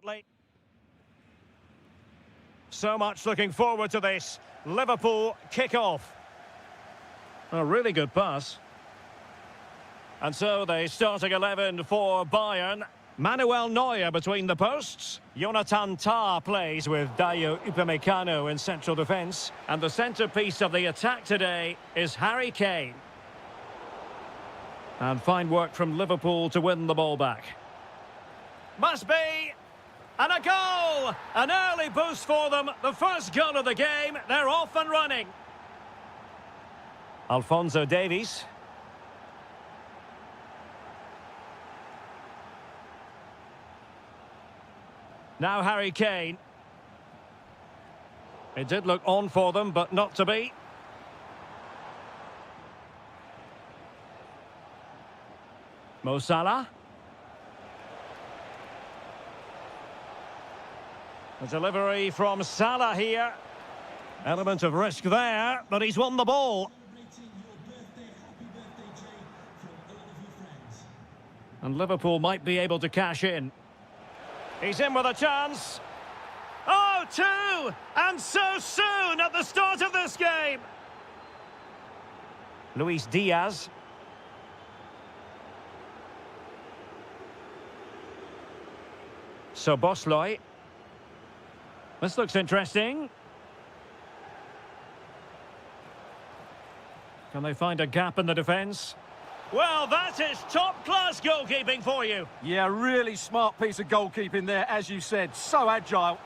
desperately. So much looking forward to this. Liverpool kick-off. A really good pass. And so the starting 11 for Bayern. Manuel Neuer between the posts. Jonathan Tah plays with Dayo Upamecano in central defence. And the centrepiece of the attack today is Harry Kane. And fine work from Liverpool to win the ball back. Must be. And a goal! An early boost for them. The first goal of the game. They're off and running. Alphonso Davies. Now Harry Kane. It did look on for them, but not to be. Mo Salah. The delivery from Salah here. Element of risk there, but he's won the ball. And Liverpool might be able to cash in. He's in with a chance. Oh, two! And so soon at the start of this game. Luis Diaz. Szoboszlai. This looks interesting. Can they find a gap in the defence? Well, that is top-class goalkeeping for you. Yeah, really smart piece of goalkeeping there, as you said. So agile.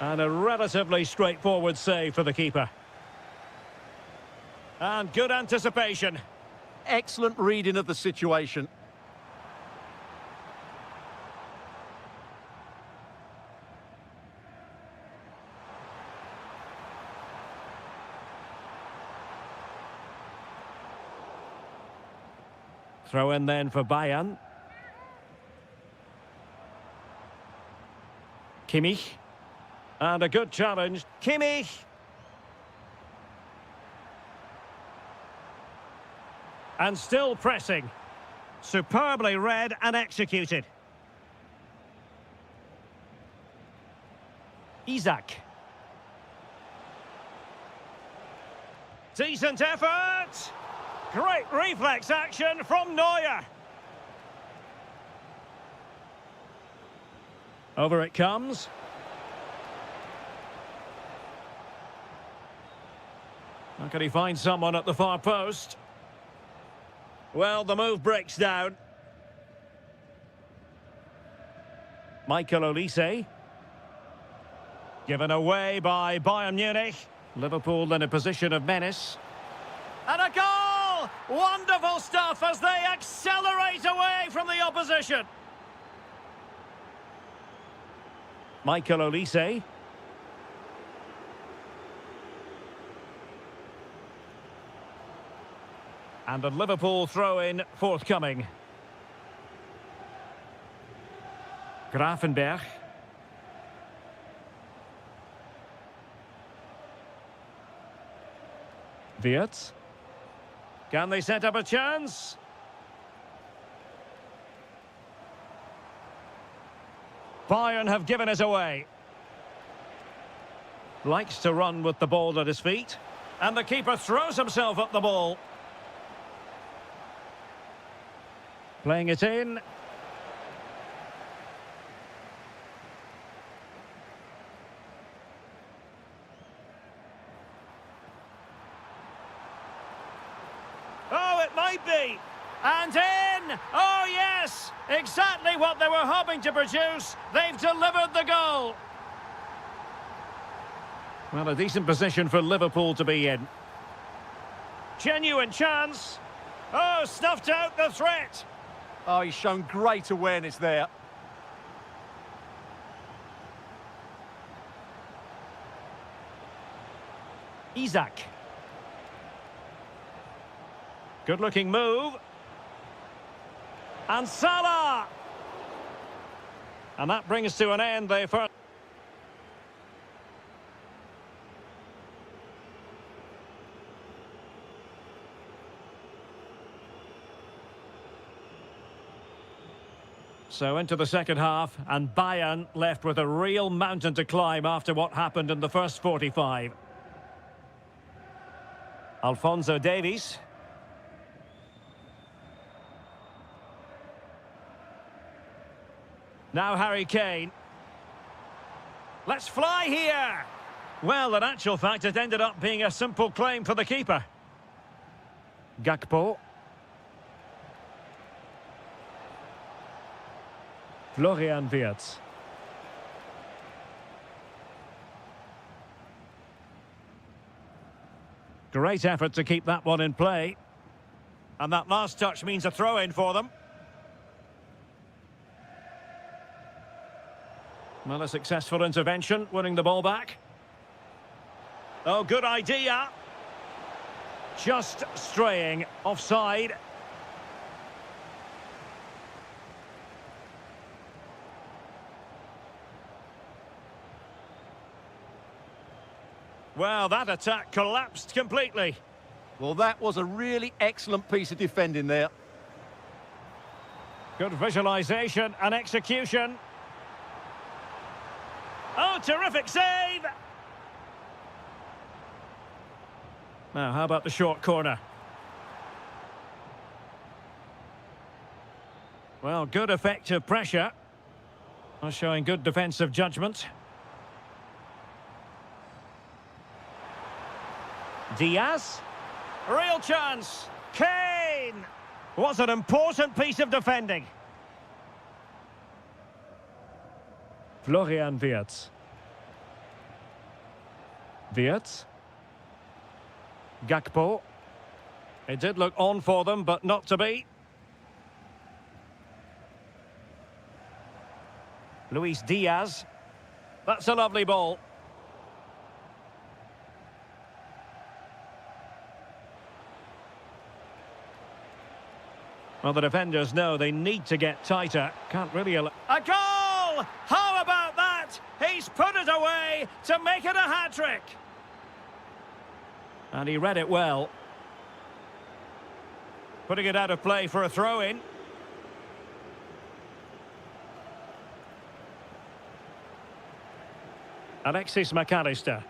And a relatively straightforward save for the keeper. And good anticipation. Excellent reading of the situation. Throw in then for Bayern. Kimmich. And a good challenge. Kimmich. And still pressing. Superbly read and executed. Isak. Decent effort. Great reflex action from Neuer. Over it comes. How can he find someone at the far post? Well, the move breaks down. Michael Olise. Given away by Bayern Munich. Liverpool in a position of menace. And a goal! Wonderful stuff as they accelerate away from the opposition. Michael Olise. And a Liverpool throw-in forthcoming. Gravenberch. Wirtz. Can they set up a chance? Bayern have given it away. Likes to run with the ball at his feet. And the keeper throws himself at the ball. Playing it in. Oh, it might be. And in! Oh, yes! Exactly what they were hoping to produce. They've delivered the goal. Well, a decent position for Liverpool to be in. Genuine chance. Oh, snuffed out the threat. Oh, he's shown great awareness there. Isak. Good-looking move. And Salah! And that brings to an end the first. So into the second half, and Bayern left with a real mountain to climb after what happened in the first 45. Alphonso Davies. Now Harry Kane. Let's fly here! Well, in actual fact, it ended up being a simple claim for the keeper. Gakpo. Florian Wirtz. Great effort to keep that one in play. And that last touch means a throw-in for them. Well, a successful intervention, winning the ball back. Oh, good idea. Just straying offside. Well, that attack collapsed completely. Well, that was a really excellent piece of defending there. Good visualisation and execution. Oh, terrific save! Now, how about the short corner? Well, good effective pressure. Showing good defensive judgment. Diaz. Real chance. Kane! Was an important piece of defending. Florian Wirtz. Wirtz. Gakpo. It did look on for them, but not to be. Luis Diaz. That's a lovely ball. Well, the defenders know they need to get tighter. Can't really... A goal! How about that? He's put it away to make it a hat-trick. And he read it well. Putting it out of play for a throw-in. Alexis McAllister.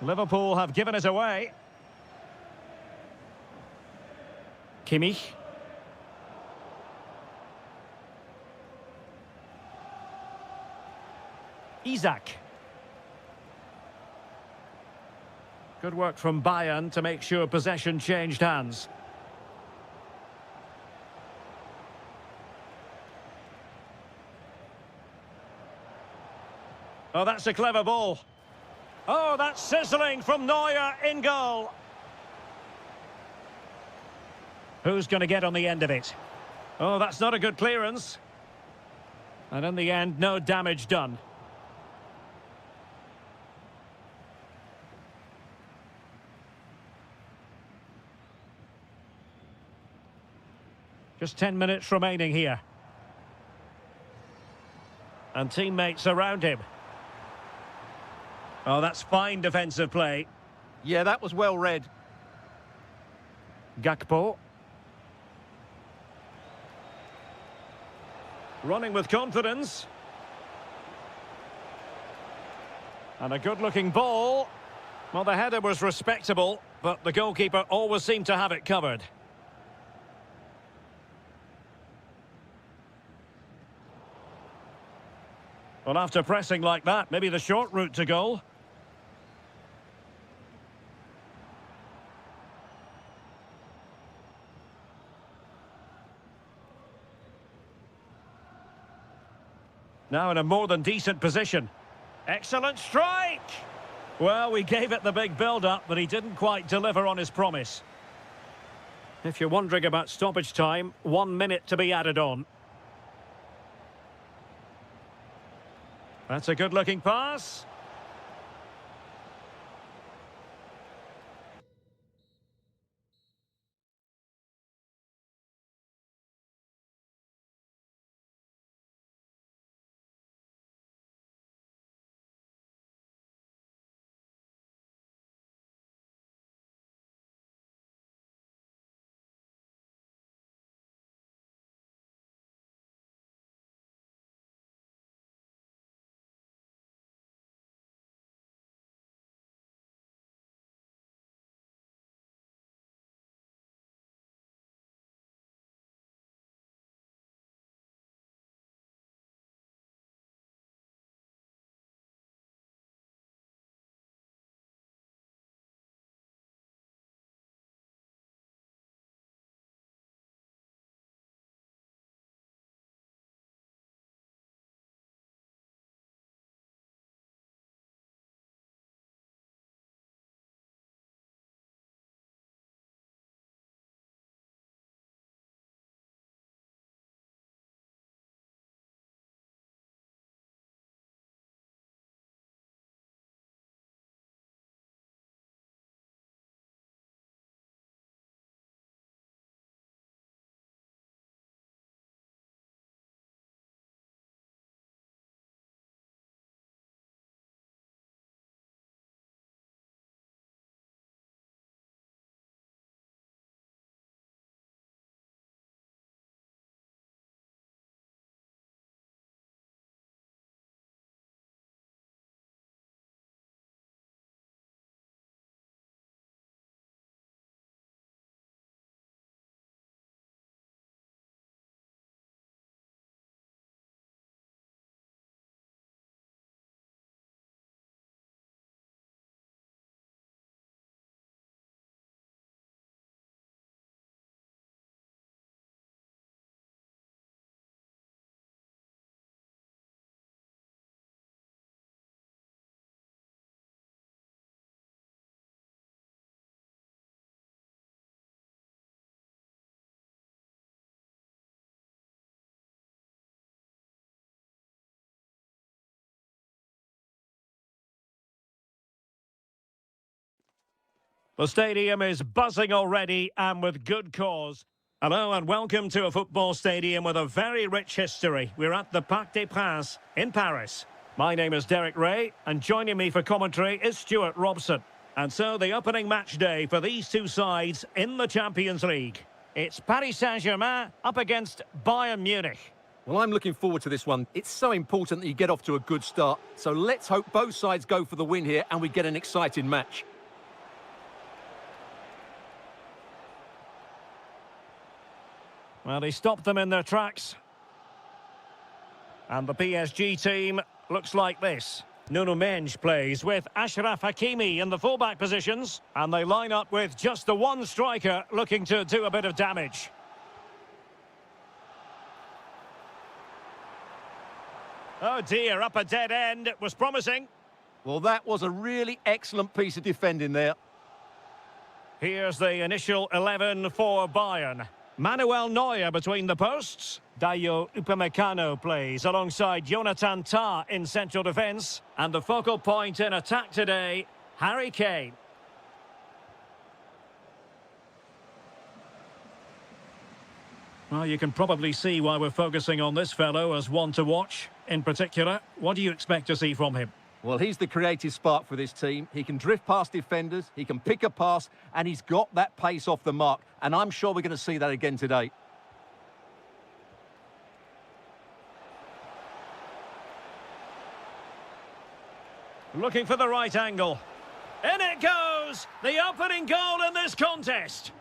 Liverpool have given it away. Kimmich. Isaac. Good work from Bayern to make sure possession changed hands. Oh, that's a clever ball. Oh, that's sizzling from Neuer in goal. Who's going to get on the end of it? Oh, that's not a good clearance. And in the end, no damage done. Just 10 minutes remaining here. And teammates around him. Oh, that's fine defensive play. Yeah, that was well read. Gakpo. Running with confidence. And a good-looking ball. Well, the header was respectable, but the goalkeeper always seemed to have it covered. Well, after pressing like that, maybe the short route to goal. Now in a more than decent position. Excellent strike! Well, we gave it the big build-up, but he didn't quite deliver on his promise. If you're wondering about stoppage time, 1 minute to be added on. That's a good-looking pass. The stadium is buzzing already, and with good cause. Hello and welcome to a football stadium with a very rich history. We're at the Parc des Princes in Paris. My name is Derek Ray, and joining me for commentary is Stuart Robson. And so the opening match day for these two sides in the Champions League. It's Paris Saint-Germain up against Bayern Munich. Well, I'm looking forward to this one. It's so important that you get off to a good start. So let's hope both sides go for the win here and we get an exciting match. Well, he stopped them in their tracks. And the PSG team looks like this. Nuno Mendes plays with Achraf Hakimi in the fullback positions. And they line up with just the one striker looking to do a bit of damage. Oh dear, up a dead end. It was promising. Well, that was a really excellent piece of defending there. Here's the initial 11 for Bayern. Manuel Neuer between the posts. Dayo Upamecano plays alongside Jonathan Tah in central defence. And the focal point in attack today, Harry Kane. Well, you can probably see why we're focusing on this fellow as one to watch. In particular, what do you expect to see from him? Well, he's the creative spark for this team. He can drift past defenders, he can pick a pass, and he's got that pace off the mark. And I'm sure we're going to see that again today. Looking for the right angle. In it goes! The opening goal in this contest.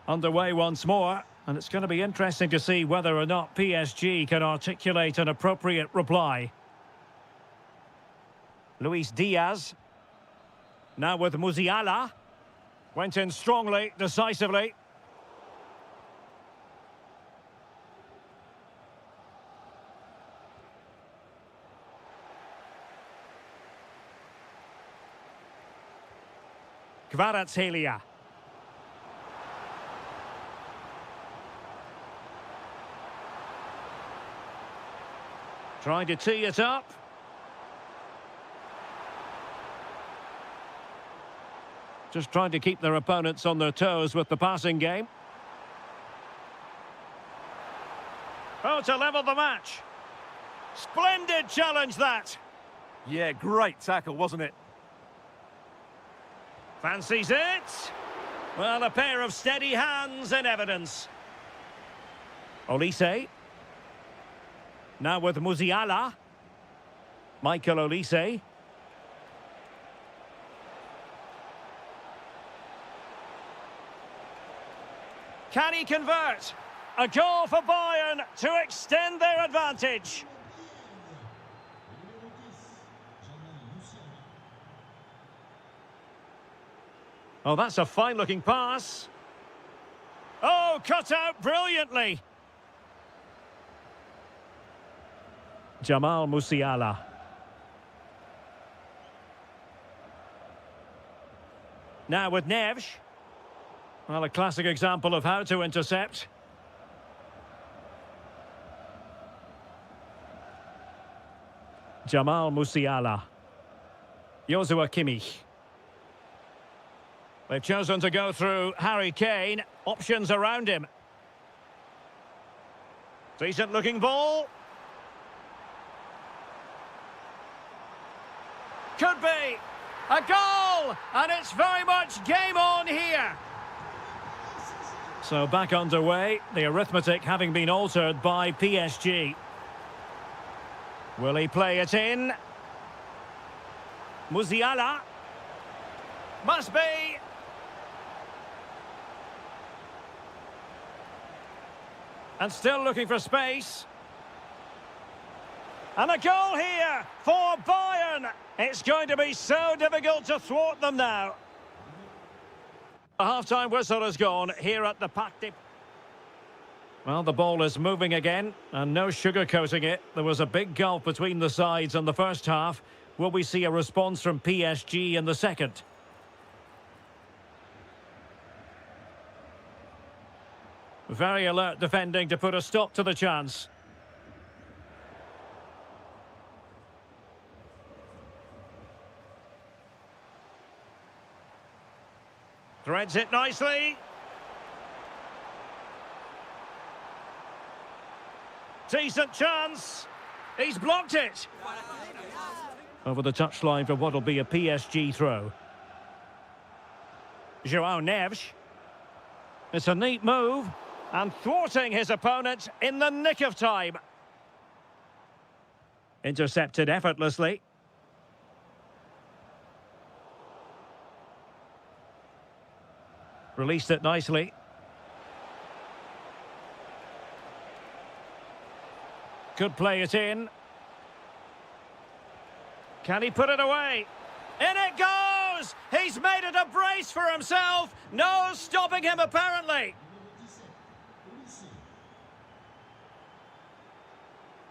Underway once more, and it's going to be interesting to see whether or not PSG can articulate an appropriate reply. Luis Diaz. Now with Musiala. Went in strongly, decisively. Kvaratskhelia. Trying to tee it up. Just trying to keep their opponents on their toes with the passing game. Oh, to level the match. Splendid challenge, that. Yeah, great tackle, wasn't it? Fancies it. Well, a pair of steady hands in evidence. Olise. Now with Musiala. Michael Olise. Can he convert? A goal for Bayern to extend their advantage. Oh, that's a fine-looking pass. Oh, cut out brilliantly. Jamal Musiala. Now with Neves. Well, a classic example of how to intercept. Jamal Musiala. Joshua Kimmich. They've chosen to go through Harry Kane. Options around him. Decent looking ball. Could be a goal, and it's very much game on here. So back underway, the arithmetic having been altered by PSG. Will he play it in? Musiala. Must be. And still looking for space. And a goal here for Bayern. It's going to be so difficult to thwart them now. The half-time whistle has gone here at the Parc des... Well, the ball is moving again, and no sugarcoating it. There was a big gulf between the sides in the first half. Will we see a response from PSG in the second? Very alert defending to put a stop to the chance. Threads it nicely. Decent chance. He's blocked it. Over the touchline for what will be a PSG throw. João Neves. It's a neat move. And thwarting his opponent in the nick of time. Intercepted effortlessly. Released it nicely. Could play it in. Can he put it away? In it goes! He's made it a brace for himself. No stopping him, apparently.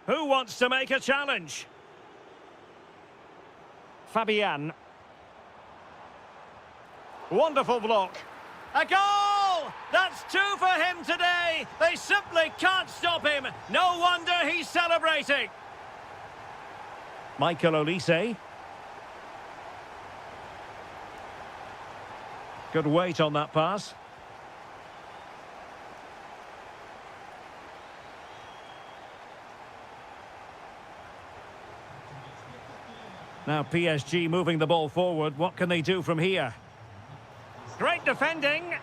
Who wants to make a challenge? Fabian. Wonderful block. A goal! That's 2 for him today. They simply can't stop him. No wonder he's celebrating. Michael Olise. Good weight on that pass. Now PSG moving the ball forward. What can they do from here? Great defending.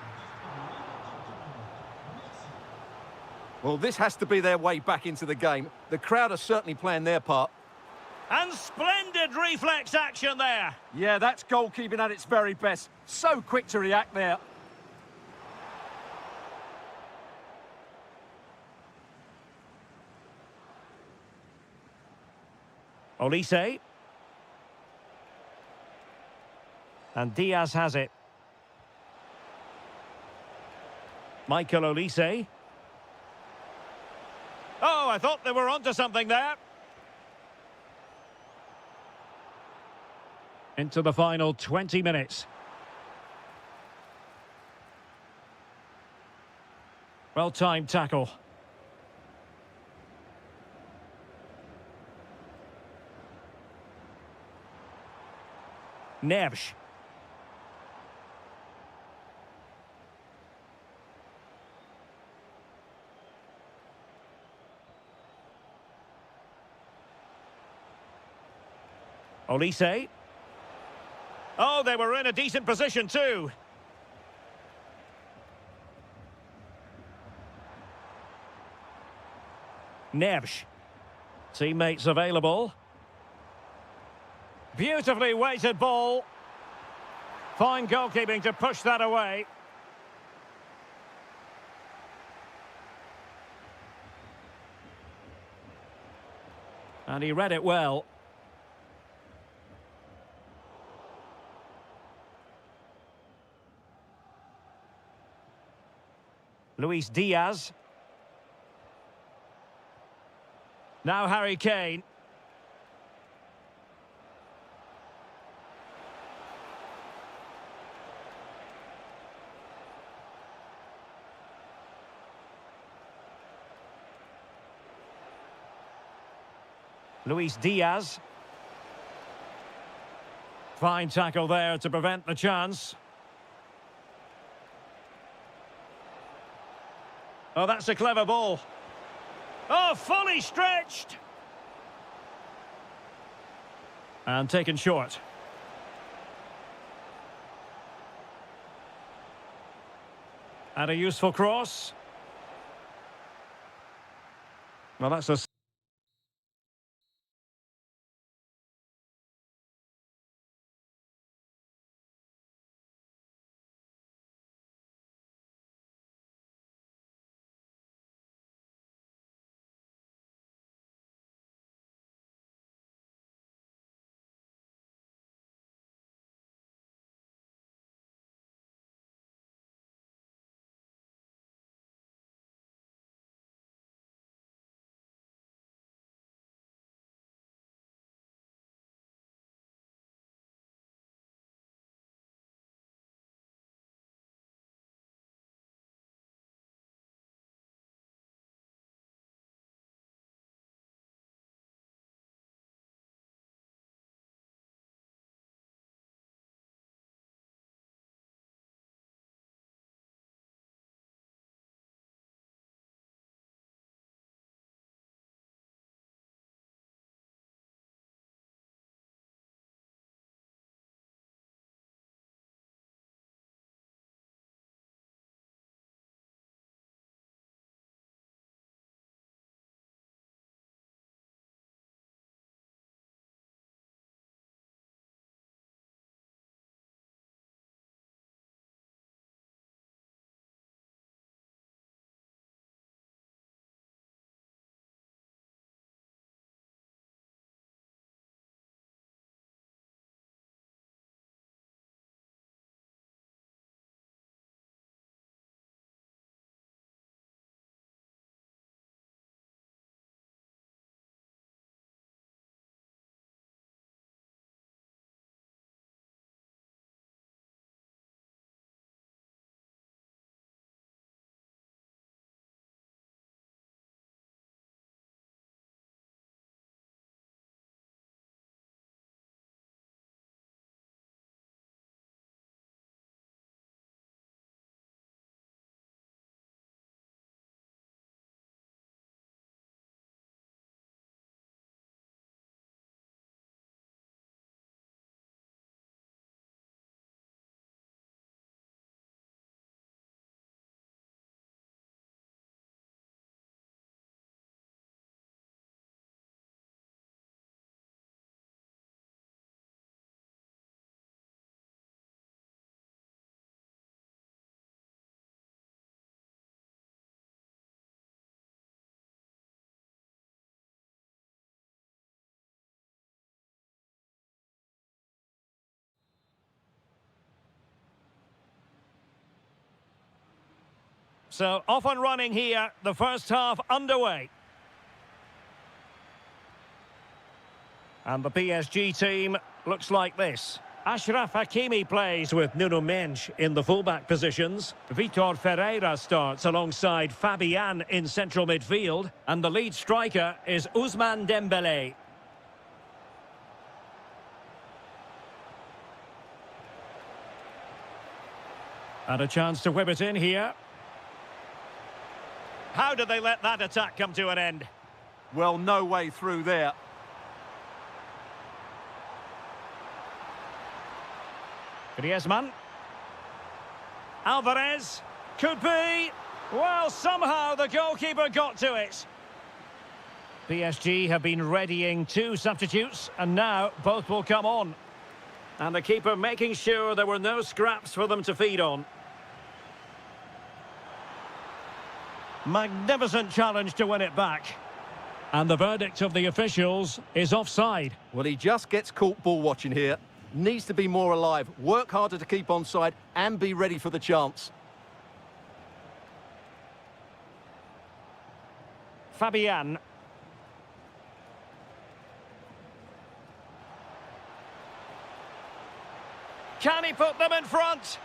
Well, this has to be their way back into the game. The crowd are certainly playing their part. And splendid reflex action there. Yeah, that's goalkeeping at its very best. So quick to react there. Olise. And Diaz has it. Michael Olise. Oh, I thought they were onto something there. Into the final 20 minutes. Well-timed tackle. Neves. Olise. Oh, they were in a decent position too. Neves. Teammates available. Beautifully weighted ball. Fine goalkeeping to push that away. And he read it well. Luis Diaz. Now Harry Kane. Luis Diaz. Fine tackle there to prevent the chance. Oh, that's a clever ball. Oh, fully stretched. And taken short. And a useful cross. Well, that's a So off and running here, the first half underway. And the PSG team looks like this. Achraf Hakimi plays with Nuno Mendes in the fullback positions. Vitor Ferreira starts alongside Fabian in central midfield. And the lead striker is Ousmane Dembélé. And a chance to whip it in here. How did they let that attack come to an end? Well, no way through there. Griezmann. Alvarez. Could be. Well, somehow the goalkeeper got to it. PSG have been readying 2 substitutes, and now both will come on. And the keeper making sure there were no scraps for them to feed on. Magnificent challenge to win it back. And the verdict of the officials is offside. Well, he just gets caught ball watching here. Needs to be more alive, work harder to keep onside and be ready for the chance. Fabian. Can he put them in front?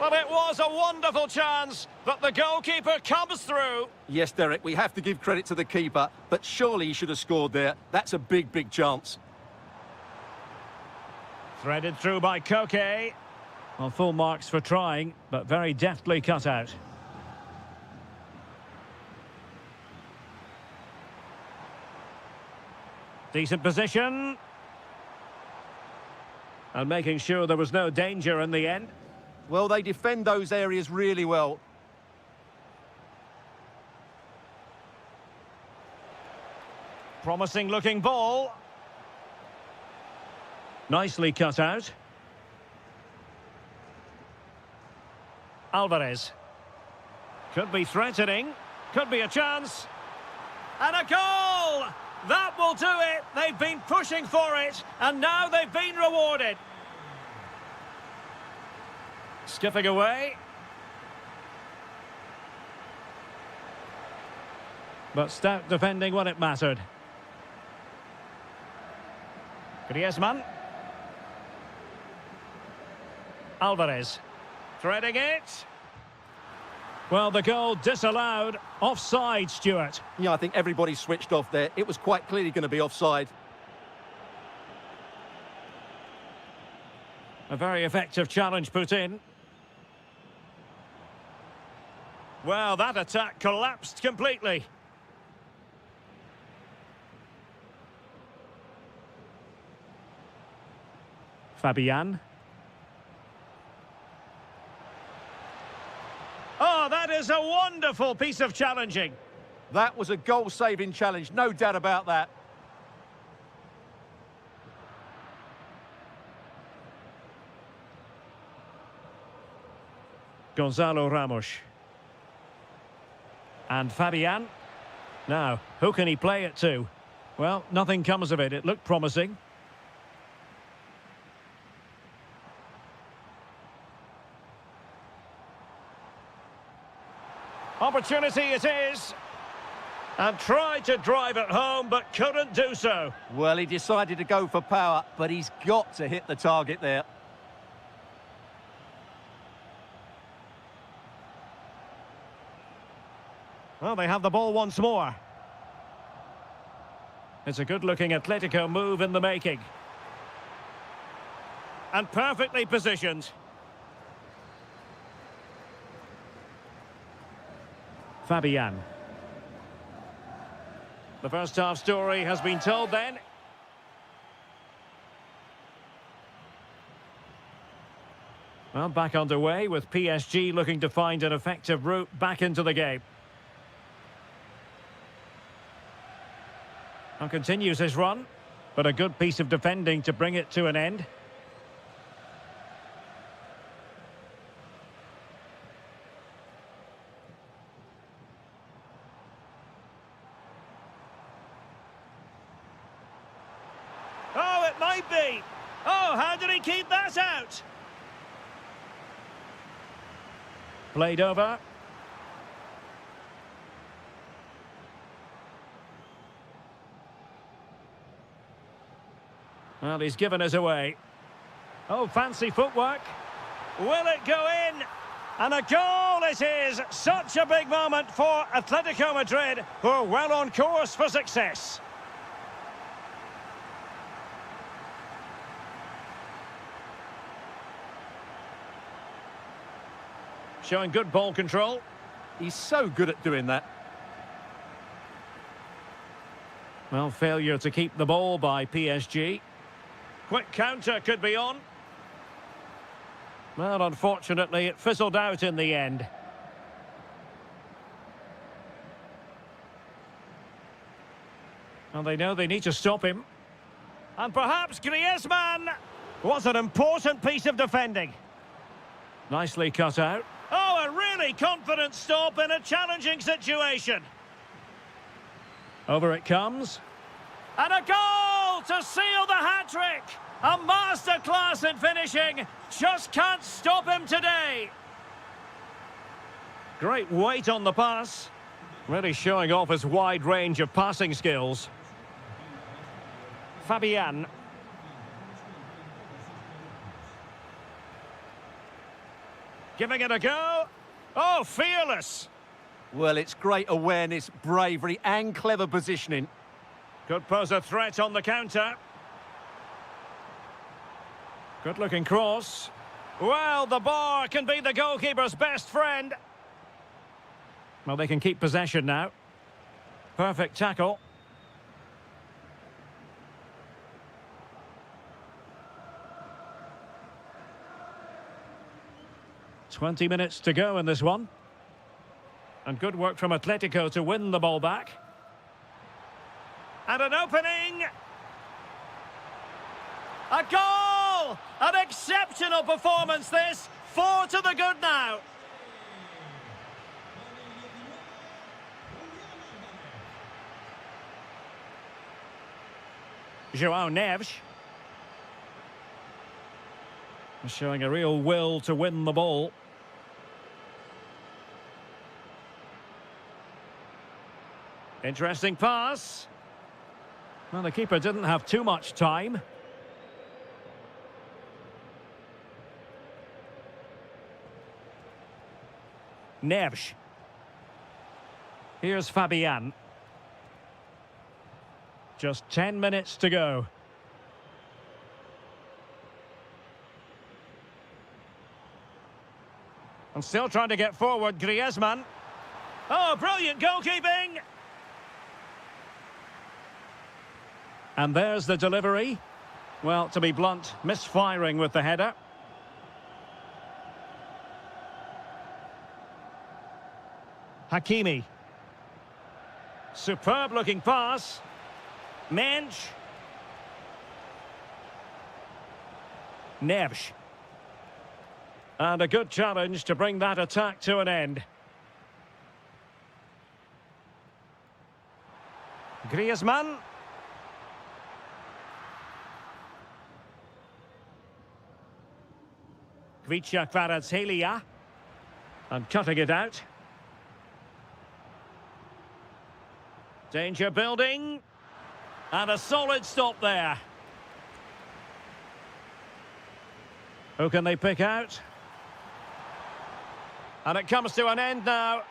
Well, it was a wonderful chance, but the goalkeeper comes through. Yes, Derek, we have to give credit to the keeper, but surely he should have scored there. That's a big, big chance. Threaded through by Koke. Well, full marks for trying, but very deftly cut out. Decent position. And making sure there was no danger in the end. Well, they defend those areas really well. Promising looking ball. Nicely cut out. Alvarez. Could be threatening. Could be a chance. And a goal! That will do it. They've been pushing for it, and now they've been rewarded. Skipping away. But stout defending when it mattered. Griezmann. Alvarez. Threading it. Well, the goal disallowed. Offside, Stuart. Yeah, I think everybody switched off there. It was quite clearly going to be offside. A very effective challenge put in. Well, that attack collapsed completely. Fabian. Oh, that is a wonderful piece of challenging. That was a goal-saving challenge, no doubt about that. Gonzalo Ramos. And Fabian. Now, who can he play it to? Well, nothing comes of it. It looked promising. Opportunity it is. And tried to drive it home, but couldn't do so. Well, he decided to go for power, but he's got to hit the target there. Well, they have the ball once more. It's a good-looking Atletico move in the making. And perfectly positioned. Fabian. The first half story has been told then. Well, back underway with PSG looking to find an effective route back into the game. And continues his run, but a good piece of defending to bring it to an end. Oh, it might be. Oh, how did he keep that out? Played over. Well, he's given us away. Oh, fancy footwork. Will it go in? And a goal it is! Such a big moment for Atletico Madrid, who are well on course for success. Showing good ball control. He's so good at doing that. Well, failure to keep the ball by PSG. Quick counter could be on. Well, unfortunately, it fizzled out in the end. And they know they need to stop him. And perhaps Griezmann was an important piece of defending. Nicely cut out. Oh, a really confident stop in a challenging situation. Over it comes. And a goal to seal the hat-trick! A masterclass in finishing. Just can't stop him today. Great weight on the pass. Really showing off his wide range of passing skills. Fabian. Giving it a go. Oh, fearless. Well, it's great awareness, bravery and clever positioning. Could pose a threat on the counter. Good-looking cross. Well, the bar can be the goalkeeper's best friend. Well, they can keep possession now. Perfect tackle. "20 minutes to go in this one. And good work from Atletico to win the ball back. And an opening. A goal! An exceptional performance this. 4 to the good now. João Neves. Showing a real will to win the ball. Interesting pass. Well, the keeper didn't have too much time. Neves. Here's Fabian. Just 10 minutes to go. And still trying to get forward, Griezmann. Oh, brilliant goalkeeping! And there's the delivery. Well, to be blunt, misfiring with the header. Hakimi. Superb looking pass. Mensch. Neves. And a good challenge to bring that attack to an end. Griezmann. Kvaratskhelia. And cutting it out. Danger building. And a solid stop there. Who can they pick out? And it comes to an end now.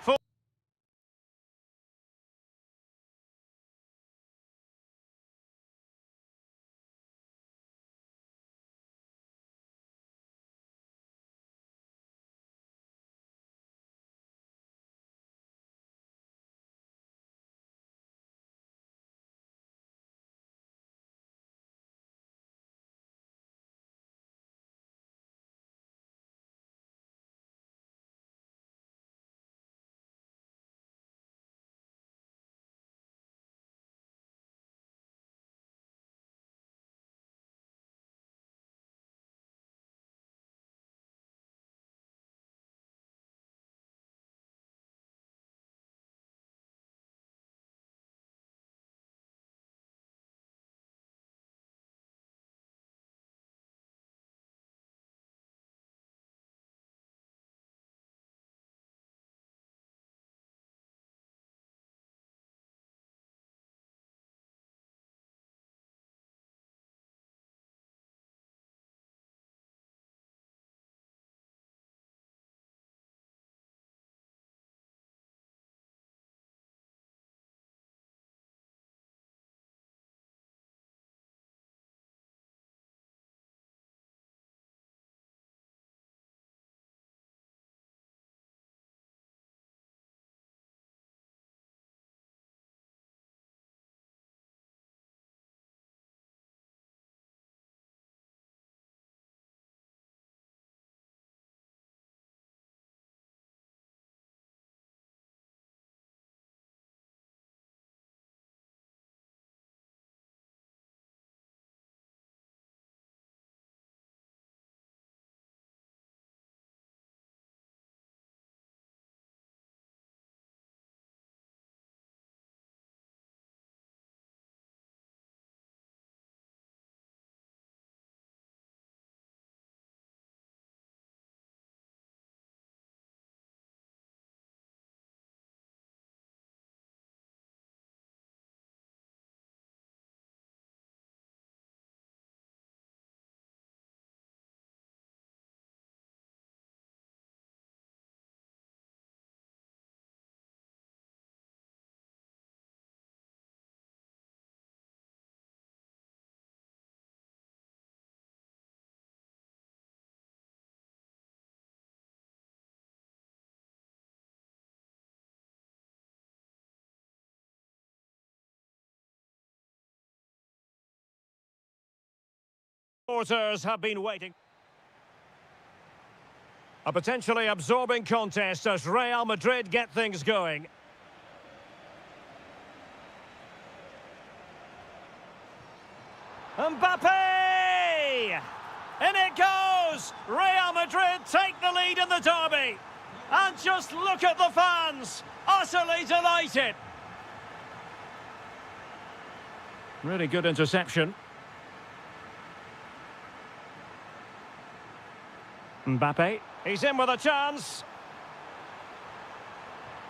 Supporters have been waiting. A potentially absorbing contest as Real Madrid get things going. Mbappe! In it goes! Real Madrid take the lead in the derby. And just look at the fans, utterly delighted. Really good interception. Mbappe, he's in with a chance.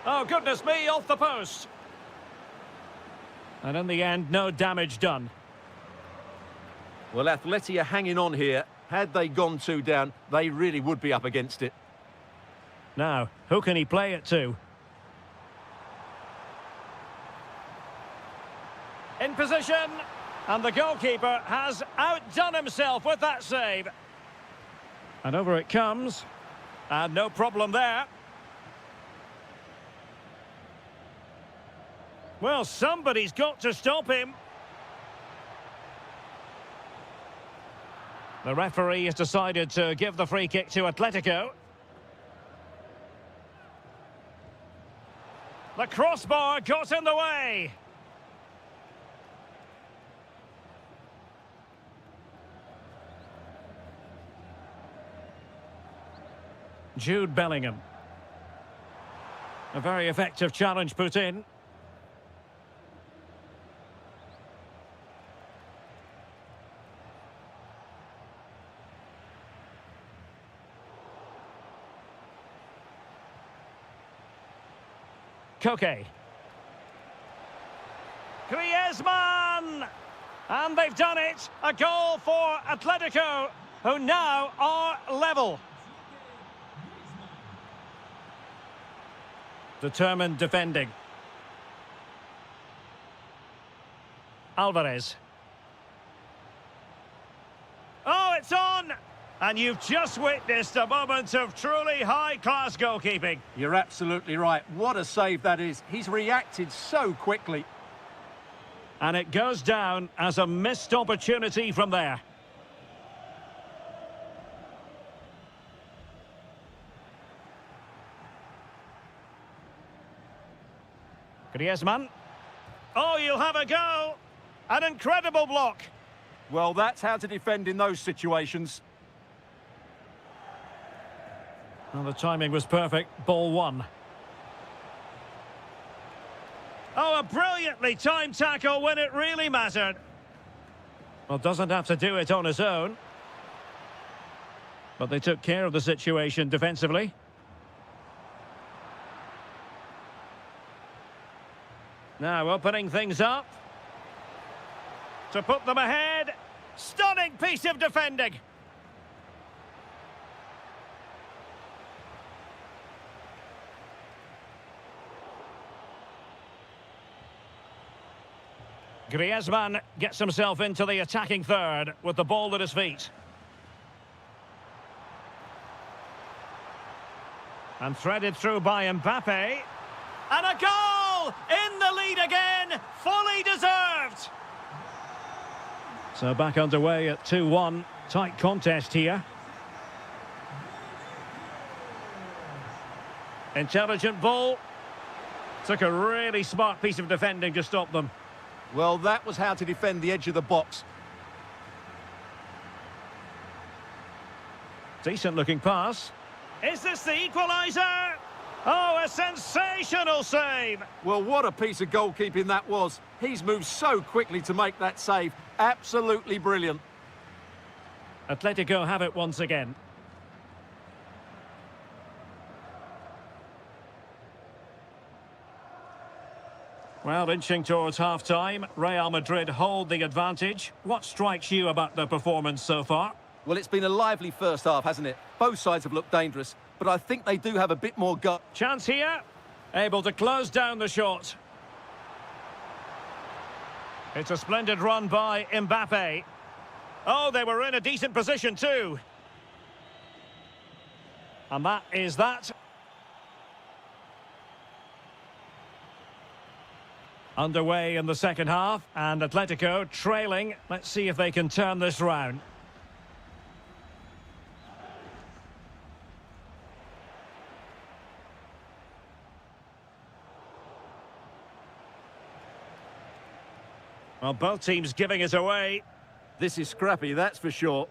Oh, goodness me, off the post. And in the end, no damage done. Well, Atleti are hanging on here. Had they gone 2 down, they really would be up against it. Now, who can he play it to? In position, and the goalkeeper has outdone himself with that save. And over it comes, and no problem there. Well, somebody's got to stop him. The referee has decided to give the free kick to Atletico. The crossbar got in the way. Jude Bellingham. A very effective challenge put in. Koke. Griezmann! And they've done it. A goal for Atletico, who now are level. Determined defending. Alvarez. Oh, it's on! And you've just witnessed a moment of truly high-class goalkeeping. You're absolutely right. What a save that is. He's reacted so quickly. And it goes down as a missed opportunity from there. Griezmann. Oh, you'll have a go. An incredible block. Well, that's how to defend in those situations. Well, the timing was perfect. Ball one. Oh, a brilliantly timed tackle when it really mattered. Well, doesn't have to do it on his own. But they took care of the situation defensively. Now opening things up. To put them ahead. Stunning piece of defending. Griezmann gets himself into the attacking third with the ball at his feet. And threaded through by Mbappe. And a goal! In the lead again! Fully deserved! So back underway at 2-1. Tight contest here. Intelligent ball. Took a really smart piece of defending to stop them. Well, that was how to defend the edge of the box. Decent looking pass. Is this the equaliser? Oh, a sensational save! Well, what a piece of goalkeeping that was. He's moved so quickly to make that save. Absolutely brilliant. Atletico have it once again. Well, inching towards half-time, Real Madrid hold the advantage. What strikes you about the performance so far? Well, it's been a lively first half, hasn't it? Both sides have looked dangerous, but I think they do have a bit more gut. Chance here. Able to close down the shot. It's a splendid run by Mbappe. Oh, they were in a decent position too. And that is that. Underway in the second half, and Atletico trailing. Let's see if they can turn this round. Well, both teams giving it away. This is scrappy, that's for sure.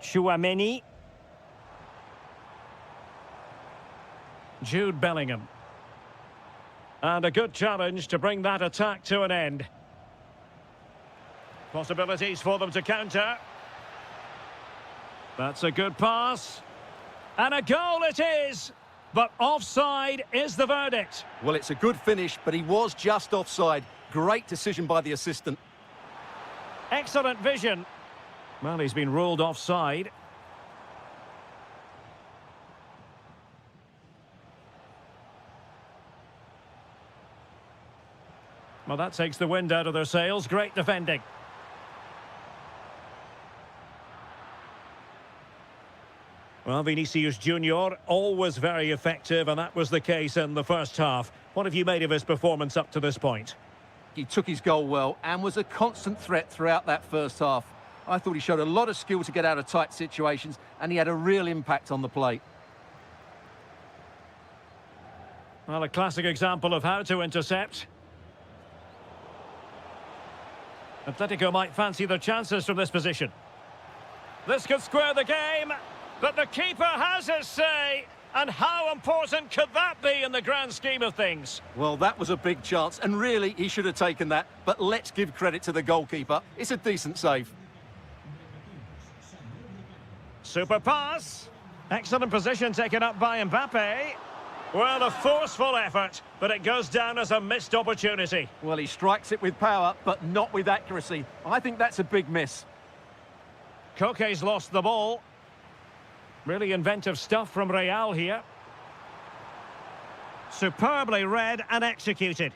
Chouameni. Jude Bellingham. And a good challenge to bring that attack to an end. Possibilities for them to counter. That's a good pass. And a goal it is. But offside is the verdict. Well, it's a good finish, but he was just offside. Great decision by the assistant. Excellent vision. Well, he's been ruled offside. Well, that takes the wind out of their sails. Great defending. Well, Vinicius Junior, always very effective, and that was the case in the first half. What have you made of his performance up to this point? He took his goal well and was a constant threat throughout that first half. I thought he showed a lot of skill to get out of tight situations, and he had a real impact on the play. Well, a classic example of how to intercept. Atletico might fancy their chances from this position. This could square the game, but the keeper has his say. And how important could that be in the grand scheme of things? Well, that was a big chance, and really, he should have taken that. But let's give credit to the goalkeeper. It's a decent save. Super pass. Excellent position taken up by Mbappe. Well, a forceful effort, but it goes down as a missed opportunity. Well, he strikes it with power, but not with accuracy. I think that's a big miss. Koke's lost the ball. Really inventive stuff from Real here. Superbly read and executed.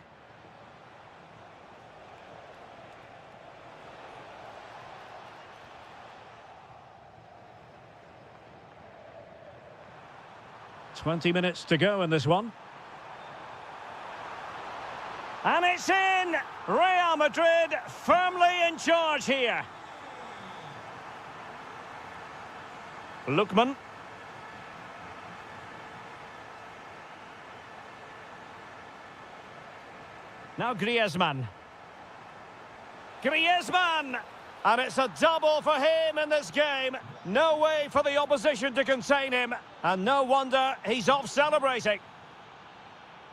"20 minutes to go in this one. And it's in! Real Madrid firmly in charge here. Lookman. Now Griezmann. Griezmann! And it's a double for him in this game. No way for the opposition to contain him. And no wonder he's off celebrating.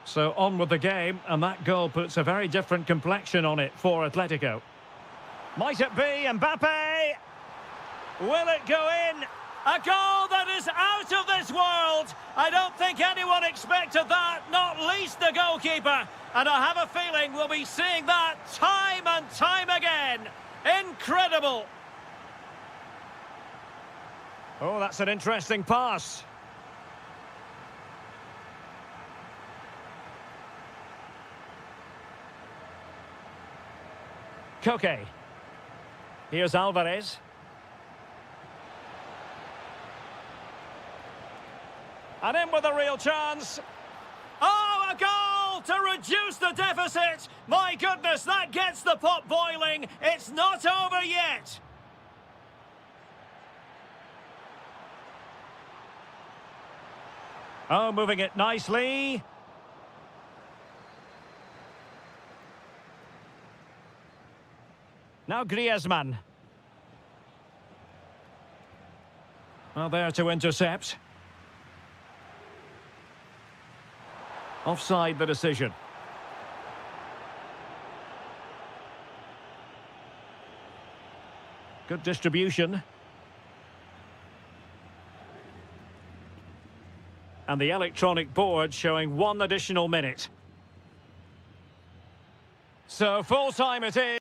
So on with the game, and that goal puts a very different complexion on it for Atletico. Might it be Mbappe? Will it go in? A goal that is out of this world. I don't think anyone expected that, not least the goalkeeper. And I have a feeling we'll be seeing that time and time again. Incredible. Oh, that's an interesting pass. Koke. Here's Alvarez. And in with a real chance. Oh, a goal to reduce the deficit. My goodness, that gets the pot boiling. It's not over yet. Oh, moving it nicely. Now Griezmann. Well, there to intercept. Offside the decision. Good distribution. And the electronic board showing 1 additional minute. So full time it is.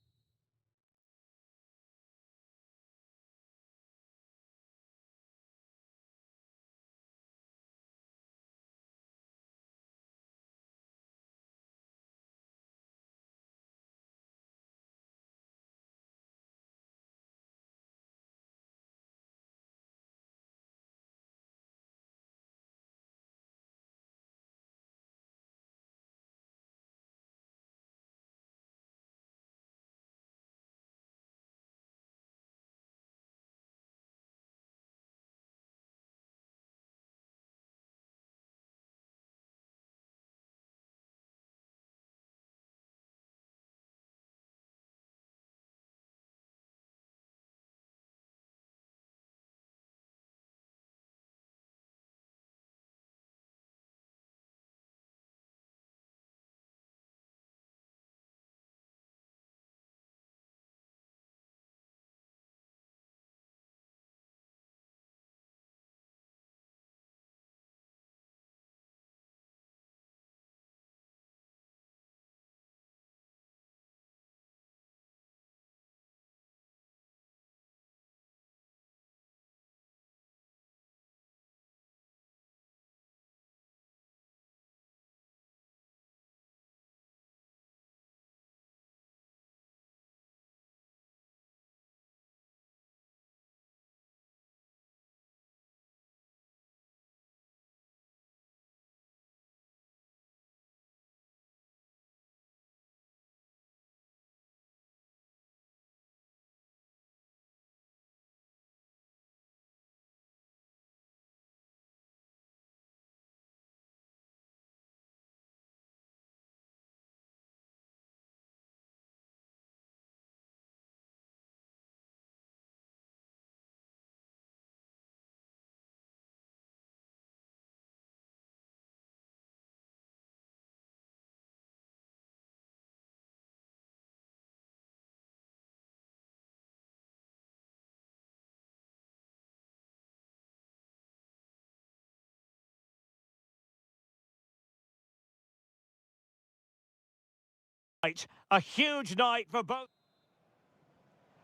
A huge night for both.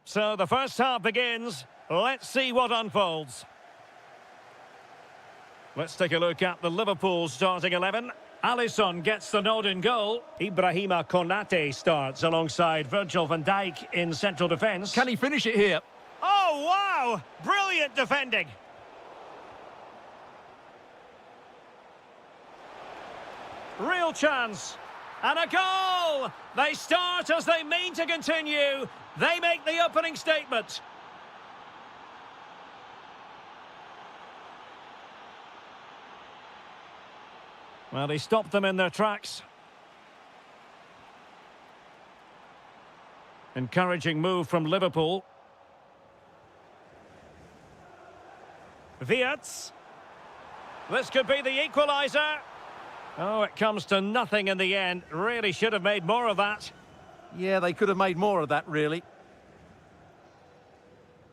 So the first half begins. Let's see what unfolds. Let's take a look at the Liverpool starting 11. Alisson gets the nod in goal. Ibrahima Konate starts alongside Virgil van Dijk in central defence. Can he finish it here? Oh, wow! Brilliant defending. Real chance. And a goal! They start as they mean to continue. They make the opening statement. Well, he stopped them in their tracks. Encouraging move from Liverpool. Wirtz. This could be the equaliser. Oh, it comes to nothing in the end. Really should have made more of that. Yeah, they could have made more of that, really.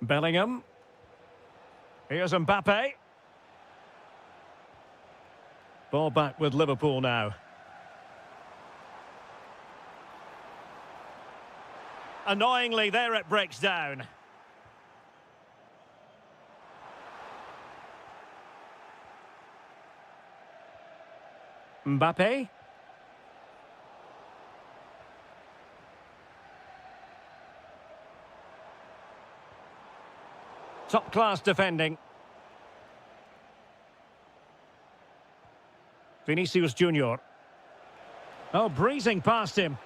Bellingham. Here's Mbappe. Ball back with Liverpool now. Annoyingly, there it breaks down. Mbappe. Top-class defending. Vinicius Junior. Oh, breezing past him.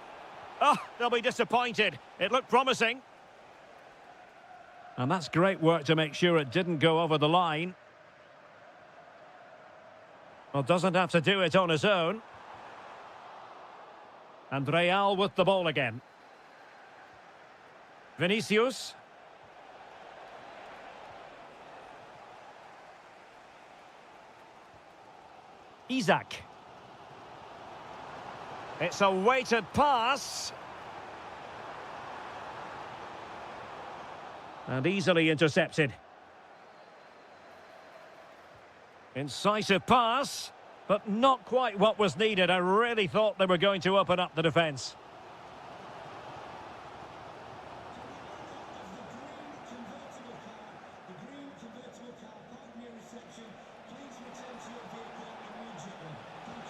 Oh, they'll be disappointed. It looked promising. And that's great work to make sure it didn't go over the line. Well, doesn't have to do it on his own. And Real with the ball again. Vinicius. Isaac. It's a weighted pass. And easily intercepted. Incisive pass, but not quite what was needed. I really thought they were going to open up the defence.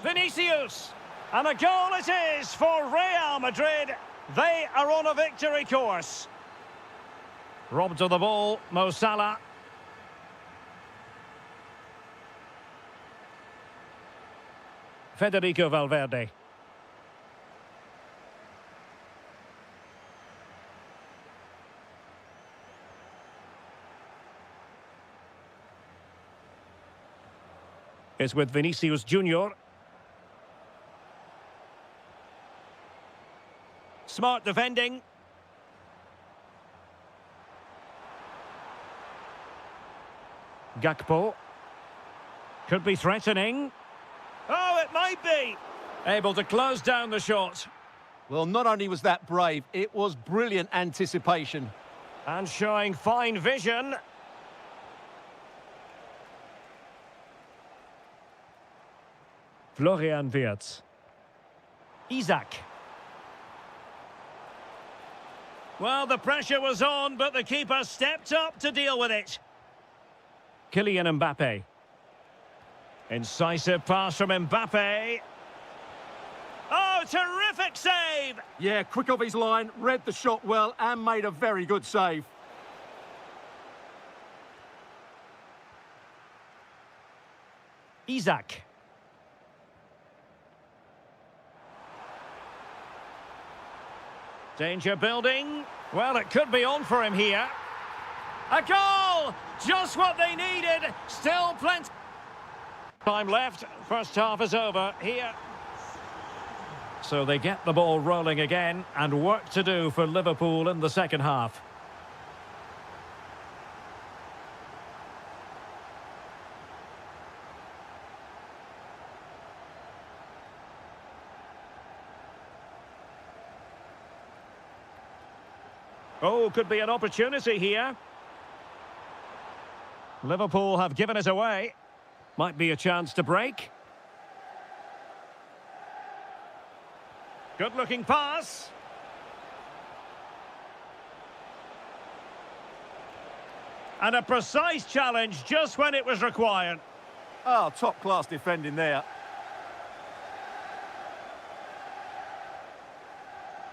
Vinicius! And a goal it is for Real Madrid. They are on a victory course. Robbed of the ball, Mo Salah. Federico Valverde. It's with Vinicius Junior. Smart defending. Gakpo. Could be threatening. Oh, it might be. Able to close down the shot. Well, not only was that brave, it was brilliant anticipation. And showing fine vision. Florian Wirtz. Isaac. Well, the pressure was on, but the keeper stepped up to deal with it. Kylian Mbappe. Incisive pass from Mbappe. Oh, terrific save! Yeah, quick off his line, read the shot well, and made a very good save. Isaac. Danger building. Well, it could be on for him here. A goal! Just what they needed. Still plenty. Time left. First half is over here. So they get the ball rolling again, and work to do for Liverpool in the second half. Oh, could be an opportunity here. Liverpool have given it away. Might be a chance to break. Good-looking pass. And a precise challenge just when it was required. Oh, top-class defending there.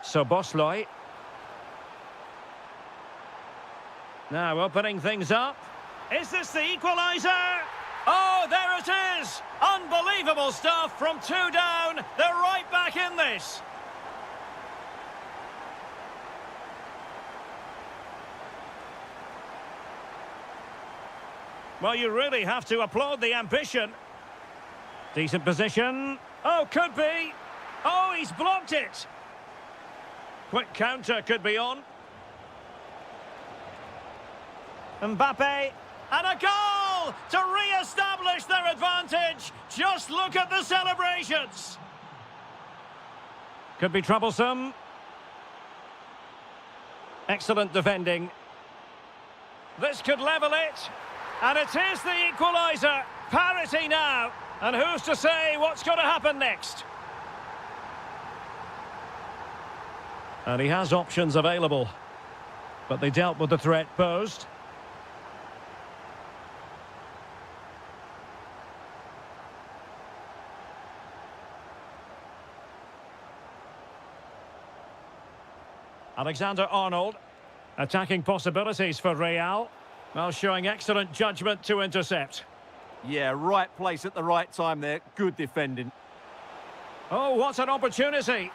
So Bosloy. Now opening things up. Is this the equaliser? Oh, there it is! Unbelievable stuff from 2 down. They're right back in this. Well, you really have to applaud the ambition. Decent position. Oh, could be. Oh, he's blocked it. Quick counter could be on. Mbappe. And a goal to re-establish their advantage. Just look at the celebrations. Could be troublesome. Excellent defending. This could level it. And it is the equaliser. Parity now. And who's to say what's going to happen next? And he has options available. But they dealt with the threat posed. Alexander-Arnold. Attacking possibilities for Real. Well, showing excellent judgment to intercept. Yeah, right place at the right time there. Good defending. Oh, what an opportunity.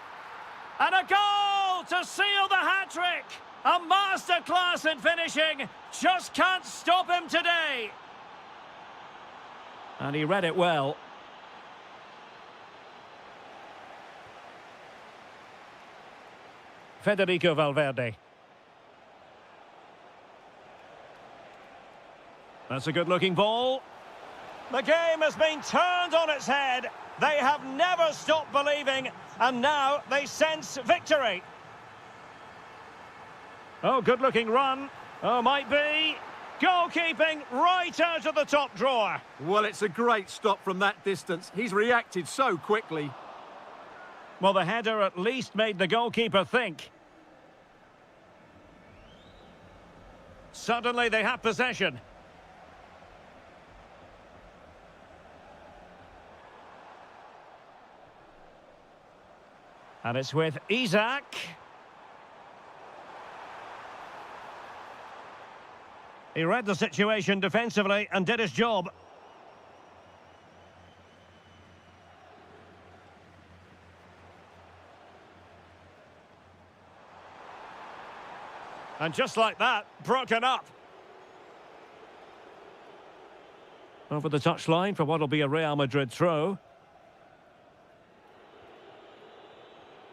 And a goal to seal the hat-trick. A masterclass in finishing. Just can't stop him today. And he read it well. Federico Valverde. That's a good-looking ball. The game has been turned on its head. They have never stopped believing, and now they sense victory. Oh, good-looking run. Oh, might be. Goalkeeping right out of the top drawer. Well, it's a great stop from that distance. He's reacted so quickly. Well, the header at least made the goalkeeper think. Suddenly they have possession. And it's with Isaac. He read the situation defensively and did his job. And just like that, broken up. Over the touchline for what will be a Real Madrid throw.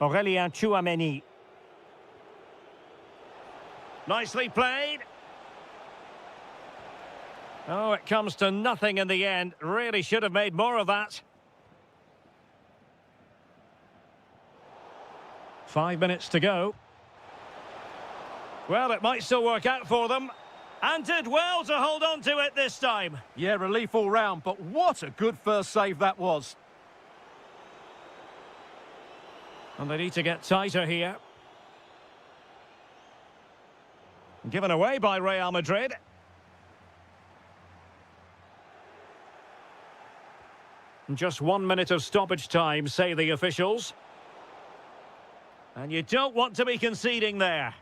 Aurélien Tchouameni. Nicely played. Oh, it comes to nothing in the end. Really should have made more of that. 5 minutes to go. Well, it might still work out for them. And did well to hold on to it this time. Yeah, relief all round, but what a good first save that was. And they need to get tighter here. Given away by Real Madrid. Just 1 minute of stoppage time, say the officials. And you don't want to be conceding there.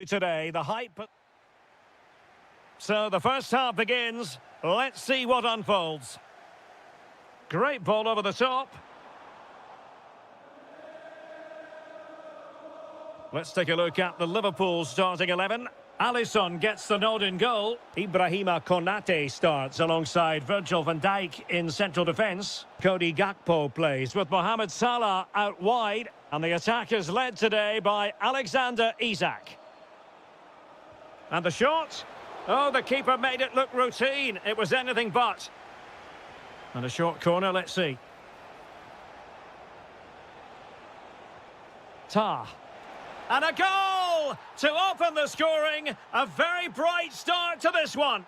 Today, the hype. So the first half begins. Let's see what unfolds. Great ball over the top. Let's take a look at the Liverpool starting 11. Alisson gets the nod in goal. Ibrahima Konate starts alongside Virgil van Dijk in central defence. Cody Gakpo plays with Mohamed Salah out wide. And the attack is led today by Alexander Isak. And the shot. Oh, the keeper made it look routine. It was anything but. And a short corner, let's see. Tah. And a goal to open the scoring. A very bright start to this one.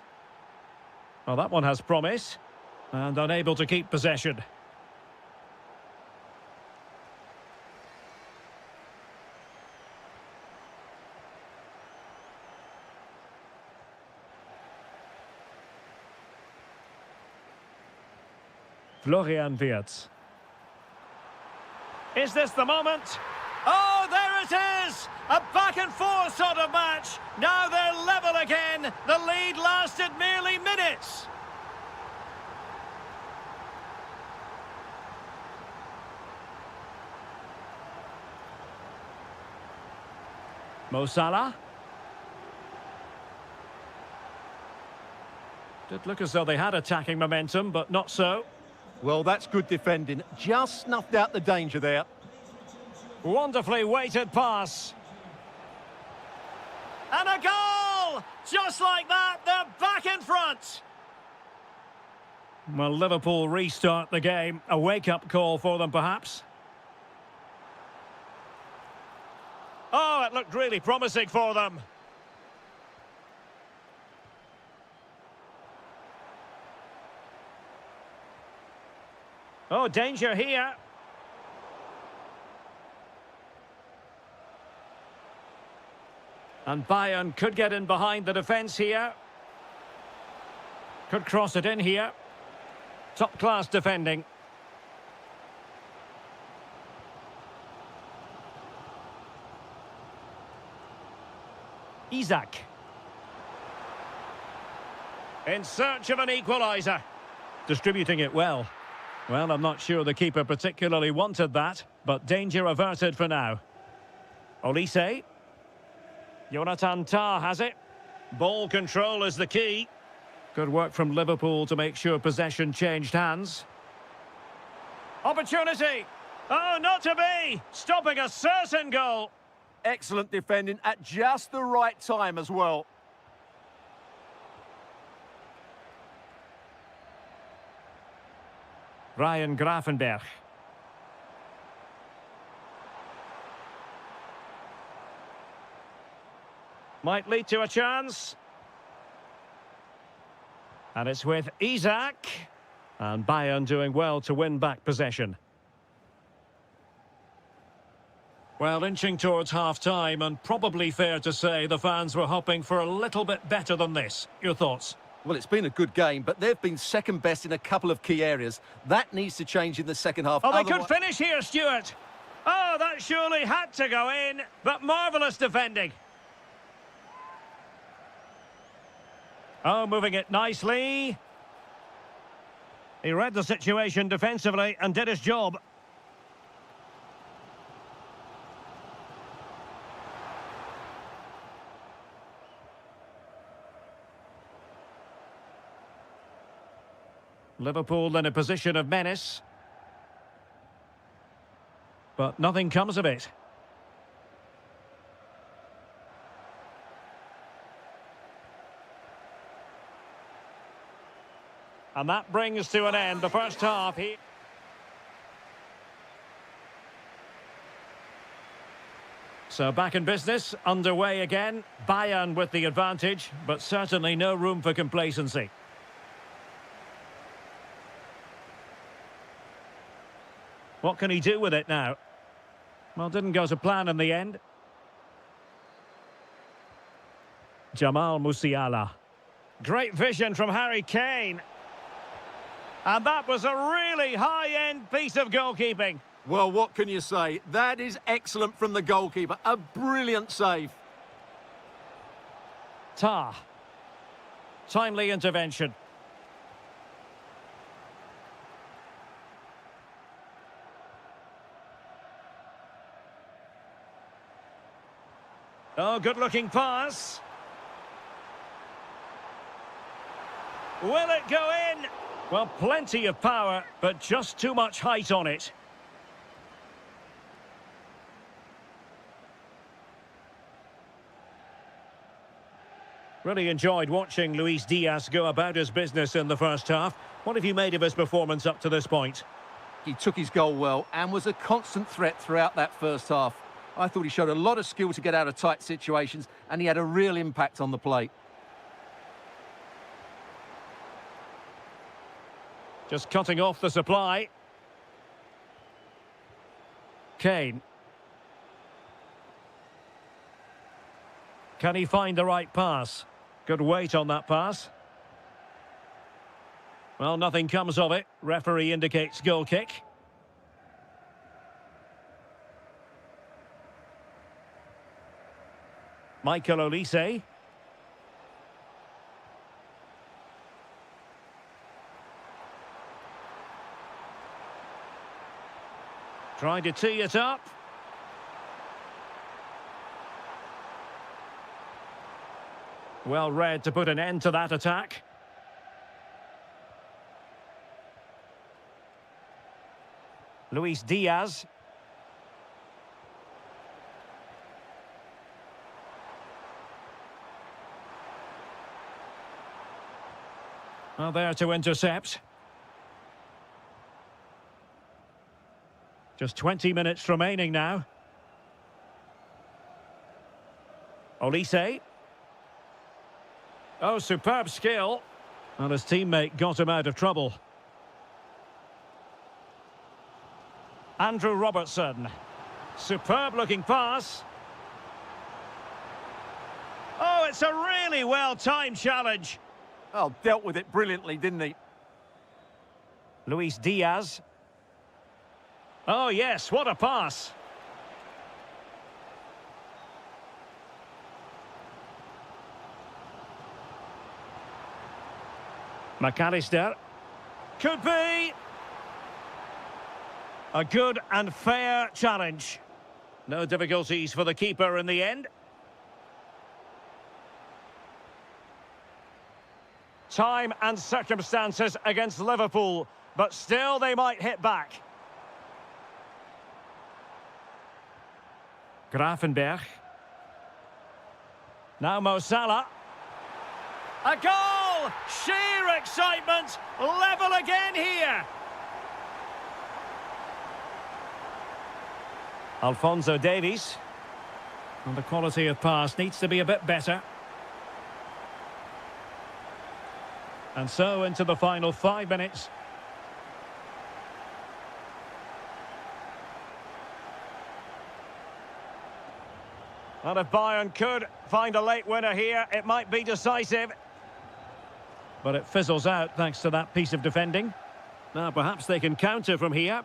Well, that one has promise. And unable to keep possession. Florian Wirtz. Is this the moment? Oh, there it is! A back-and-forth sort of match. Now they're level again. The lead lasted merely minutes. Mo Salah. Did look as though they had attacking momentum, but not so. Well, that's good defending. Just snuffed out the danger there. Wonderfully weighted pass. And a goal! Just like that, they're back in front. Well, Liverpool restart the game. A wake-up call for them, perhaps. Oh, it looked really promising for them. Oh, danger here. And Bayern could get in behind the defence here. Could cross it in here. Top-class defending. Isak. In search of an equaliser. Distributing it well. Well, I'm not sure the keeper particularly wanted that, but danger averted for now. Olise. Jonathan Tah has it. Ball control is the key. Good work from Liverpool to make sure possession changed hands. Opportunity. Oh, not to be. Stopping a certain goal. Excellent defending at just the right time as well. Ryan Gravenberch. Might lead to a chance. And it's with Isak. And Bayern doing well to win back possession. Well, inching towards half-time, and probably fair to say the fans were hoping for a little bit better than this. Your thoughts? Well, it's been a good game, but they've been second best in a couple of key areas. That needs to change in the second half. Oh, they could finish here, Stuart. Oh, that surely had to go in, but marvellous defending. Oh, moving it nicely. He read the situation defensively and did his job. Liverpool in a position of menace. But nothing comes of it. And that brings to an end the first half here. So back in business, underway again. Bayern with the advantage, but certainly no room for complacency. What can he do with it now? Well, didn't go to plan in the end. Jamal Musiala. Great vision from Harry Kane. And that was a really high-end piece of goalkeeping. Well, what can you say? That is excellent from the goalkeeper. A brilliant save. Ta. Timely intervention. Oh, good-looking pass. Will it go in? Well, plenty of power, but just too much height on it. Really enjoyed watching Luis Diaz go about his business in the first half. What have you made of his performance up to this point? He took his goal well and was a constant threat throughout that first half. I thought he showed a lot of skill to get out of tight situations, and he had a real impact on the plate. Just cutting off the supply. Kane. Can he find the right pass? Good weight on that pass. Well, nothing comes of it. Referee indicates goal kick. Michael Olise. Trying to tee it up. Well read to put an end to that attack. Luis Diaz. Well, there to intercept. Just 20 minutes remaining now. Olise. Oh, superb skill. Well, his teammate got him out of trouble. Andrew Robertson. Superb looking pass. Oh, it's a really well-timed challenge. Oh, dealt with it brilliantly, didn't he? Luis Diaz. Oh, yes, what a pass. McAllister. Could be. A good and fair challenge. No difficulties for the keeper in the end. Time and circumstances against Liverpool, but still they might hit back. Grafenberg. Now Mo Salah. A goal! Sheer excitement! Level again here! Alphonso Davies. And the quality of pass needs to be a bit better. And so into the final 5 minutes. And if Bayern could find a late winner here, it might be decisive. But it fizzles out thanks to that piece of defending. Now perhaps they can counter from here.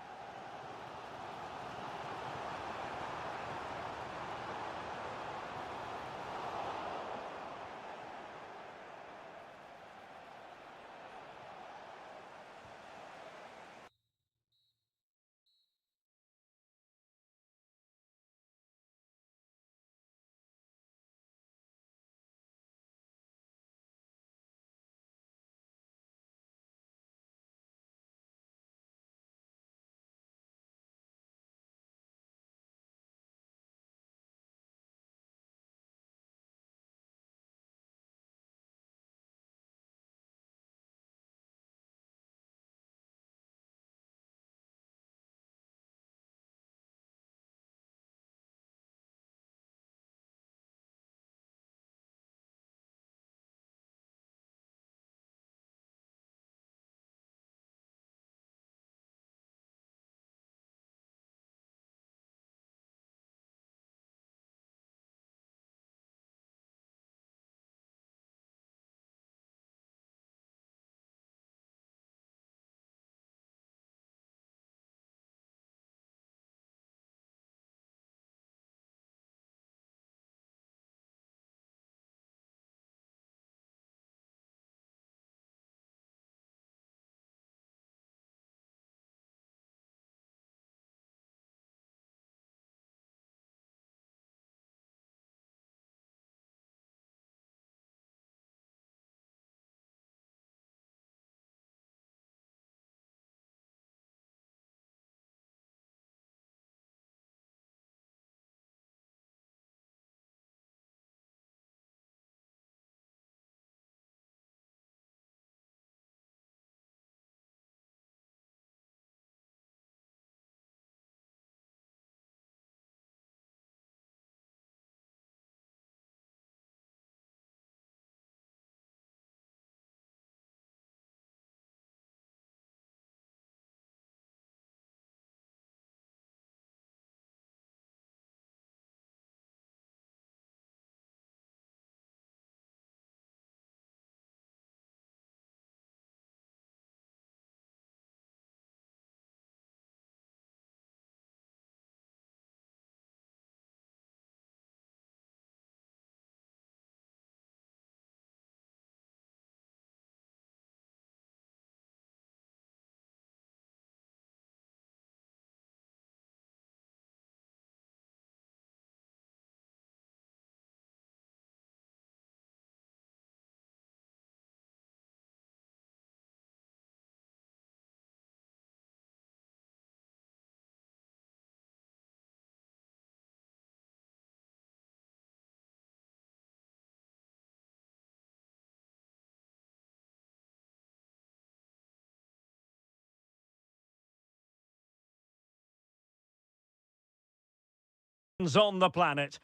On the planet.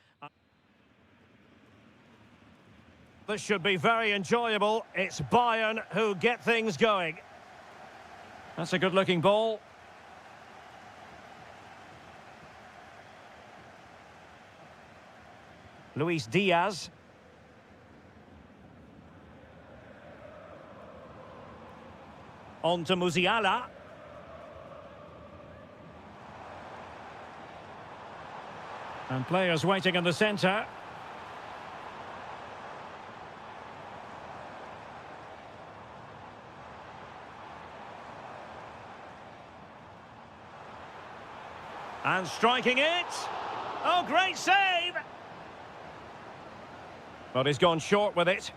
This should be very enjoyable. It's Bayern who get things going. That's a good-looking ball. Luis Diaz. On to Musiala. And players waiting in the centre. And striking it. Oh, great save! But he's gone short with it.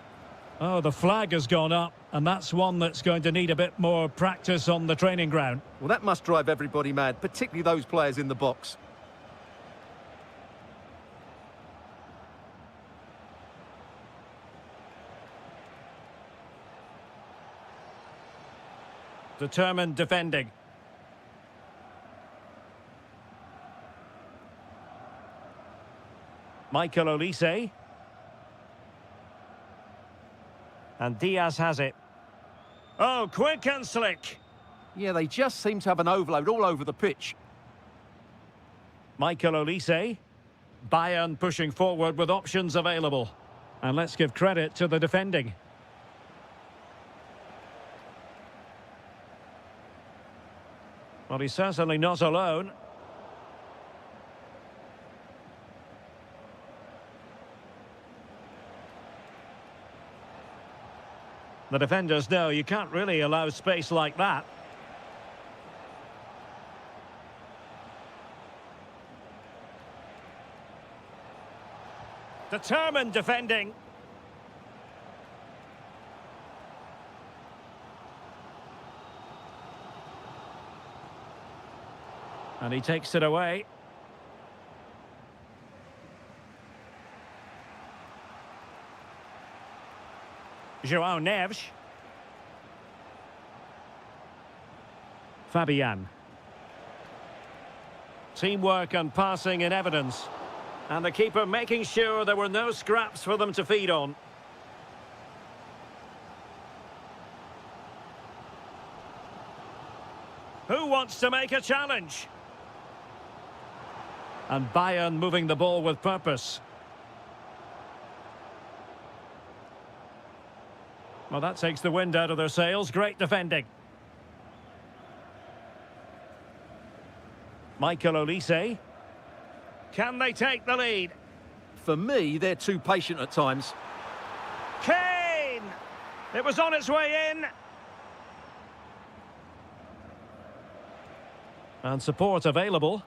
Oh, the flag has gone up, and that's one that's going to need a bit more practice on the training ground. Well, that must drive everybody mad, particularly those players in the box. Determined defending. Michael Olise. And Diaz has it. Oh, quick and slick. Yeah, they just seem to have an overload all over the pitch. Michael Olise. Bayern pushing forward with options available. And let's give credit to the defending. Well, he's certainly not alone. The defenders know you can't really allow space like that. Determined defending. And he takes it away. João Neves. Fabian. Teamwork and passing in evidence. And the keeper making sure there were no scraps for them to feed on. Who wants to make a challenge? And Bayern moving the ball with purpose. Well, that takes the wind out of their sails. Great defending. Michael Olise. Can they take the lead? For me, they're too patient at times. Kane! It was on its way in. And support available.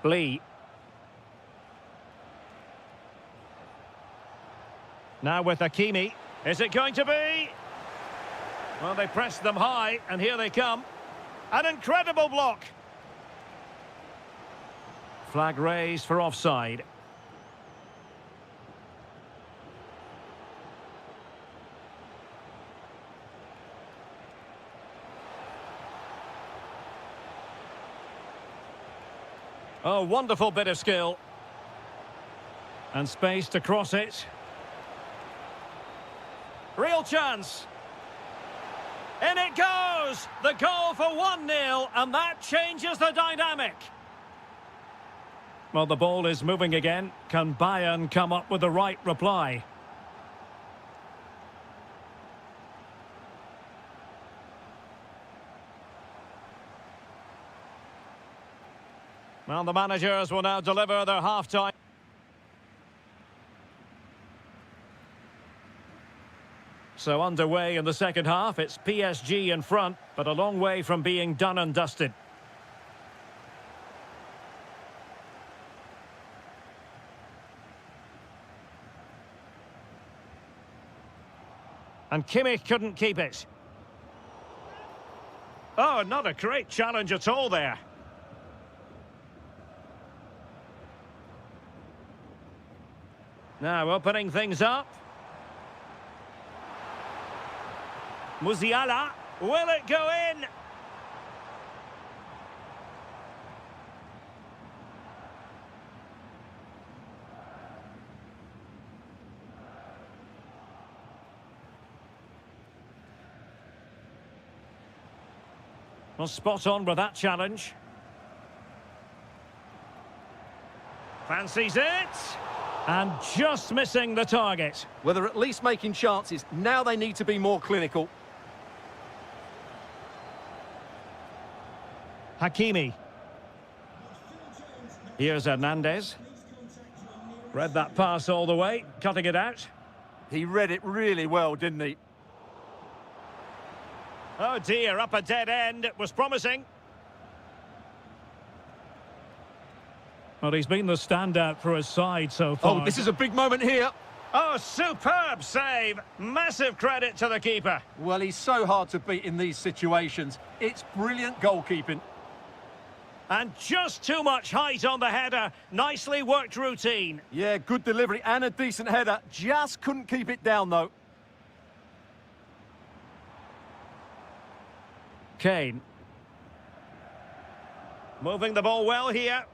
Lee. Now with Hakimi. Is it going to be? Well, they pressed them high, and here they come. An incredible block. Flag raised for offside. Oh, wonderful bit of skill. And space to cross it. Real chance. In it goes! The goal for 1-0, and that changes the dynamic. Well, the ball is moving again. Can Bayern come up with the right reply? Well, the managers will now deliver their half-time. So underway in the second half, it's PSG in front, but a long way from being done and dusted. And Kimmich couldn't keep it. Oh, not a great challenge at all there. Now opening things up. Musiala, will it go in? Well, spot on with that challenge. Fancies it. And just missing the target. Well, they're at least making chances. Now they need to be more clinical. Hakimi. Here's Hernandez. Read that pass all the way, cutting it out. He read it really well, didn't he? Oh dear, up a dead end. It was promising. Well, he's been the standout for his side so far. Oh, this is a big moment here. Oh, superb save. Massive credit to the keeper. Well, he's so hard to beat in these situations. It's brilliant goalkeeping. And just too much height on the header. Nicely worked routine. Yeah, good delivery and a decent header. Just couldn't keep it down, though. Kane. Moving the ball well here.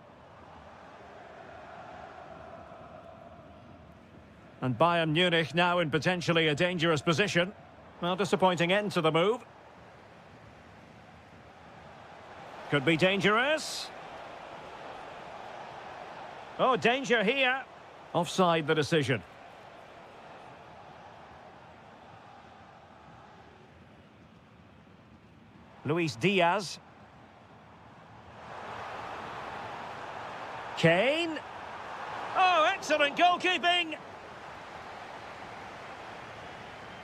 And Bayern Munich now in potentially a dangerous position. Well, disappointing end to the move. Could be dangerous. Oh, danger here. Offside the decision. Luis Diaz. Kane. Oh, excellent goalkeeping.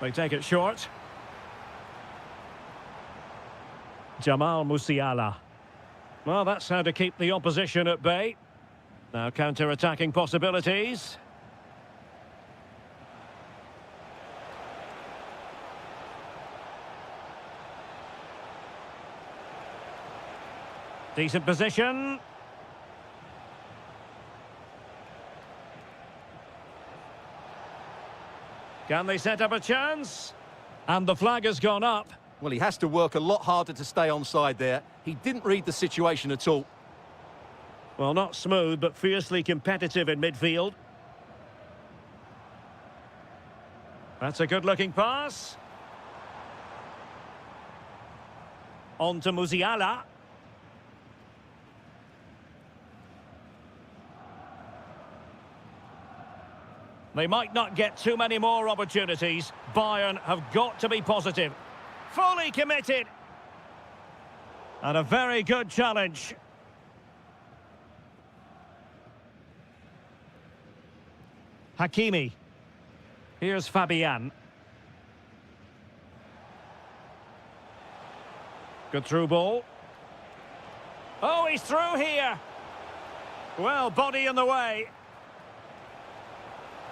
They take it short. Jamal Musiala. Well, that's how to keep the opposition at bay. Now counter-attacking possibilities. Decent position. Can they set up a chance? And the flag has gone up. Well, he has to work a lot harder to stay onside there. He didn't read the situation at all. Well, not smooth, but fiercely competitive in midfield. That's a good-looking pass. On to Musiala. They might not get too many more opportunities. Bayern have got to be positive. Fully committed. And a very good challenge. Hakimi. Here's Fabian. Good through ball. Oh, he's through here. Well, body in the way.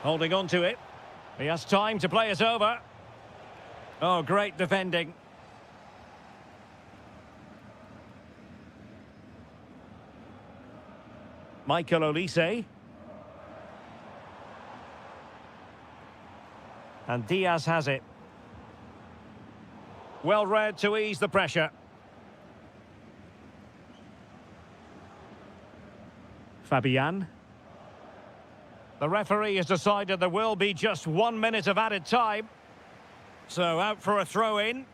Holding on to it. He has time to play it over. Oh, great defending. Michael Olise. And Diaz has it. Well read to ease the pressure. Fabian. The referee has decided there will be just 1 minute of added time. So out for a throw-in.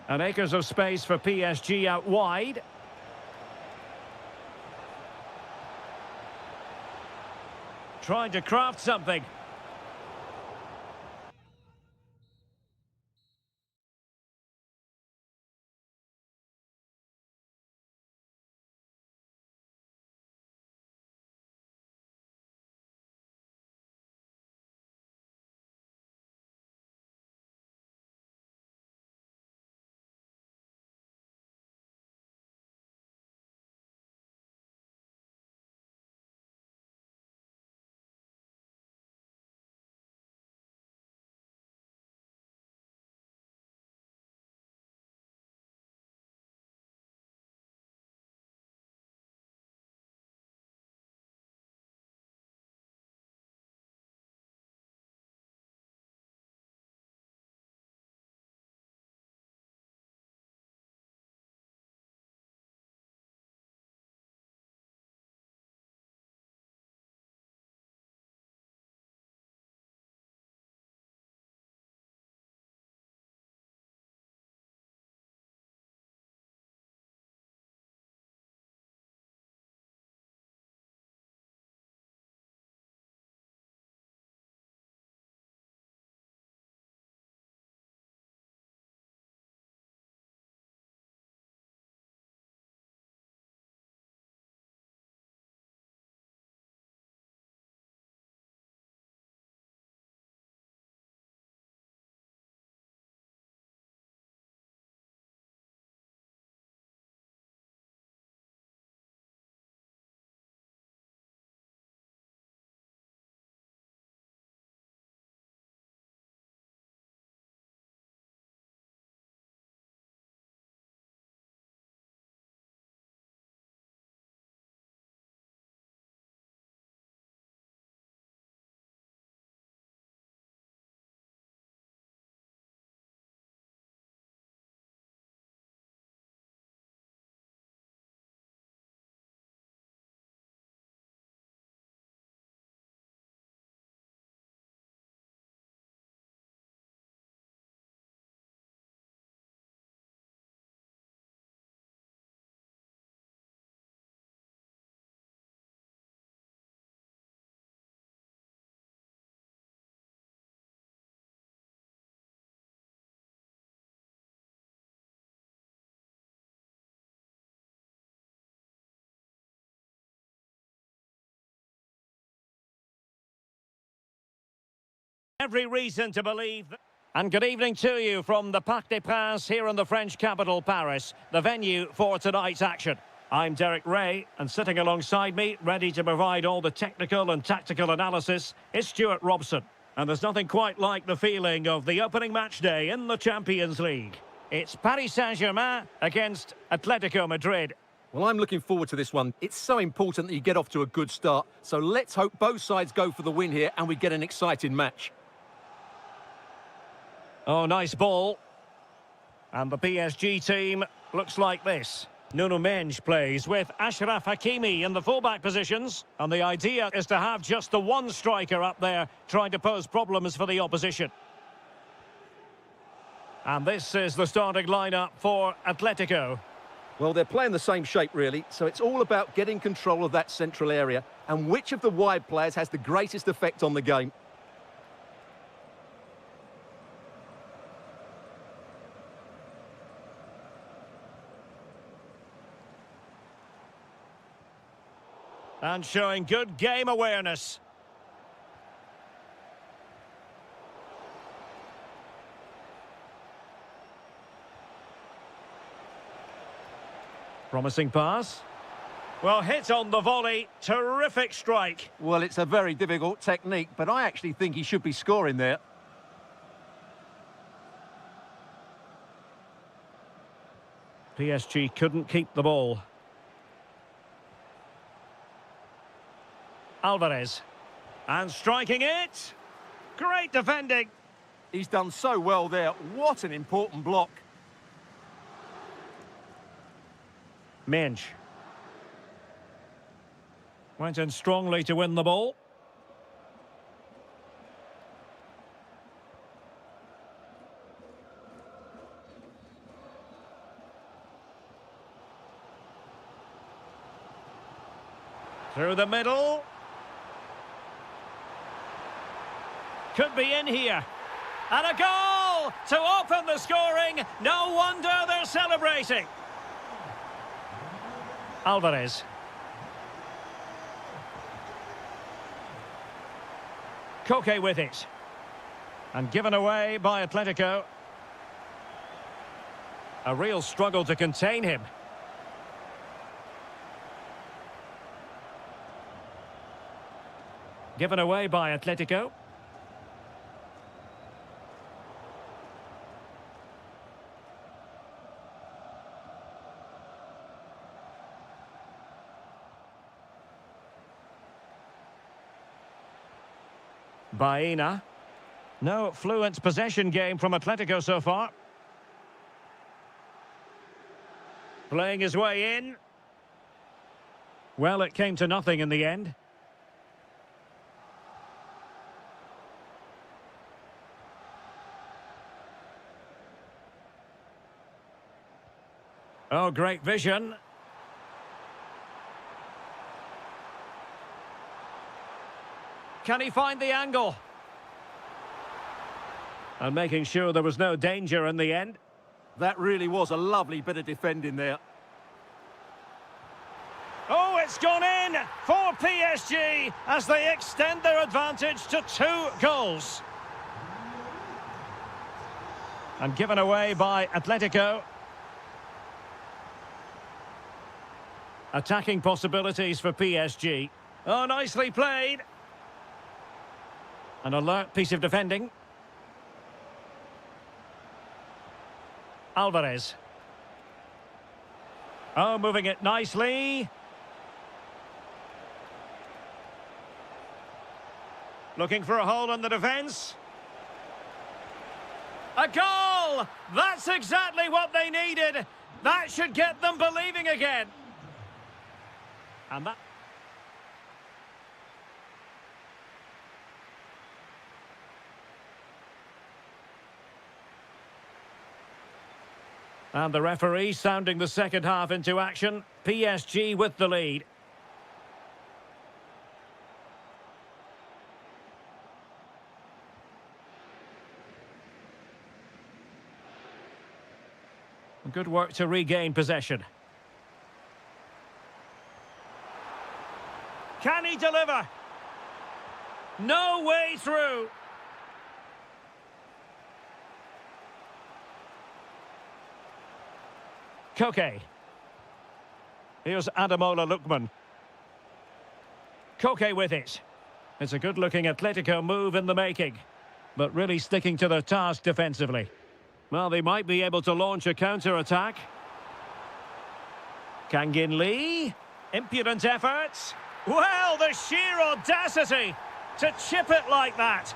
And acres of space for PSG out wide. Trying to craft something. Every reason to believe that. And good evening to you from the Parc des Princes here in the French capital, Paris, the venue for tonight's action. I'm Derek Ray, and sitting alongside me, ready to provide all the technical and tactical analysis, is Stuart Robson. And there's nothing quite like the feeling of the opening match day in the Champions League. It's Paris Saint-Germain against Atletico Madrid. Well, I'm looking forward to this one. It's so important that you get off to a good start. So let's hope both sides go for the win here and we get an exciting match. Oh, nice ball. And the PSG team looks like this. Nuno Mendes plays with Achraf Hakimi in the fullback positions. And the idea is to have just the one striker up there trying to pose problems for the opposition. And this is the starting lineup for Atletico. Well, they're playing the same shape, really. So it's all about getting control of that central area and which of the wide players has the greatest effect on the game. And showing good game awareness. Promising pass. Well, hit on the volley. Terrific strike. Well, it's a very difficult technique, but I actually think he should be scoring there. PSG couldn't keep the ball. Alvarez. And striking it. Great defending. He's done so well there. What an important block. Mendes. Went in strongly to win the ball. Through the middle. Could be in here. And a goal to open the scoring. No wonder they're celebrating. Alvarez. Koke with it. And given away by Atletico. A real struggle to contain him. Given away by Atletico. Baena. No fluent possession game from Atletico so far. Playing his way in. Well, it came to nothing in the end. Oh, great vision. Can he find the angle? And making sure there was no danger in the end. That really was a lovely bit of defending there. Oh, it's gone in for PSG as they extend their advantage to 2 goals. And given away by Atletico. Attacking possibilities for PSG. Oh, nicely played. An alert piece of defending. Alvarez. Oh, moving it nicely. Looking for a hole in the defence. A goal! That's exactly what they needed. That should get them believing again. And that... And the referee sounding the second half into action. PSG with the lead. Good work to regain possession. Can he deliver? No way through. Koke. Here's Adamola Lookman. Koke with it. It's a good-looking Atletico move in the making, but really sticking to their task defensively. Well, they might be able to launch a counter-attack. Kangin Lee. Impudent efforts. Well, the sheer audacity to chip it like that.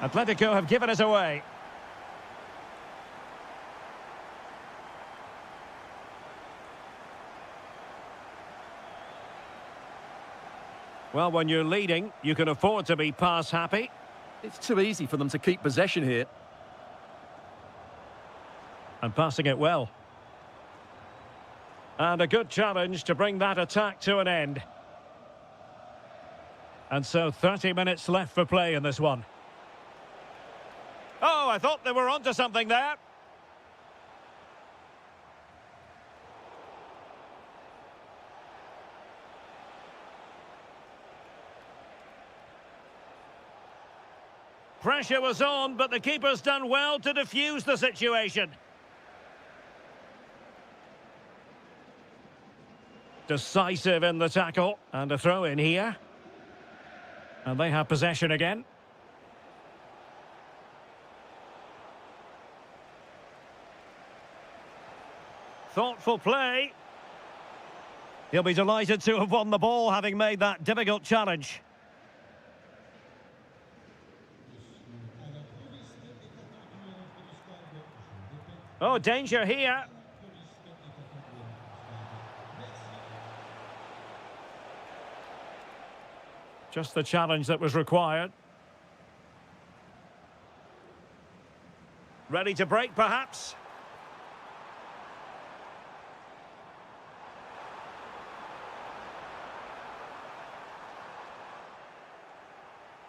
Atletico have given us away. Well, when you're leading, you can afford to be pass happy. It's too easy for them to keep possession here. And passing it well. And a good challenge to bring that attack to an end. And so 30 minutes left for play in this one. Oh, I thought they were onto something there. Pressure was on, but the keeper's done well to defuse the situation. Decisive in the tackle, and a throw in here. And they have possession again. Thoughtful play. He'll be delighted to have won the ball, having made that difficult challenge. Oh, danger here. Just the challenge that was required. Ready to break, perhaps?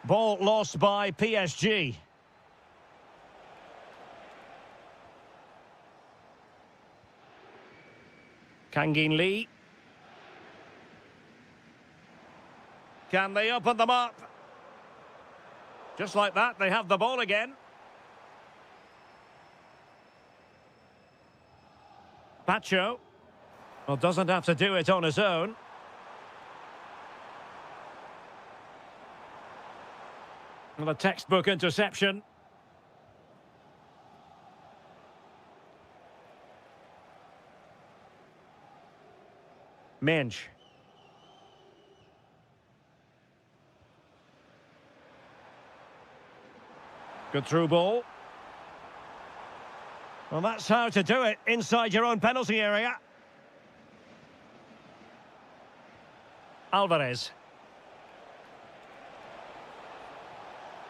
Ball lost by PSG. Kangin Lee. Can they open them up? Just like that, they have the ball again. Pacho. Well, doesn't have to do it on his own. Well, a textbook interception. Minch. Good through ball. Well, that's how to do it inside your own penalty area. Alvarez.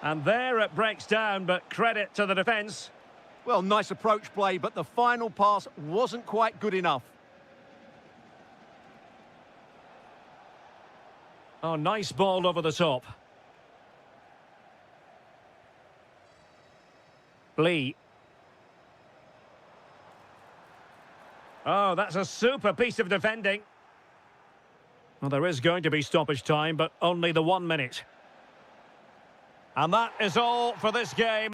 And there it breaks down, but credit to the defence. Well, nice approach play, but the final pass wasn't quite good enough. Oh, nice ball over the top. Lee. Oh, that's a super piece of defending. Well, there is going to be stoppage time, but only the 1 minute. And that is all for this game.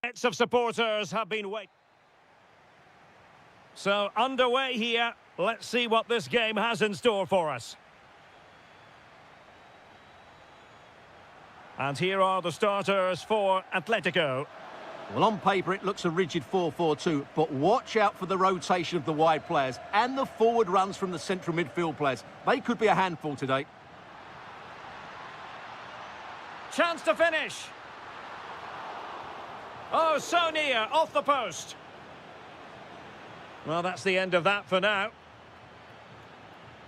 Lots of supporters have been waiting. So, underway here. Let's see what this game has in store for us. And here are the starters for Atletico. Well, on paper, it looks a rigid 4-4-2, but watch out for the rotation of the wide players and the forward runs from the central midfield players. They could be a handful today. Chance to finish. Oh, so near, off the post. Well, that's the end of that for now.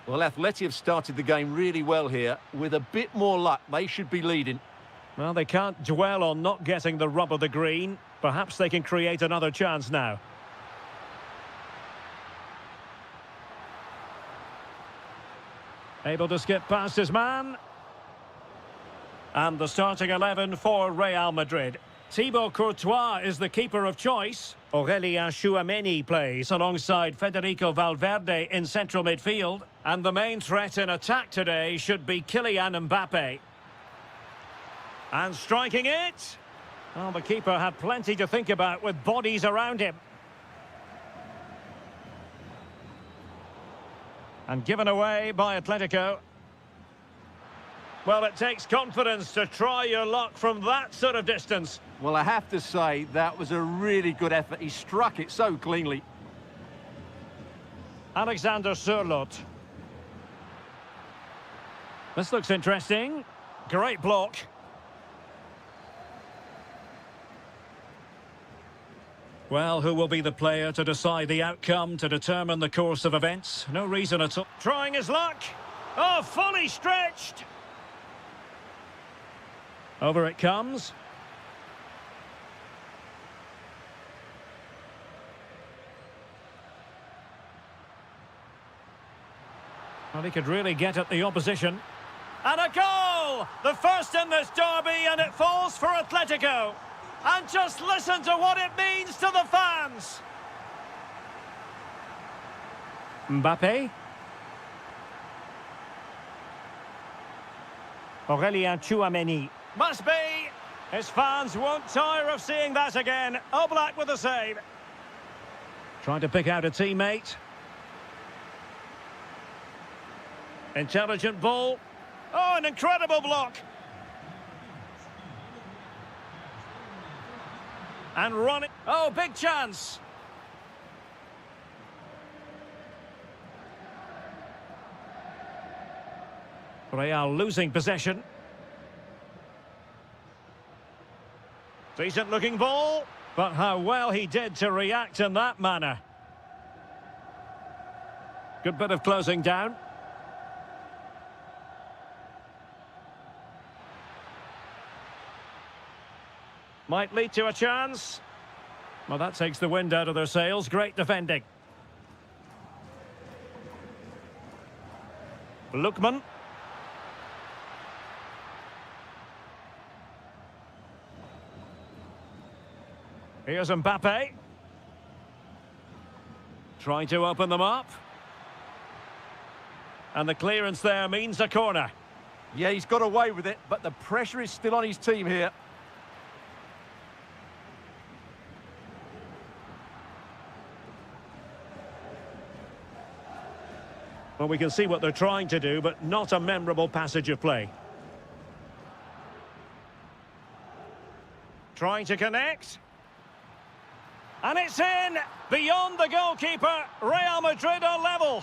Well, Atleti have started the game really well here. With a bit more luck, they should be leading. Well, they can't dwell on not getting the rub of the green. Perhaps they can create another chance now. Able to skip past his man. And the starting 11 for Real Madrid. Thibaut Courtois is the keeper of choice. Aurélien Tchouameni plays alongside Federico Valverde in central midfield. And the main threat in attack today should be Kylian Mbappe. And striking it. Well, the keeper had plenty to think about with bodies around him. And given away by Atletico. Well, it takes confidence to try your luck from that sort of distance. Well, I have to say, that was a really good effort. He struck it so cleanly. Alexander Sørloth. This looks interesting. Great block. Well, who will be the player to decide the outcome, to determine the course of events? No reason at all. Trying his luck. Oh, fully stretched. Over it comes. Well, he could really get at the opposition. And a goal! The first in this derby, and it falls for Atletico. And just listen to what it means to the fans. Mbappe. Aurélien Tchouameni. Must be. His fans won't tire of seeing that again. Oblak with the save. Trying to pick out a teammate. Intelligent ball. Oh, an incredible block. And running. Oh, big chance. Real losing possession. Decent looking ball. But how well he did to react in that manner. Good bit of closing down. Might lead to a chance. Well, that takes the wind out of their sails. Great defending. Lookman. Here's Mbappe. Trying to open them up. And the clearance there means a corner. Yeah, he's got away with it, but the pressure is still on his team here. Well, we can see what they're trying to do, but not a memorable passage of play. Trying to connect. And it's in! Beyond the goalkeeper, Real Madrid are level.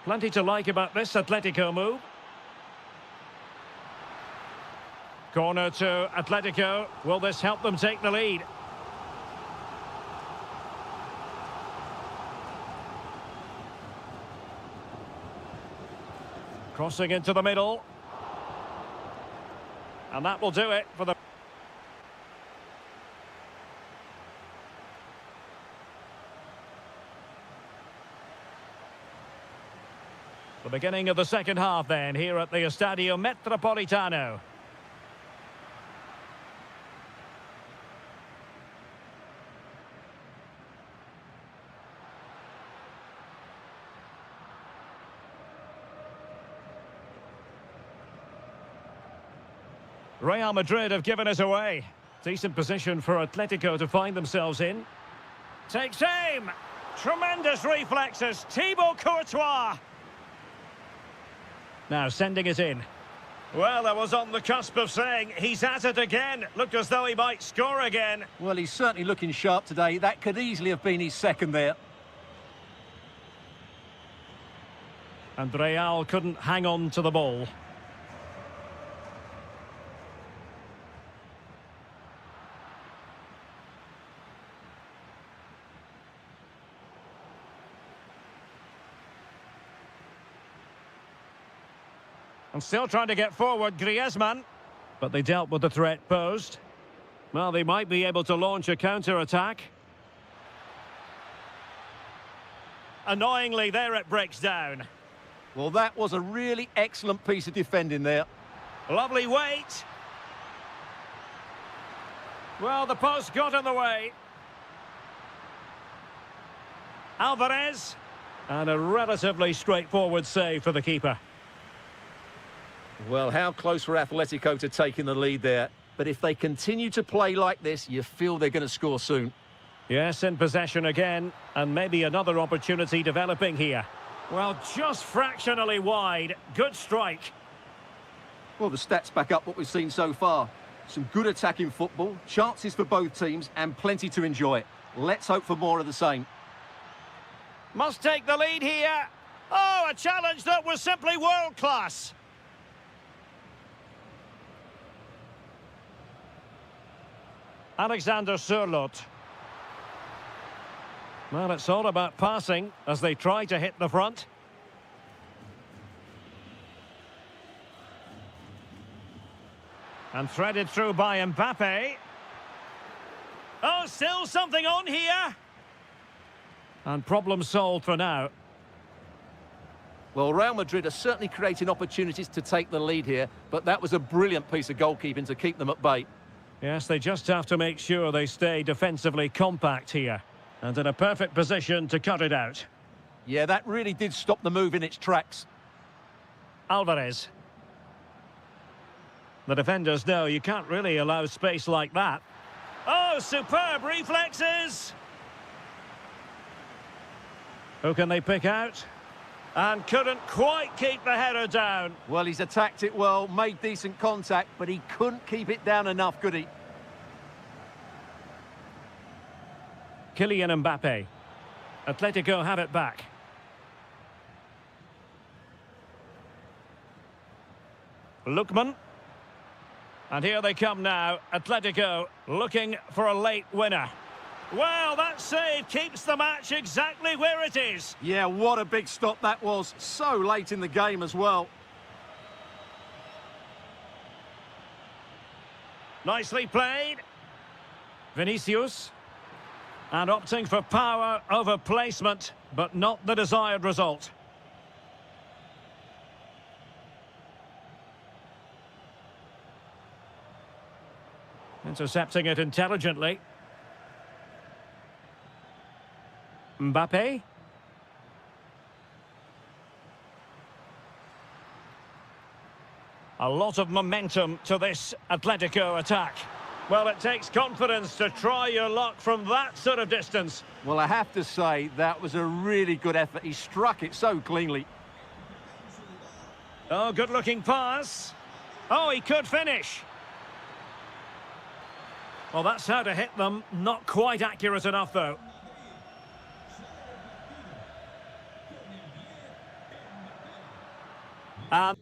Plenty to like about this Atletico move. Corner to Atletico. Will this help them take the lead? Crossing into the middle. And that will do it for the... The beginning of the second half then, here at the Estadio Metropolitano. Real Madrid have given us away. Decent position for Atletico to find themselves in. Takes aim. Tremendous reflexes. Thibaut Courtois. Now sending it in. Well, I was on the cusp of saying he's at it again. Looked as though he might score again. Well, he's certainly looking sharp today. That could easily have been his second there. And Real couldn't hang on to the ball. And still trying to get forward, Griezmann. But they dealt with the threat posed. Well, they might be able to launch a counter-attack. Annoyingly, there it breaks down. Well, that was a really excellent piece of defending there. Lovely weight. Well, the post got in the way. Alvarez. And a relatively straightforward save for the keeper. Well, how close for Atletico to taking the lead there. But if they continue to play like this, you feel they're going to score soon. Yes, in possession again. And maybe another opportunity developing here. Well, just fractionally wide. Good strike. Well, the stats back up what we've seen so far. Some good attacking football, chances for both teams, and plenty to enjoy. Let's hope for more of the same. Must take the lead here. Oh, a challenge that was simply world-class. Alexander Sørloth. Well, it's all about passing as they try to hit the front. And threaded through by Mbappe. Oh, still something on here. And problem solved for now. Well, Real Madrid are certainly creating opportunities to take the lead here, but that was a brilliant piece of goalkeeping to keep them at bay. Yes, they just have to make sure they stay defensively compact here. And in a perfect position to cut it out. Yeah, that really did stop the move in its tracks. Alvarez. The defenders know you can't really allow space like that. Oh, superb reflexes! Who can they pick out? And couldn't quite keep the header down. Well, he's attacked it well, made decent contact, but he couldn't keep it down enough, could he? Kylian Mbappe. Atletico have it back. Lookman. And here they come now. Atletico looking for a late winner. Well, that save keeps the match exactly where it is. Yeah, what a big stop that was. So late in the game as well. Nicely played. Vinicius. And opting for power over placement, but not the desired result. Intercepting it intelligently. Mbappe. A lot of momentum to this Atletico attack. Well, it takes confidence to try your luck from that sort of distance. Well, I have to say, that was a really good effort. He struck it so cleanly. Oh, good-looking pass. Oh, he could finish. Well, that's how to hit them. Not quite accurate enough, though. And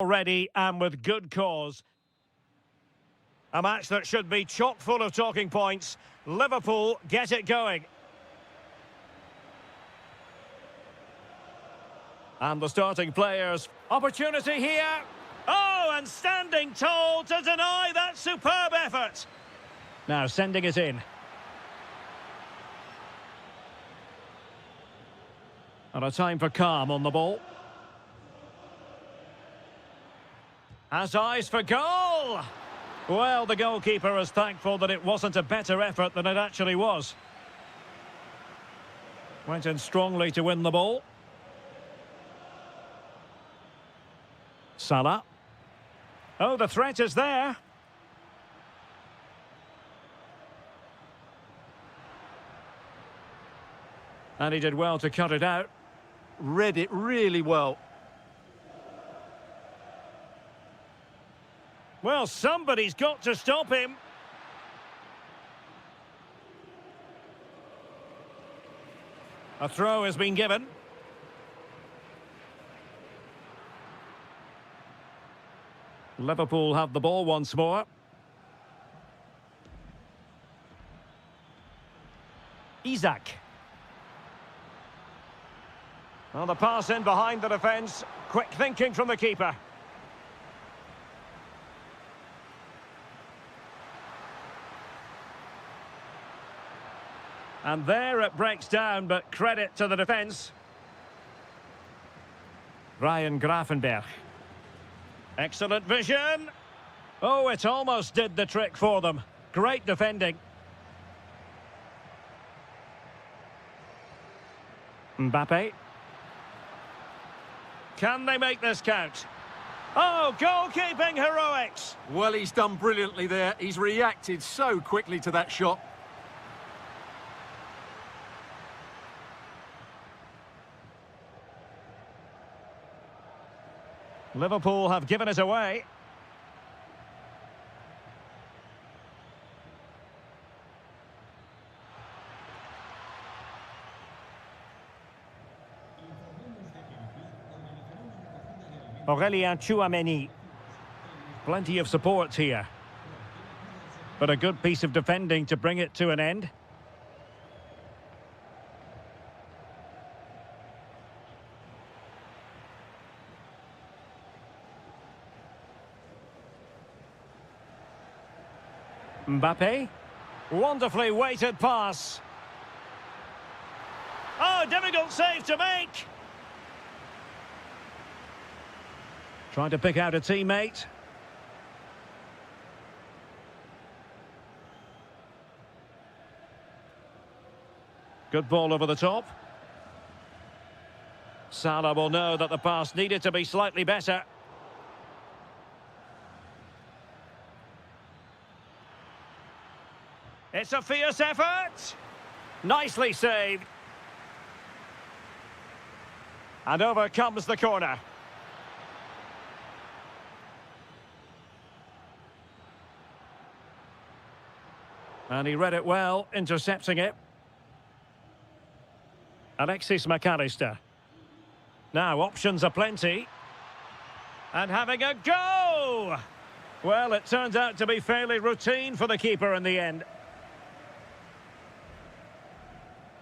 Already and with good cause. A match that should be chock full of talking points. Liverpool get it going. And the starting players. Opportunity here. Oh, and standing tall to deny that superb effort. Now sending it in. And a time for calm on the ball. Has eyes for goal. Well, the goalkeeper is thankful that it wasn't a better effort than it actually was. Went in strongly to win the ball. Salah. Oh, the threat is there. And he did well to cut it out. Read it really well. Well, somebody's got to stop him. A throw has been given. Liverpool have the ball once more. Isak. Well, the pass in behind the defence. Quick thinking from the keeper. And there it breaks down, but credit to the defence. Ryan Gravenberch. Excellent vision. Oh, it almost did the trick for them. Great defending. Mbappe. Can they make this count? Oh, goalkeeping heroics. Well, he's done brilliantly there. He's reacted so quickly to that shot. Liverpool have given it away. Aurélien Tchouaméni. Plenty of support here. But a good piece of defending to bring it to an end. Mbappe. Wonderfully weighted pass. Oh, difficult save to make. Trying to pick out a teammate. Good ball over the top. Salah will know that the pass needed to be slightly better. It's a fierce effort. Nicely saved. And over comes the corner. And he read it well, intercepting it. Alexis McAllister. Now, options are plenty. And having a go! Well, it turns out to be fairly routine for the keeper in the end.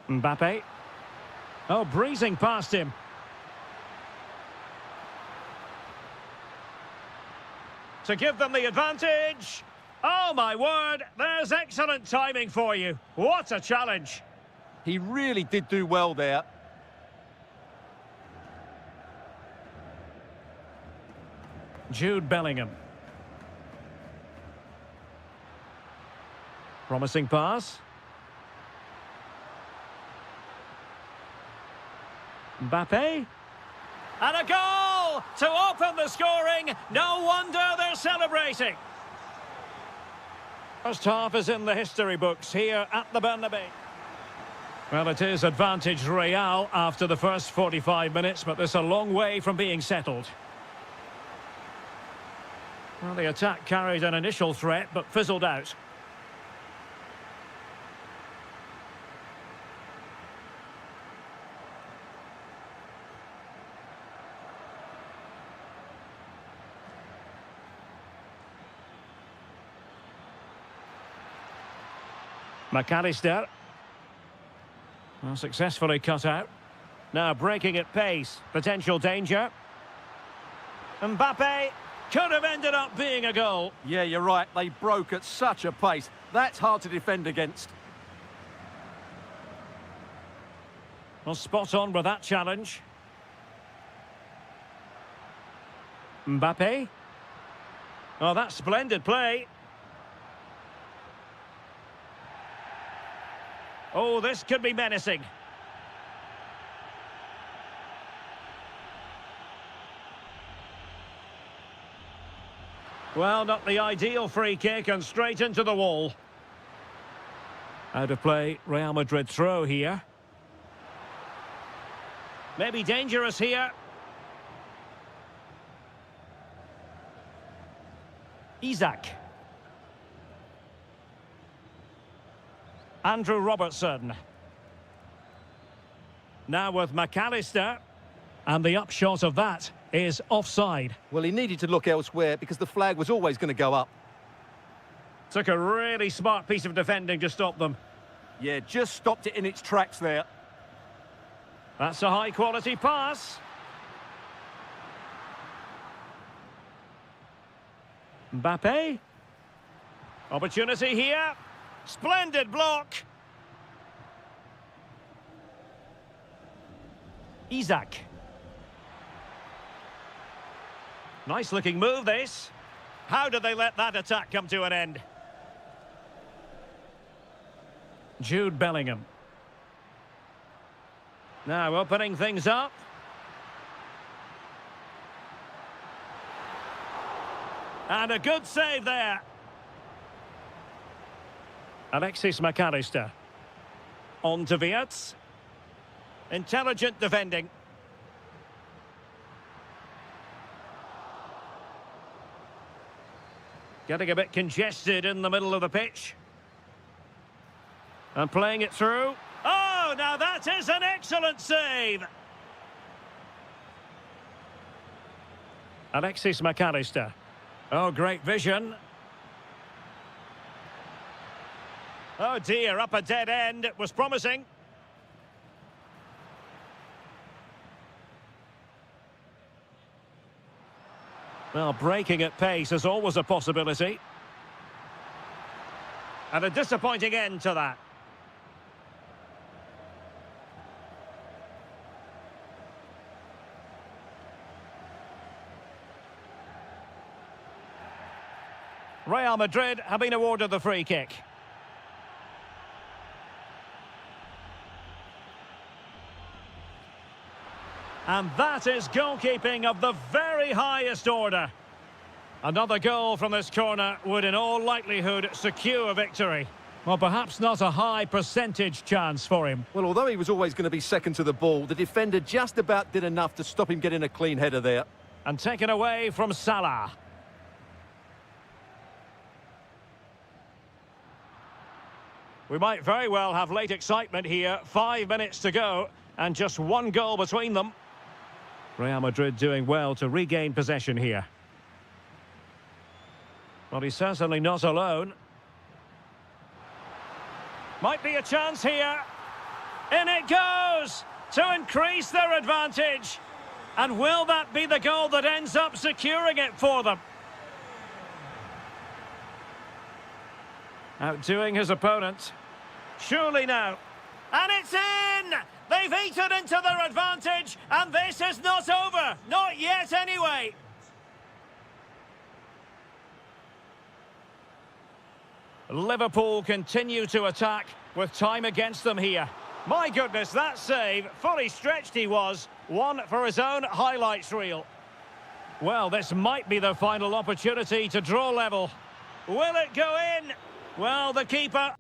Mbappe. Oh, breezing past him. To give them the advantage. Oh, my word, there's excellent timing for you. What a challenge. He really did do well there. Jude Bellingham. Promising pass. Mbappe. And a goal to open the scoring. No wonder they're celebrating. First half is in the history books here at the Bernabeu. Well, it is advantage Real after the first 45 minutes, but there's a long way from being settled. Well, the attack carried an initial threat, but fizzled out. McAllister. Well, successfully cut out. Now breaking at pace. Potential danger. Mbappe could have ended up being a goal. Yeah, you're right. They broke at such a pace. That's hard to defend against. Well, spot on with that challenge. Mbappe. Oh, that's splendid play. Oh, this could be menacing. Well, not the ideal free kick and straight into the wall. Out of play, Real Madrid throw here. Maybe dangerous here. Isak. Andrew Robertson. Now with McAllister. And the upshot of that is offside. Well, he needed to look elsewhere because the flag was always going to go up. Took a really smart piece of defending to stop them. Yeah, just stopped it in its tracks there. That's a high-quality pass. Mbappe. Opportunity here. Splendid block. Isak. Nice-looking move, this. How did they let that attack come to an end? Jude Bellingham. Now opening things up. And a good save there. Alexis McAllister. On to Wirtz. Intelligent defending. Getting a bit congested in the middle of the pitch. And playing it through. Oh, now that is an excellent save. Alexis McAllister. Oh, great vision. Oh dear, up a dead end. It was promising. Well, breaking at pace is always a possibility. And a disappointing end to that. Real Madrid have been awarded the free kick. And that is goalkeeping of the very highest order. Another goal from this corner would in all likelihood secure victory. Well, perhaps not a high percentage chance for him. Well, although he was always going to be second to the ball, the defender just about did enough to stop him getting a clean header there. And taken away from Salah. We might very well have late excitement here. 5 minutes to go and just one goal between them. Real Madrid doing well to regain possession here. Well, he's certainly not alone. Might be a chance here. In it goes to increase their advantage. And will that be the goal that ends up securing it for them? Outdoing his opponent. Surely now. And it's in! They've eaten into their advantage, and this is not over. Not yet, anyway. Liverpool continue to attack with time against them here. My goodness, that save, fully stretched he was. One for his own highlights reel. Well, this might be the final opportunity to draw level. Will it go in? Well, the keeper...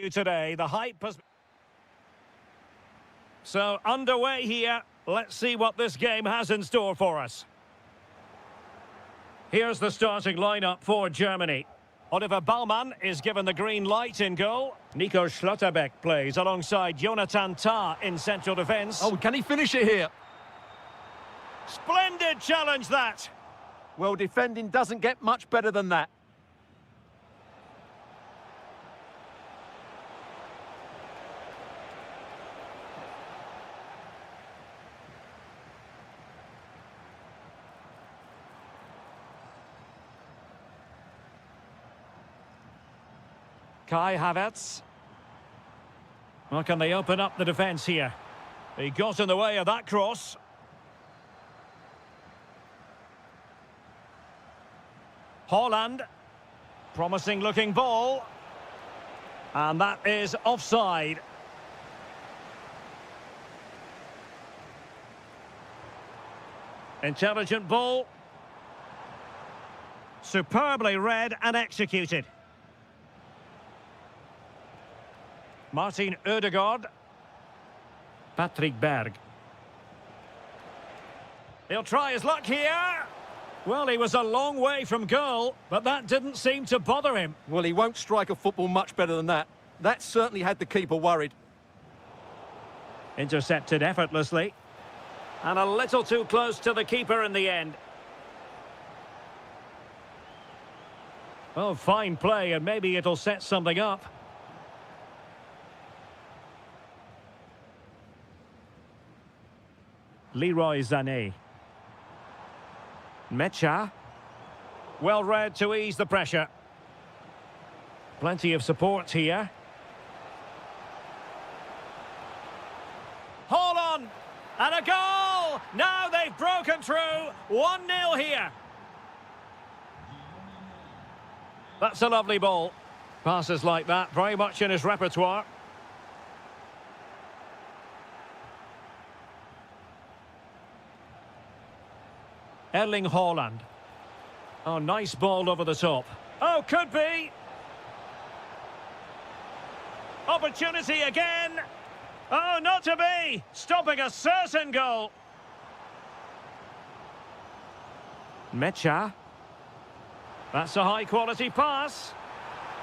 Today, the hype has... So, underway here. Let's see what this game has in store for us. Here's the starting lineup for Germany. Oliver Baumann is given the green light in goal. Nico Schlotterbeck plays alongside Jonathan Tah in central defence. Oh, can he finish it here? Splendid challenge, that! Well, defending doesn't get much better than that. Kai Havertz. Well, can they open up the defence here? He got in the way of that cross. Haaland. Promising looking ball. And that is offside. Intelligent ball. Superbly read and executed. Martin Ødegaard. Patrick Berg. He'll try his luck here. Well, he was a long way from goal, but that didn't seem to bother him. Well, he won't strike a football much better than that. That certainly had the keeper worried. Intercepted effortlessly. And a little too close to the keeper in the end. Oh, fine play, and maybe it'll set something up. Leroy Sané. Mecha. Well read to ease the pressure. Plenty of support here. Hold on! And a goal! Now they've broken through. 1-0 here. That's a lovely ball. Passes like that, very much in his repertoire. Erling Haaland. Oh, nice ball over the top. Oh, could be. Opportunity again. Oh, not to be. Stopping a certain goal. Mecha. That's a high-quality pass.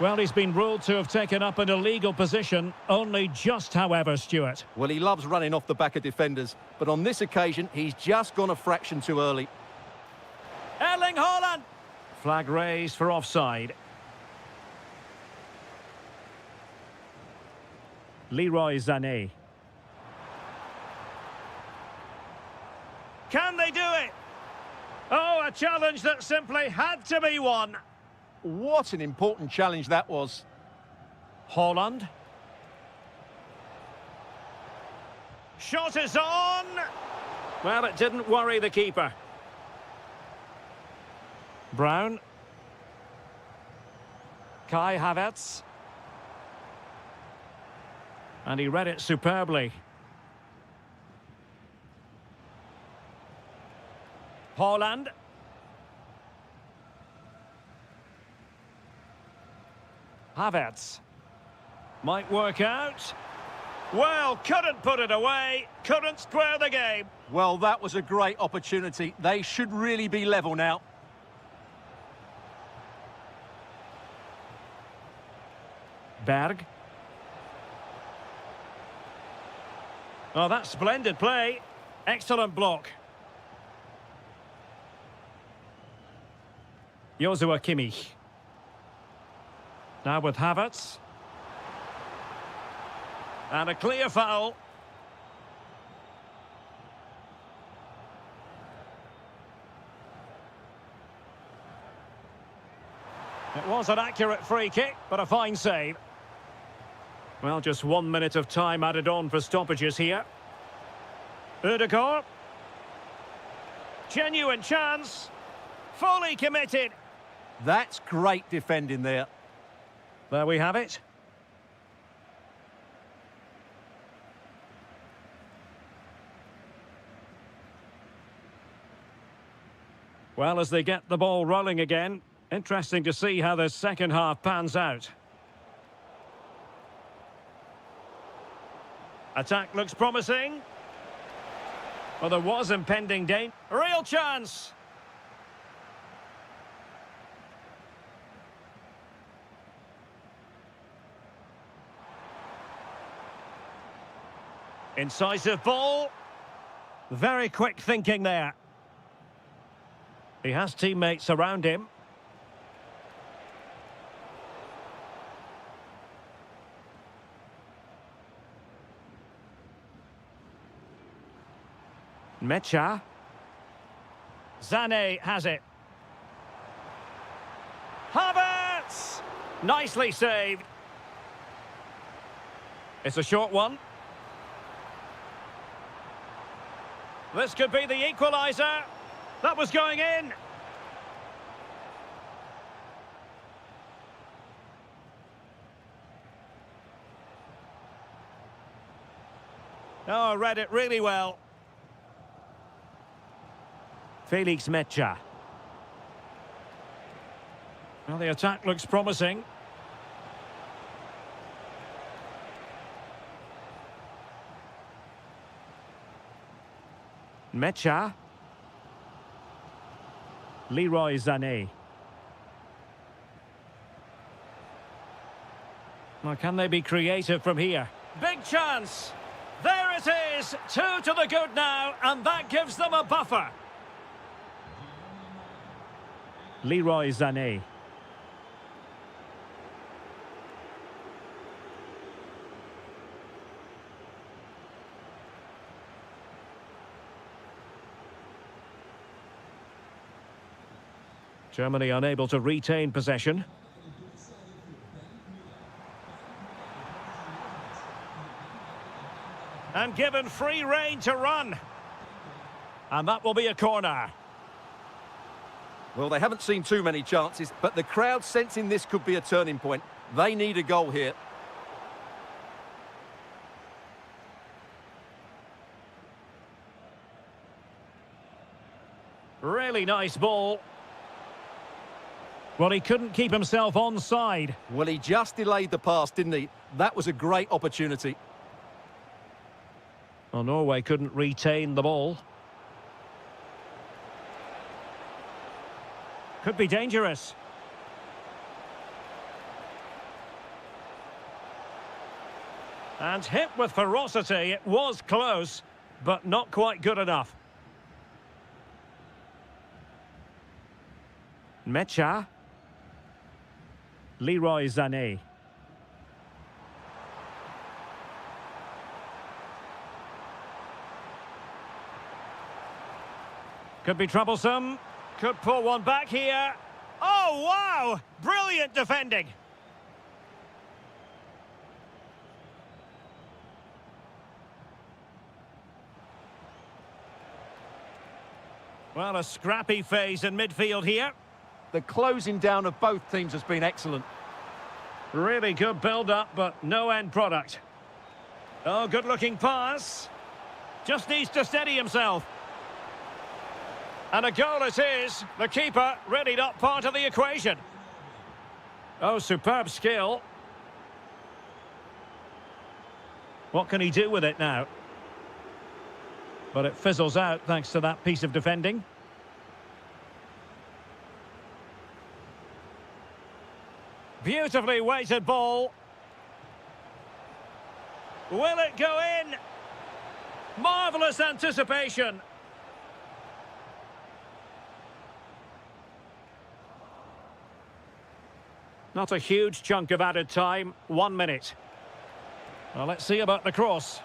Well, he's been ruled to have taken up an illegal position. Only just, however, Stuart. Well, he loves running off the back of defenders, but on this occasion, he's just gone a fraction too early. Erling Haaland. Flag raised for offside. Leroy Sané. Can they do it? Oh, a challenge that simply had to be won. What an important challenge that was. Haaland. Shot is on. Well, it didn't worry the keeper. Brown. Kai Havertz. And he read it superbly. Haaland. Havertz. Might work out. Well, couldn't put it away. Couldn't square the game. Well, that was a great opportunity. They should really be level now. Berg. Oh, that's splendid play. Excellent block. Joshua Kimmich. Now with Havertz. And a clear foul. It was an accurate free kick, but a fine save. Well, just 1 minute of time added on for stoppages here. Ødegaard. Genuine chance. Fully committed. That's great defending there. There we have it. Well, as they get the ball rolling again, interesting to see how the second half pans out. Attack looks promising. Well, there was impending danger. Real chance. Incisive ball. Very quick thinking there. He has teammates around him. Mecha. Zane has it. Havertz! Nicely saved. It's a short one. This could be the equaliser. That was going in. Oh, read it really well. Felix Mecha. Well, the attack looks promising. Mecha. Leroy Sané. Well, can they be creative from here? Big chance. There it is. 2 to the good now, and that gives them a buffer. Leroy Sané. Germany unable to retain possession. And given free rein to run. And that will be a corner. Well, they haven't seen too many chances, but the crowd sensing this could be a turning point. They need a goal here. Really nice ball. Well, he couldn't keep himself onside. Well, he just delayed the pass, didn't he? That was a great opportunity. Well, Norway couldn't retain the ball. Could be dangerous. And hit with ferocity. It was close, but not quite good enough. Mecha. Leroy Sané. Could be troublesome. Could pull one back here. Oh, wow! Brilliant defending. Well, a scrappy phase in midfield here. The closing down of both teams has been excellent. Really good build-up, but no end product. Oh, good-looking pass. Just needs to steady himself. And a goal it is. The keeper really not part of the equation. Oh, superb skill. What can he do with it now? But it fizzles out thanks to that piece of defending. Beautifully weighted ball. Will it go in? Marvellous anticipation. Not a huge chunk of added time. 1 minute. Well, let's see about the cross.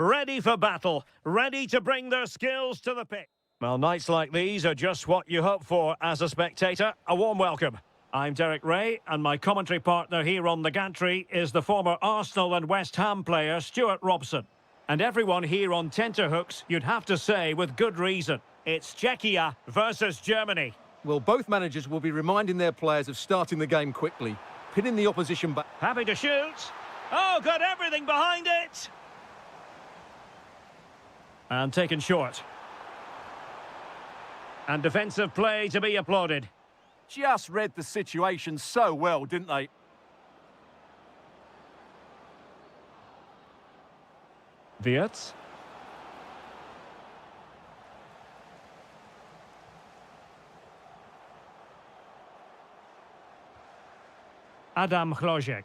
Ready for battle, ready to bring their skills to the pitch. Well, nights like these are just what you hope for as a spectator. A warm welcome. I'm Derek Ray, and my commentary partner here on the gantry is the former Arsenal and West Ham player Stuart Robson. And everyone here on tenterhooks, you'd have to say with good reason. It's Czechia versus Germany. Well, both managers will be reminding their players of starting the game quickly, pinning the opposition back. Happy to shoot. Oh, got everything behind it. And taken short. And defensive play to be applauded. Just read the situation so well, didn't they? Wirtz. Adam Chlojek.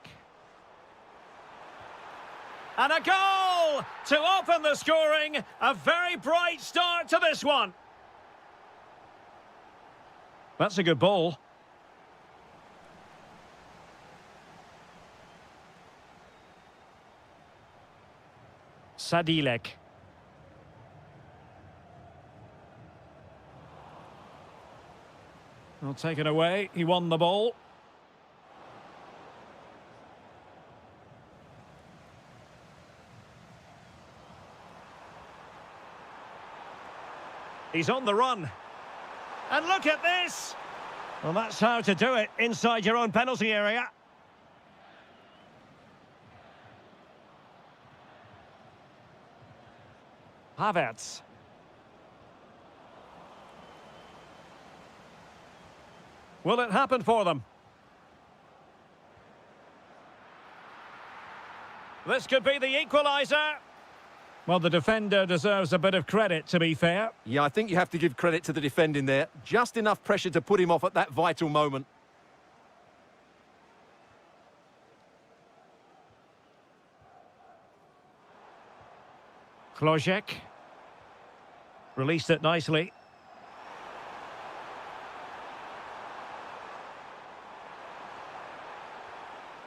And a goal to open the scoring. A very bright start to this one. That's a good ball. Sadilek. Well, taken away. He won the ball. He's on the run. And look at this! Well, that's how to do it inside your own penalty area. Havertz. Will it happen for them? This could be the equaliser. Well, the defender deserves a bit of credit, to be fair. Yeah, I think you have to give credit to the defending there. Just enough pressure to put him off at that vital moment. Chlojek. Released it nicely.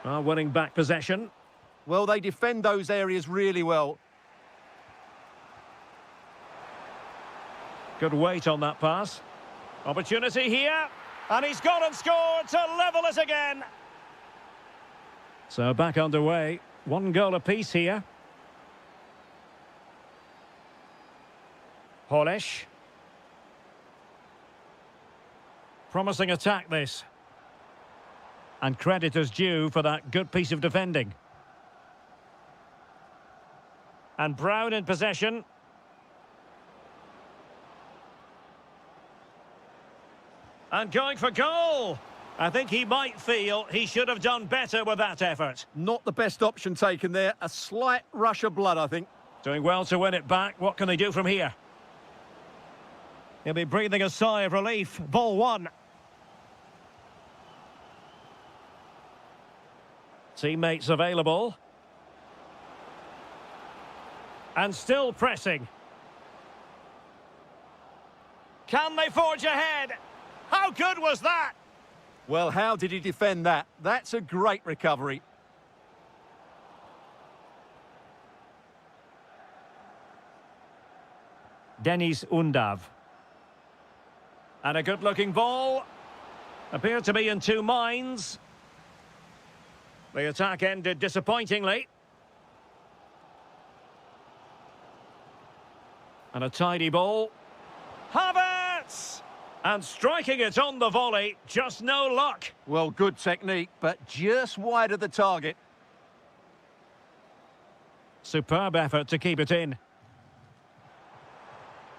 Winning back possession. Well, they defend those areas really well. Good weight on that pass. Opportunity here. And he's gone and scored to level it again. So back underway. 1 goal apiece here. Polish. Promising attack this. And credit is due for that good piece of defending. And Brown in possession. And going for goal. I think he might feel he should have done better with that effort. Not the best option taken there. A slight rush of blood, I think. Doing well to win it back. What can they do from here? He'll be breathing a sigh of relief. Ball one. Teammates available. And still pressing. Can they forge ahead? How good was that? Well, how did he defend that? That's a great recovery. Denis Undav. And a good-looking ball. Appeared to be in two minds. The attack ended disappointingly. And a tidy ball. Havertz! And striking it on the volley, just no luck. Well, good technique, but just wide of the target. Superb effort to keep it in.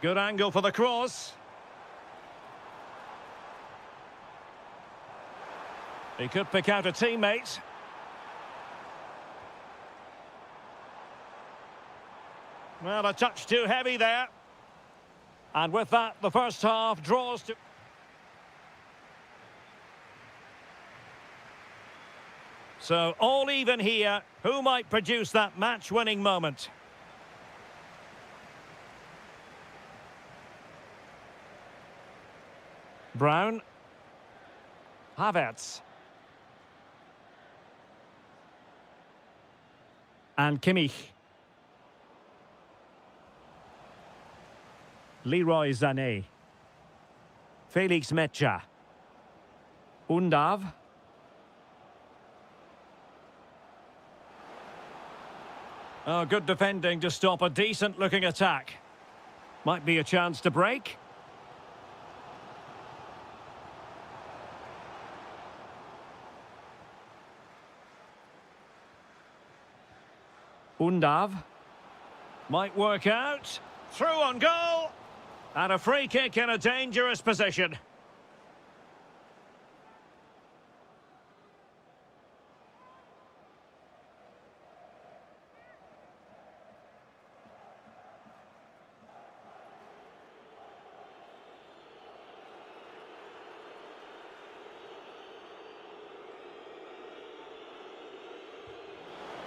Good angle for the cross. He could pick out a teammate. Well, a touch too heavy there. And with that, the first half draws to... So, all even here. Who might produce that match-winning moment? Brown. Havertz. And Kimmich. Leroy Sané. Felix Mecha. Undav. Oh, good defending to stop a decent-looking attack. Might be a chance to break. Undav. Might work out. Through on goal. And a free kick in a dangerous position.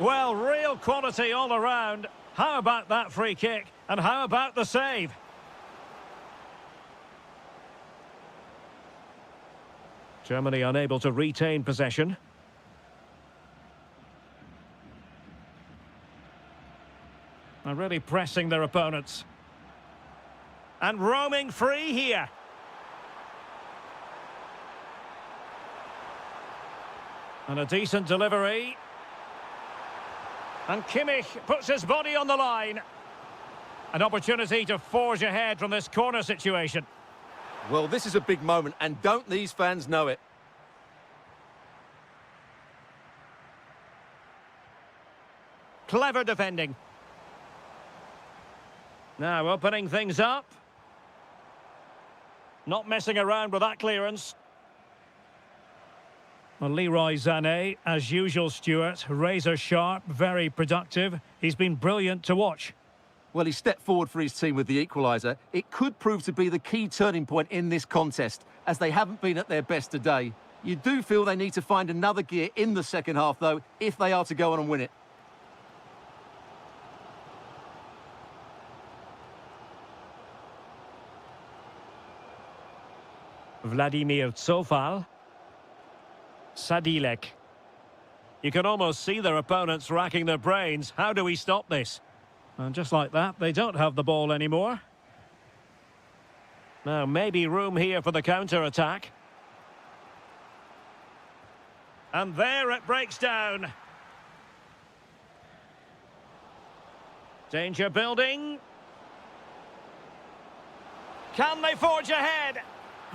Well, real quality all around. How about that free kick? And how about the save? Germany unable to retain possession. They're really pressing their opponents. And roaming free here. And a decent delivery. And Kimmich puts his body on the line. An opportunity to forge ahead from this corner situation. Well, this is a big moment, and don't these fans know it? Clever defending. Now opening things up. Not messing around with that clearance. Well, Leroy Sané, as usual, Stuart, razor sharp, very productive. He's been brilliant to watch. Well, he stepped forward for his team with the equaliser. It could prove to be the key turning point in this contest, as they haven't been at their best today. You do feel they need to find another gear in the second half, though, if they are to go on and win it. Vladimir Tsofal. Sadilek. You can almost see their opponents racking their brains. How do we stop this? And just like that, they don't have the ball anymore. Now, maybe room here for the counter-attack. And there it breaks down. Danger building. Can they forge ahead?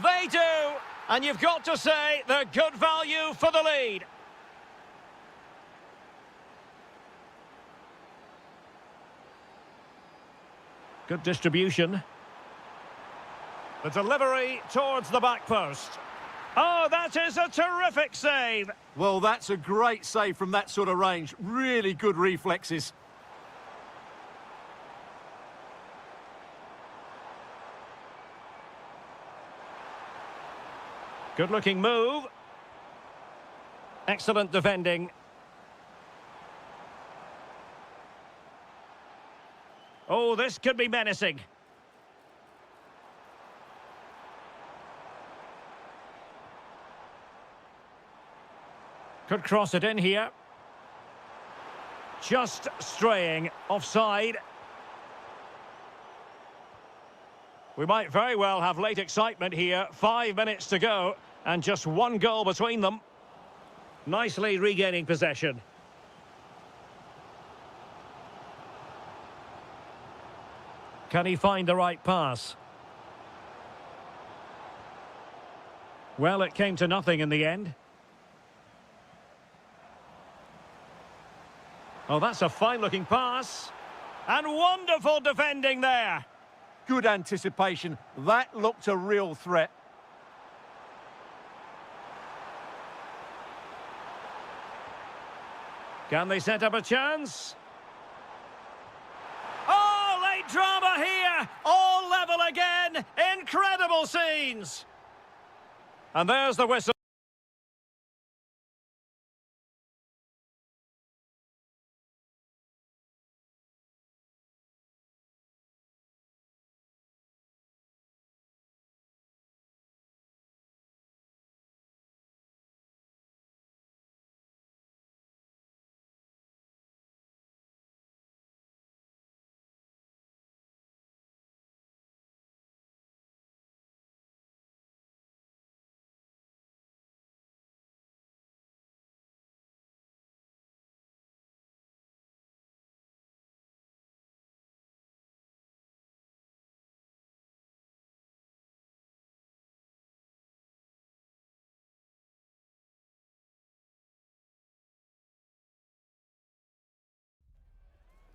They do! And you've got to say they're good value for the lead. Good distribution. The delivery towards the back post. Oh, that is a terrific save. Well, that's a great save from that sort of range. Really good reflexes. Good-looking move. Excellent defending. Oh, this could be menacing. Could cross it in here. Just straying offside. We might very well have late excitement here. 5 minutes to go and just one goal between them. Nicely regaining possession. Can he find the right pass? Well, it came to nothing in the end. Oh, that's a fine-looking pass. And wonderful defending there. Good anticipation. That looked a real threat. Can they set up a chance? Oh, late drama here. All level again. Incredible scenes. And there's the whistle.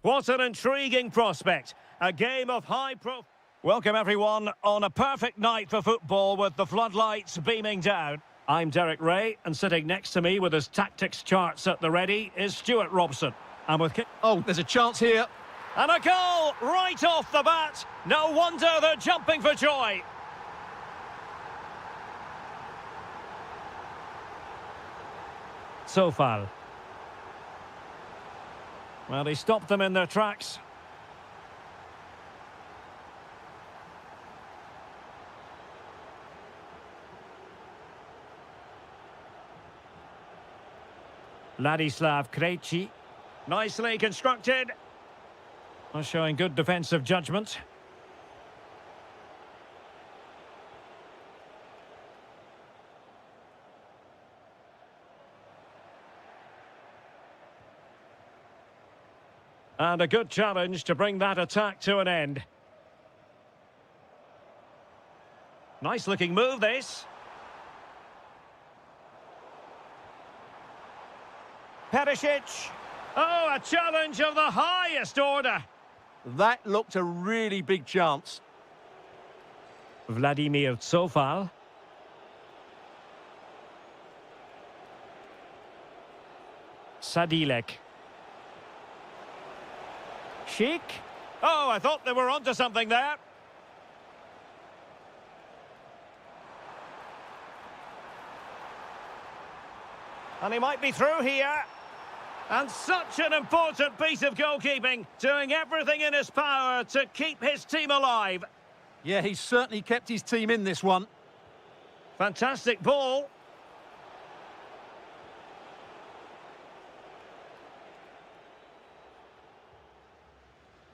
What an intriguing prospect. A game of high profile. Welcome everyone on a perfect night for football with the floodlights beaming down. I'm Derek Ray, and sitting next to me with his tactics charts at the ready is Stuart Robson. And with Oh, there's a chance here. and a goal right off the bat. No wonder they're jumping for joy. Sofal. Well, he stopped them in their tracks. Ladislav Krejci. Nicely constructed. Well, showing good defensive judgment. And a good challenge to bring that attack to an end. Nice looking move, this. Perisic. Oh, a challenge of the highest order. That looked a really big chance. Vladimir Sofal. Sadilek. Sheik. Oh, I thought they were onto something there. And he might be through here. And such an important piece of goalkeeping, doing everything in his power to keep his team alive. Yeah, he's certainly kept his team in this one. Fantastic ball.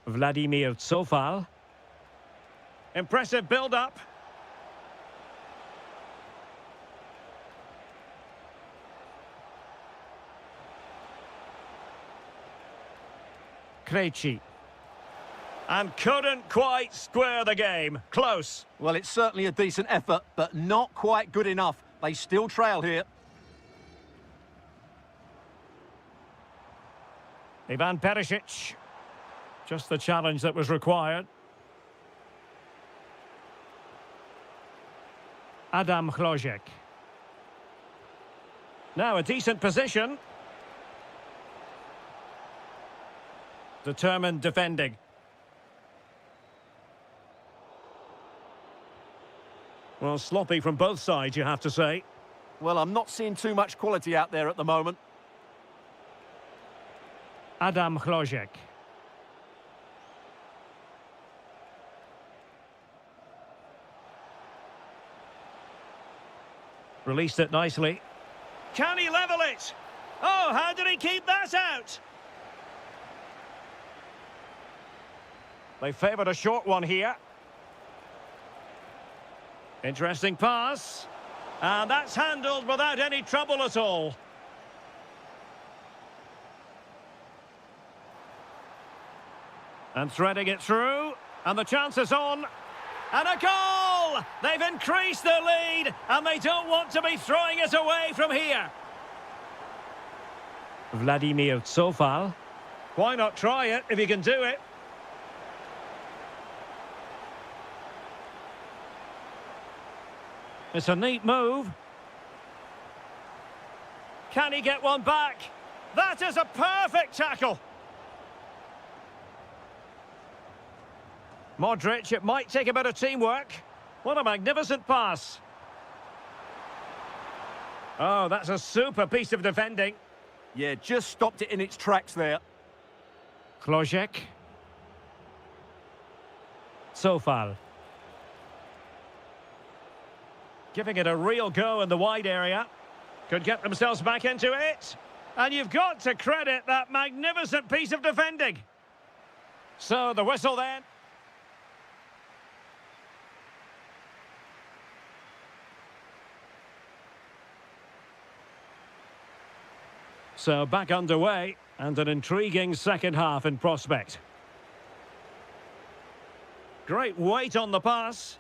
Vladimir Sofal. Impressive build-up. Krejci. And couldn't quite square the game. Close. Well, it's certainly a decent effort, but not quite good enough. They still trail here. Ivan Perisic. Just the challenge that was required. Adam Hlojek. Now a decent position. Determined defending. Well, sloppy from both sides, you have to say. Well, I'm not seeing too much quality out there at the moment. Adam Hlojek. Released it nicely. Can he level it? Oh, how did he keep that out? They favoured a short one here. Interesting pass. And that's handled without any trouble at all. And threading it through. And the chance is on. And a goal! They've increased their lead, and they don't want to be throwing it away from here. Vladimir Tsofal. Why not try it if you can do it? It's a neat move. Can he get one back? That is a perfect tackle. Modric, it might take a bit of teamwork. What a magnificent pass. Oh, that's a super piece of defending. Yeah, just stopped it in its tracks there. Klojek. Sofal. Giving it a real go in the wide area. Could get themselves back into it. And you've got to credit that magnificent piece of defending. So the whistle then. So back underway, and an intriguing second half in prospect. Great weight on the pass.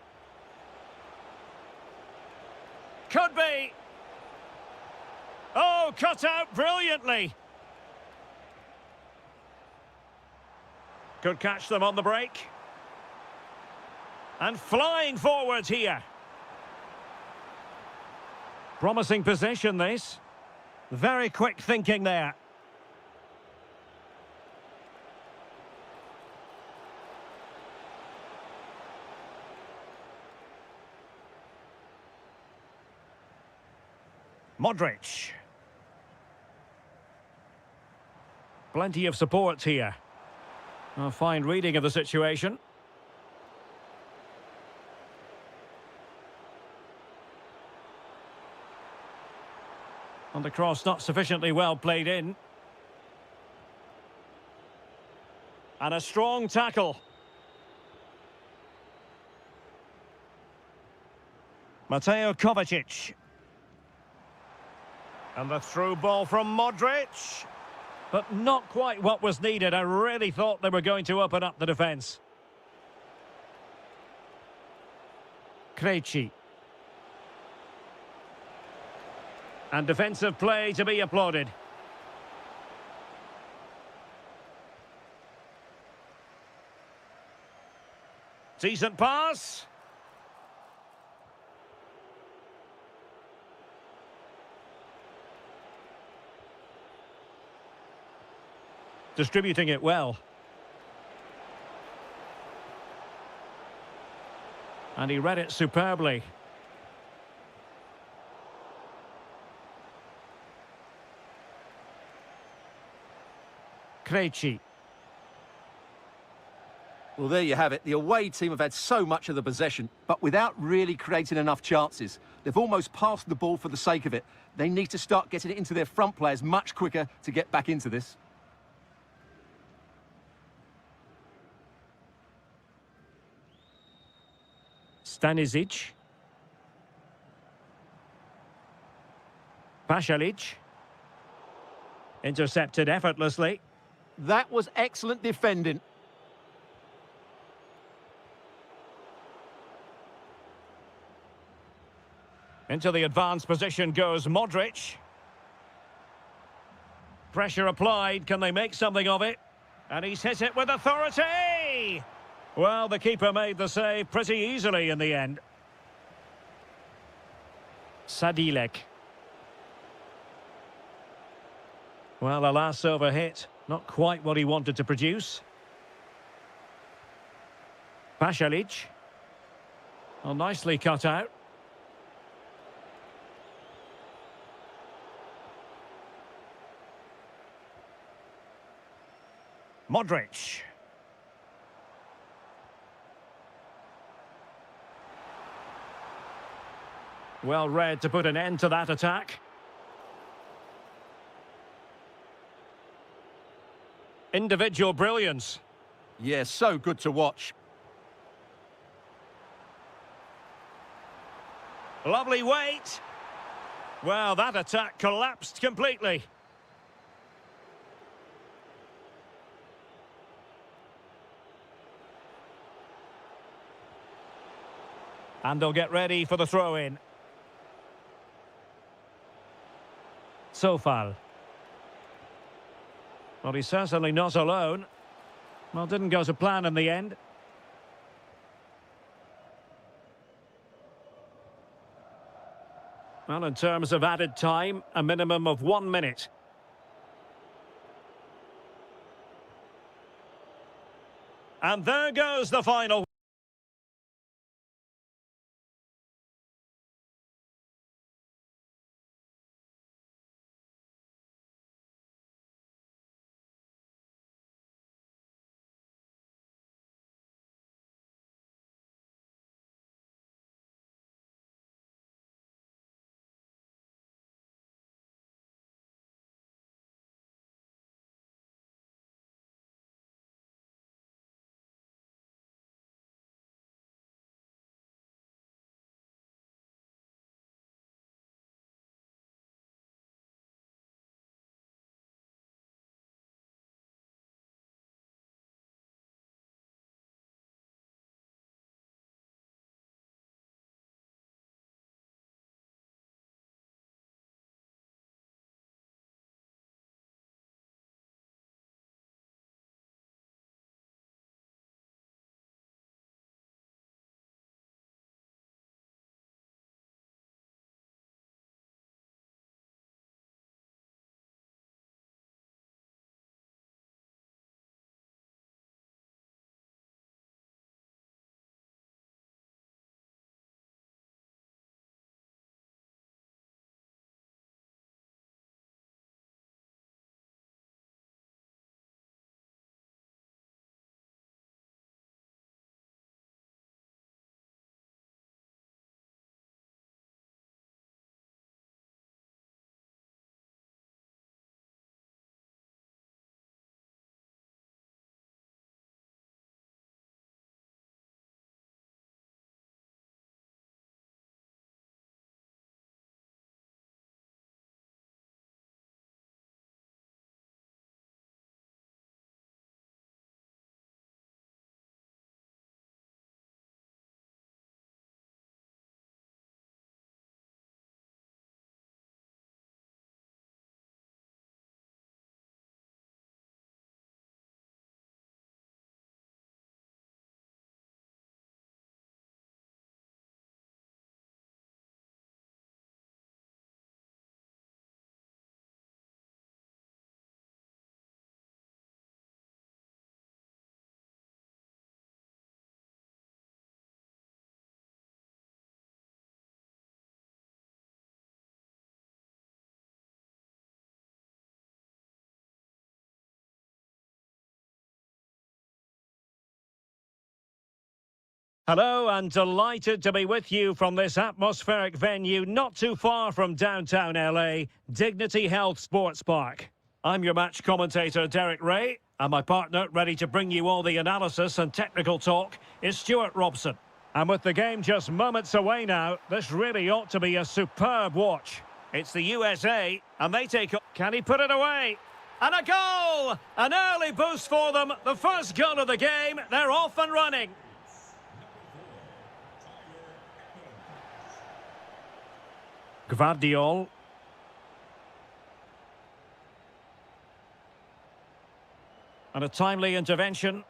Could be. Oh, cut out brilliantly. Could catch them on the break. And flying forwards here. Promising possession, this. Very quick thinking there. Modric. Plenty of support here. A fine reading of the situation. And the cross not sufficiently well played in. And a strong tackle. Mateo Kovacic. And the through ball from Modric. But not quite what was needed. I really thought they were going to open up the defence. Krejci. And defensive play to be applauded. Decent pass. Distributing it well. And he read it superbly. Krejci. Well, there you have it. The away team have had so much of the possession, but without really creating enough chances. They've almost passed the ball for the sake of it. They need to start getting it into their front players much quicker to get back into this. Stanisic. Pasalic. Intercepted effortlessly. That was excellent defending. Into the advanced position goes Modric. Pressure applied. Can they make something of it? And he's hit it with authority! Well, the keeper made the save pretty easily in the end. Sadilek. Well, the last over hit. Not quite what he wanted to produce. Pasalic. Well, nicely cut out. Modric. Well read to put an end to that attack. Individual brilliance. Yeah, so good to watch. Lovely weight. Well, that attack collapsed completely. And they'll get ready for the throw-in. Sofal. Well, he's certainly not alone. Well, didn't go to plan in the end. Well, in terms of added time, a minimum of 1 minute. And there goes the final. Hello, and delighted to be with you from this atmospheric venue not too far from downtown LA, Dignity Health Sports Park. I'm your match commentator, Derek Ray, and my partner, ready to bring you all the analysis and technical talk, is Stuart Robson. And with the game just moments away now, this really ought to be a superb watch. It's the USA, and they take up. Can he put it away? And a goal! An early boost for them. The first goal of the game. They're off and running. Gvardiol. And a timely intervention.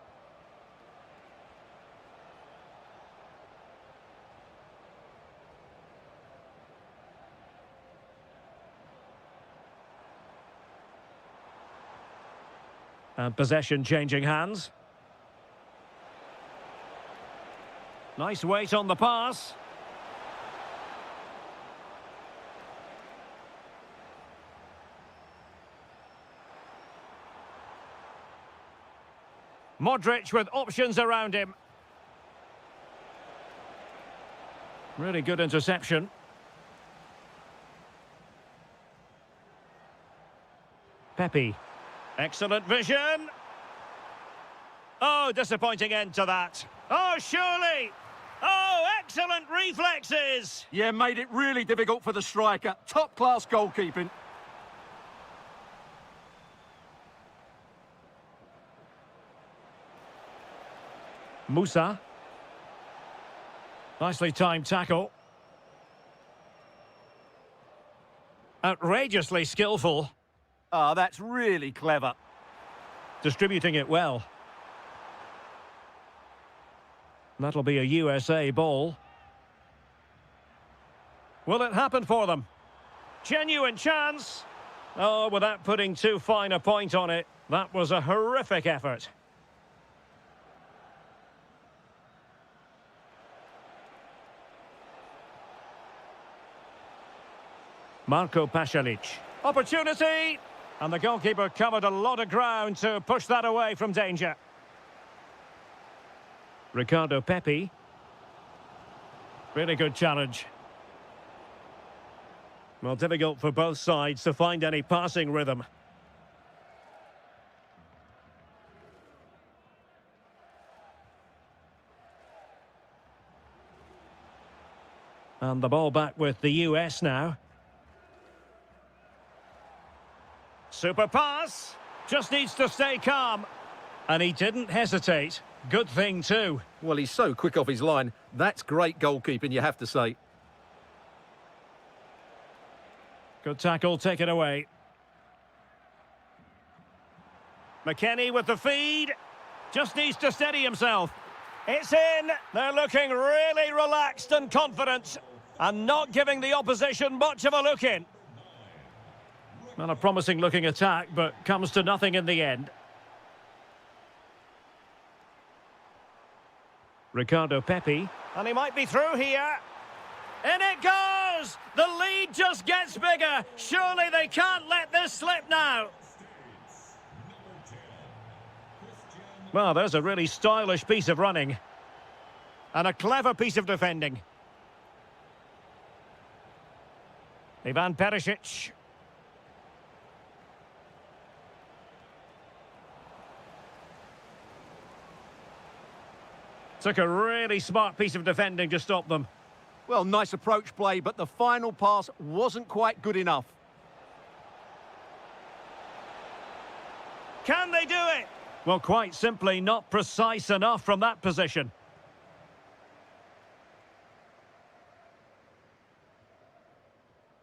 And possession changing hands. Nice weight on the pass. Modric with options around him. Really good interception. Pepe. Excellent vision. Oh, disappointing end to that. Oh, surely. Oh, excellent reflexes. Yeah, made it really difficult for the striker. Top-class goalkeeping. Musa. Nicely timed tackle. Outrageously skillful. Ah, that's really clever. Distributing it well. That'll be a USA ball. Will it happen for them? Genuine chance. Oh, without putting too fine a point on it, that was a horrific effort. Marko Pasalic. Opportunity! And the goalkeeper covered a lot of ground to push that away from danger. Ricardo Pepi. Really good challenge. Well, difficult for both sides to find any passing rhythm. And the ball back with the US now. Super pass. Just needs to stay calm. And he didn't hesitate. Good thing too. Well, he's so quick off his line. That's great goalkeeping, you have to say. Good tackle, taken away. McKennie with the feed. Just needs to steady himself. It's in. They're looking really relaxed and confident. And not giving the opposition much of a look in. Not a promising looking attack, but comes to nothing in the end. Ricardo Pepi. And he might be through here. In it goes! The lead just gets bigger. Surely they can't let this slip now. Well, there's a really stylish piece of running. And a clever piece of defending. Ivan Perisic. Took a really smart piece of defending to stop them. Well, nice approach play, but the final pass wasn't quite good enough. Can they do it? Well, quite simply not precise enough from that position.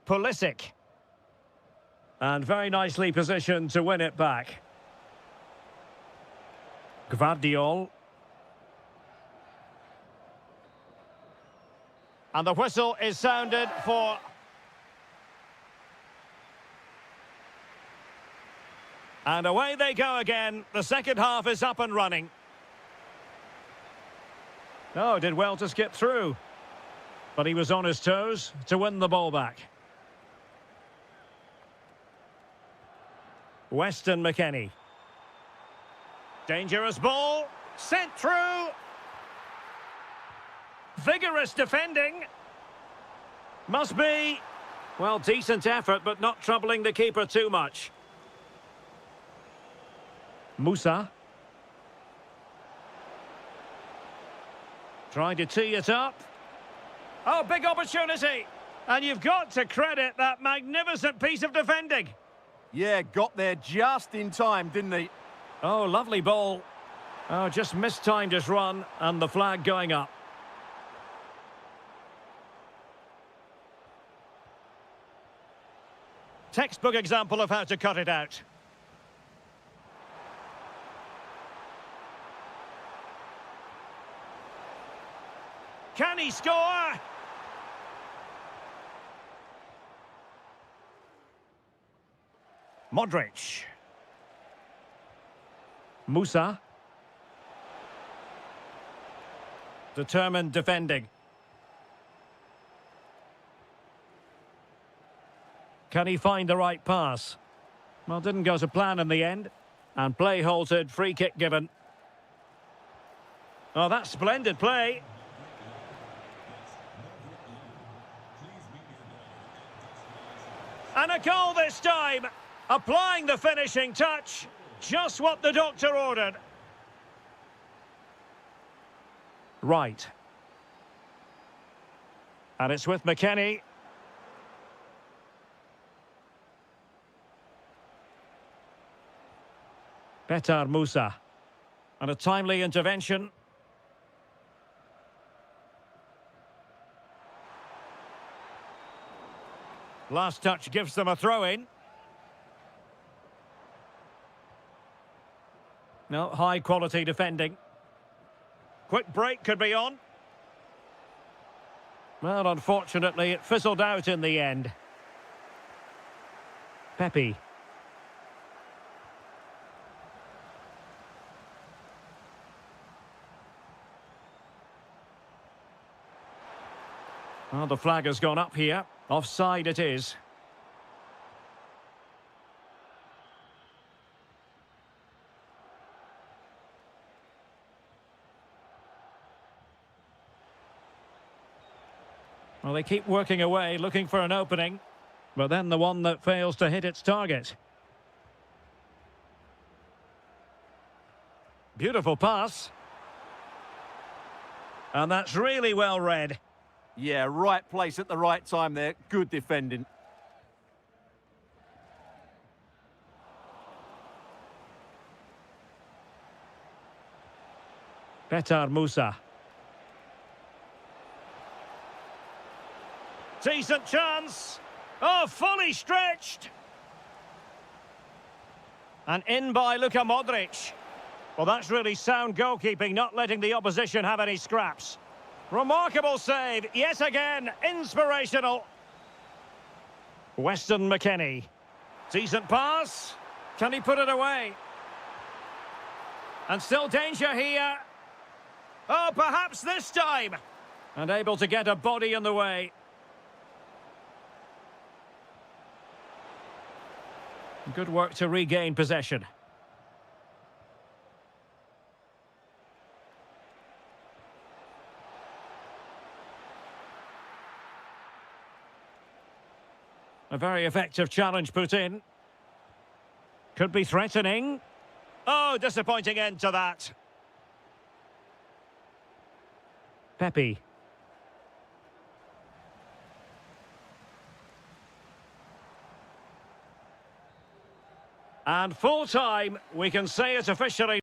Pulisic. And very nicely positioned to win it back. Gvardiol. And the whistle is sounded for... And away they go again. The second half is up and running. Oh, did well to skip through. But he was on his toes to win the ball back. Weston McKennie. Dangerous ball. Sent through. Vigorous defending. Must be, well, decent effort, but not troubling the keeper too much. Musa. Trying to tee it up. Oh, big opportunity. And you've got to credit that magnificent piece of defending. Yeah, got there just in time, didn't he? Oh, lovely ball. Oh, just mistimed his run, and the flag going up. Textbook example of how to cut it out. Can he score? Modric. Musa. Determined defending. Can he find the right pass? Well, didn't go to plan in the end. And play halted, free kick given. Oh, that's splendid play. And a goal this time. Applying the finishing touch. Just what the doctor ordered. Right. And it's with McKennie. Petar Musa. And a timely intervention. Last touch gives them a throw-in. No, high-quality defending. Quick break could be on. Well, unfortunately, it fizzled out in the end. Pepe. Well, the flag has gone up here. Offside it is. Well, they keep working away, looking for an opening. But then the one that fails to hit its target. Beautiful pass. And that's really well read. Yeah, right place at the right time there. Good defending. Petar Musa. Decent chance. Oh, fully stretched. And in by Luka Modric. Well, that's really sound goalkeeping, not letting the opposition have any scraps. Remarkable save, yet again, inspirational. Weston McKennie. Decent pass. Can he put it away? And still danger here. Oh, perhaps this time. And able to get a body in the way. Good work to regain possession. A very effective challenge put in. Could be threatening. Oh, disappointing end to that. Pepe. And full time, we can say it officially.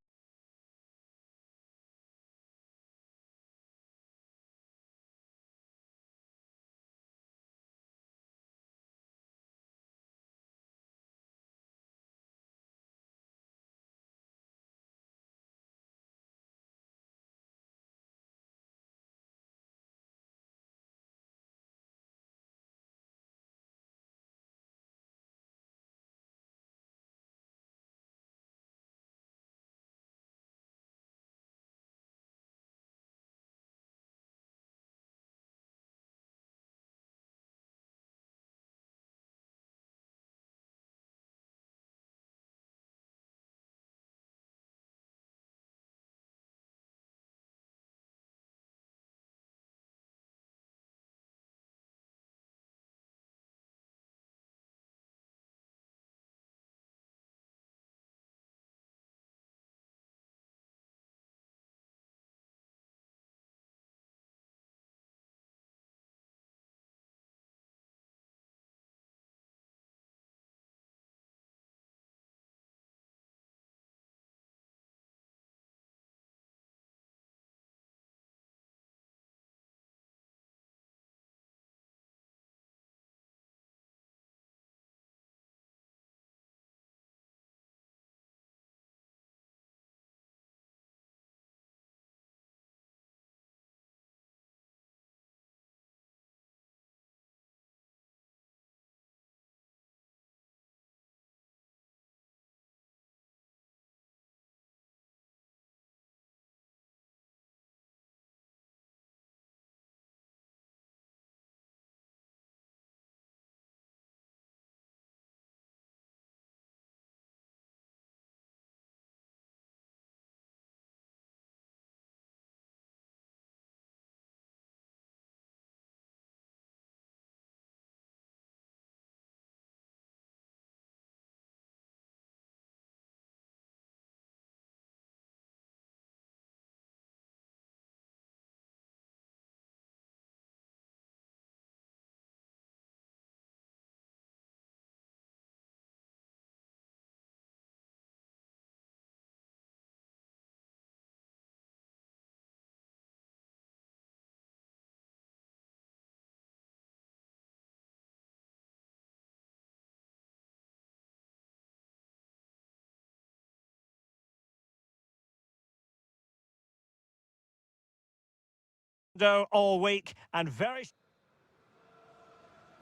all week and very...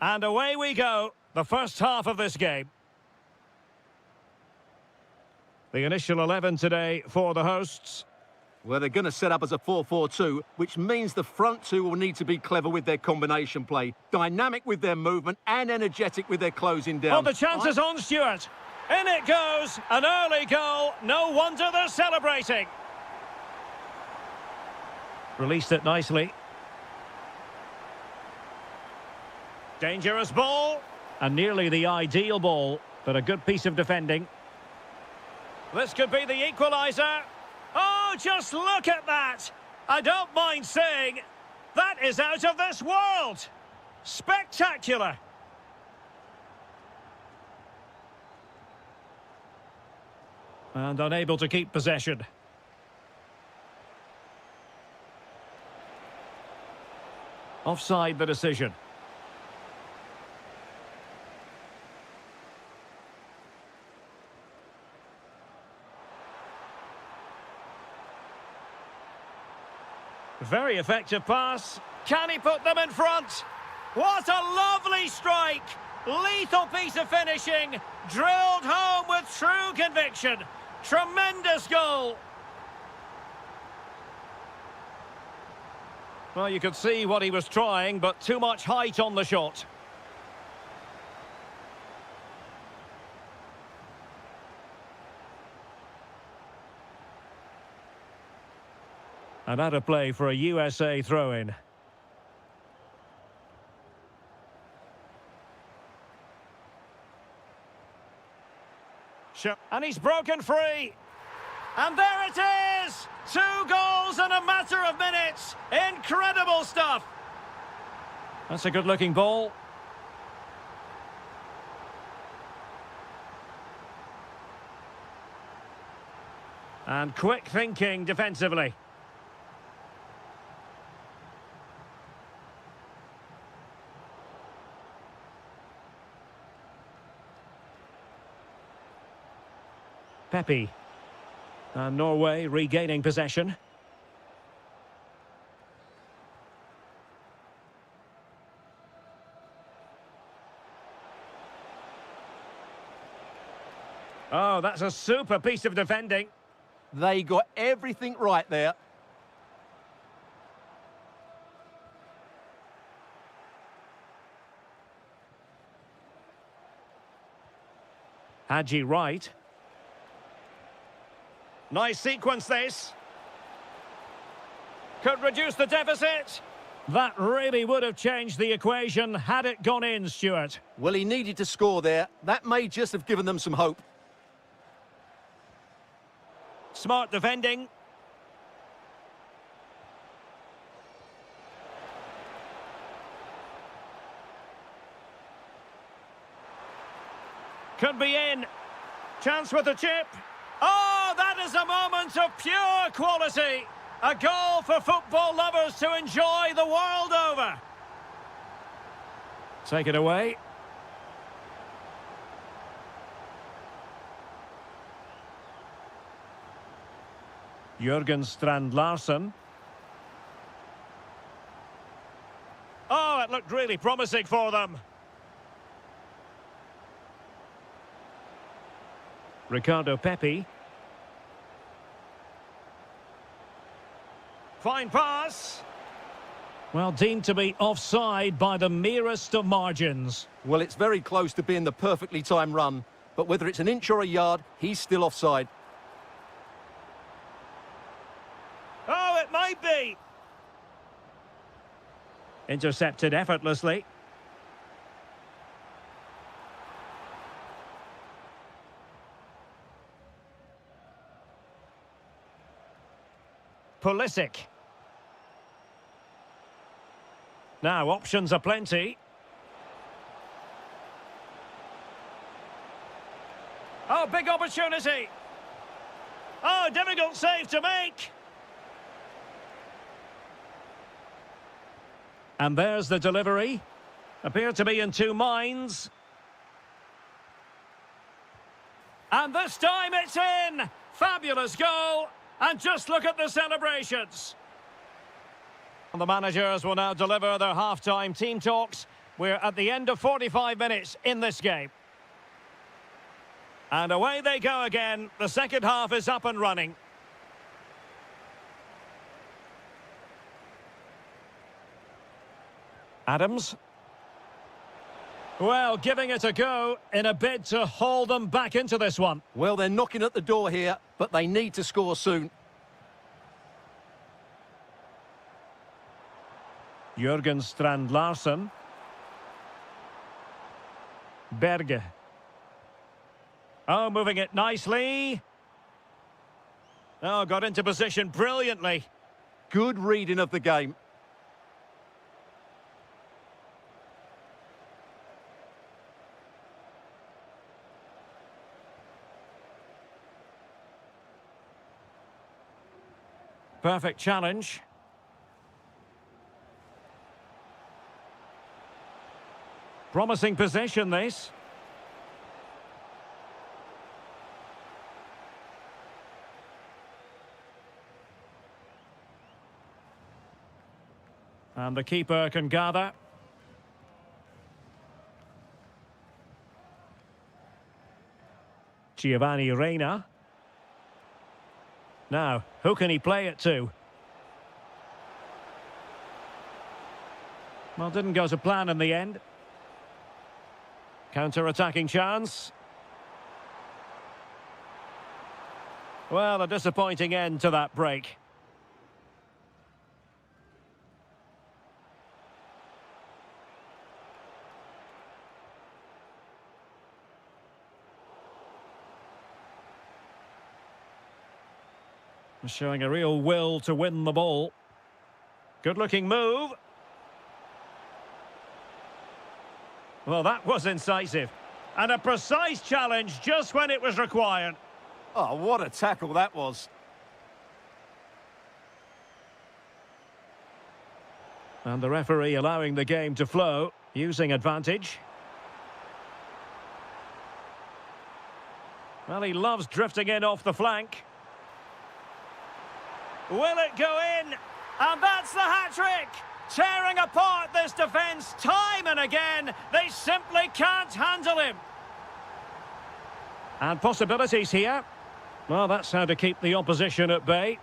And away we go, the first half of this game. The initial 11 today for the hosts. Well, they're going to set up as a 4-4-2, which means the front two will need to be clever with their combination play, dynamic with their movement and energetic with their closing down. Oh, the chance is on, Stuart. In it goes, an early goal. No wonder they're celebrating. Released it nicely. Dangerous ball. And nearly the ideal ball, but a good piece of defending. This could be the equaliser. Oh, just look at that. I don't mind saying, that is out of this world. Spectacular. And unable to keep possession. Offside the decision. Very effective pass. Can he put them in front? What a lovely strike! Lethal piece of finishing. Drilled home with true conviction. Tremendous goal. Well, you could see what he was trying, but too much height on the shot. And out of play for a USA throw-in. And he's broken free. And there it is! 2 goals in a matter of minutes. Incredible stuff. That's a good-looking ball. And quick thinking defensively. Pepe. And Norway regaining possession. Oh, that's a super piece of defending. They got everything right there. Hadji right. Nice sequence, this. Could reduce the deficit. That really would have changed the equation had it gone in, Stuart. Well, he needed to score there. That may just have given them some hope. Smart defending. Could be in. Chance with the chip. Oh, that is a moment of pure quality. A goal for football lovers to enjoy the world over. Take it away. Jürgen Strand Larsen. Oh, it looked really promising for them. Ricardo Pepi. Fine pass. Well, deemed to be offside by the merest of margins. Well, it's very close to being the perfectly timed run, but whether it's an inch or a yard, he's still offside. Oh, it might be. Intercepted effortlessly. Pulisic. Now, options are plenty. Oh, big opportunity. Oh, difficult save to make. And there's the delivery. Appear to be in two minds. And this time it's in. Fabulous goal. And just look at the celebrations. The managers will now deliver their half-time team talks. We're at the end of 45 minutes in this game. And away they go again. The second half is up and running. Adams. Well, giving it a go in a bid to haul them back into this one. Well, they're knocking at the door here, but they need to score soon. Jørgen Strand Larsen. Berge. Oh, moving it nicely. Oh, got into position brilliantly. Good reading of the game. Perfect challenge. Promising position, this. And the keeper can gather. Giovanni Reina. Now, who can he play it to? Well, didn't go to plan in the end. Counter-attacking chance. Well, a disappointing end to that break. Showing a real will to win the ball. Good-looking move. Well, that was incisive. And a precise challenge just when it was required. Oh, what a tackle that was. And the referee allowing the game to flow, using advantage. Well, he loves drifting in off the flank. Will it go in? And that's the hat-trick! Tearing apart this defence time and again. They simply can't handle him. And possibilities here. Well, that's how to keep the opposition at bay.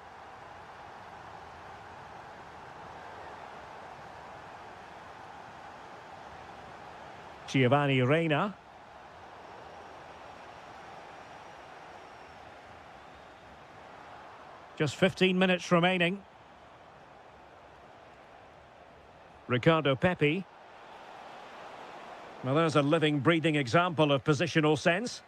Giovanni Reina. Just 15 minutes remaining. Ricardo Pepi. Well, there's a living, breathing example of positional sense.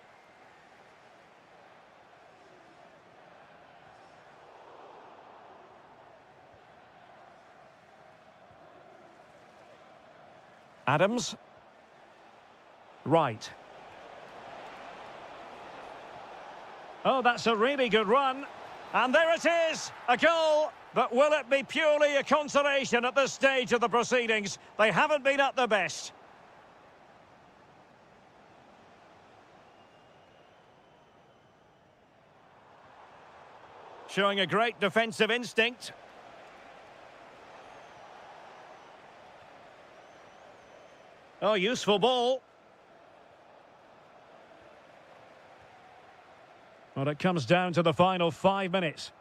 Adams. Right. Oh, that's a really good run. And there it is, a goal. But will it be purely a consolation at this stage of the proceedings? They haven't been at their best. Showing a great defensive instinct. Oh, useful ball. Well, it comes down to the final 5 minutes.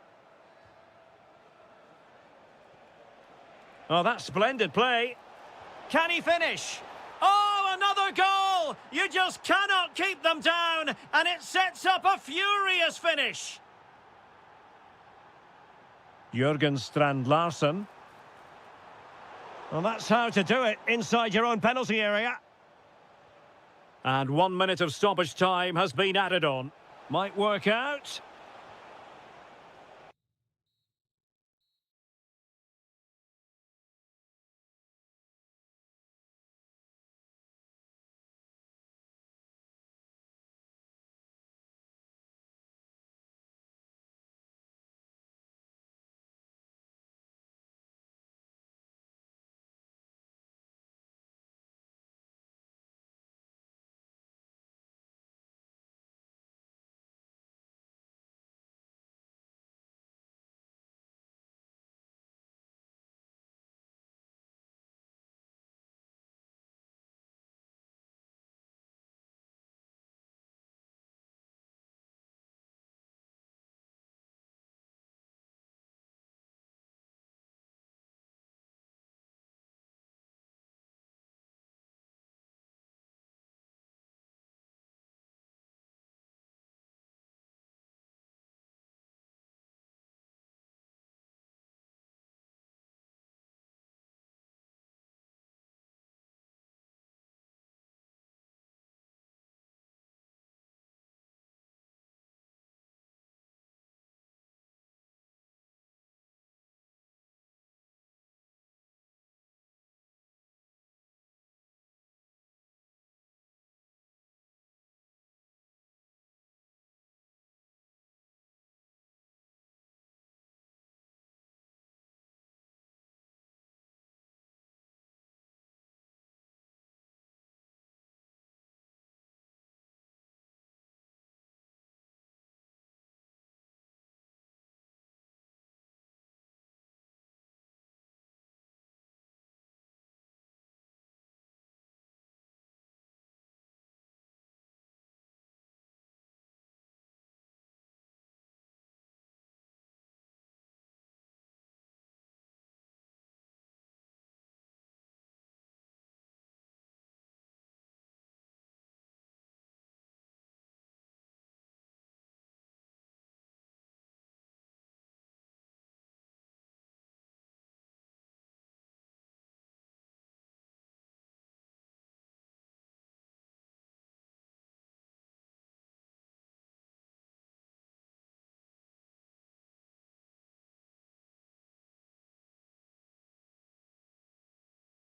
Oh, that's splendid play. Can he finish? Oh, another goal! You just cannot keep them down, and it sets up a furious finish. Jørgen Strand Larsen. Well, that's how to do it inside your own penalty area. And 1 minute of stoppage time has been added on. Might work out.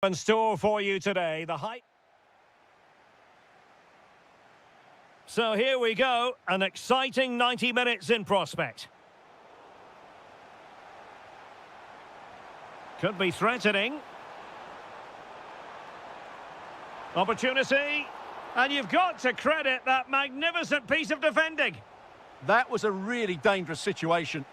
In store for you today, the height. So here we go, an exciting 90 minutes in prospect. Could be threatening. Opportunity. And you've got to credit that magnificent piece of defending. That was a really dangerous situation.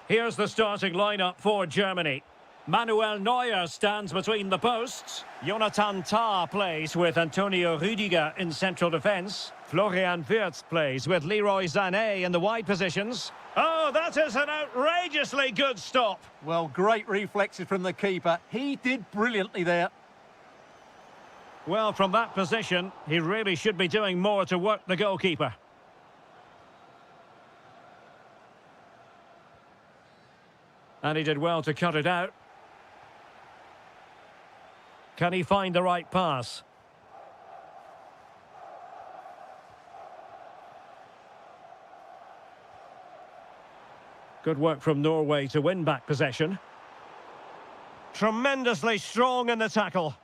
Here's the starting lineup for Germany. Manuel Neuer stands between the posts. Jonathan Tah plays with Antonio Rüdiger in central defence. Florian Wirtz plays with Leroy Sané in the wide positions. Oh, that is an outrageously good stop. Well, great reflexes from the keeper. He did brilliantly there. Well, from that position, he really should be doing more to work the goalkeeper. And he did well to cut it out. Can he find the right pass? Good work from Norway to win back possession. Tremendously strong in the tackle.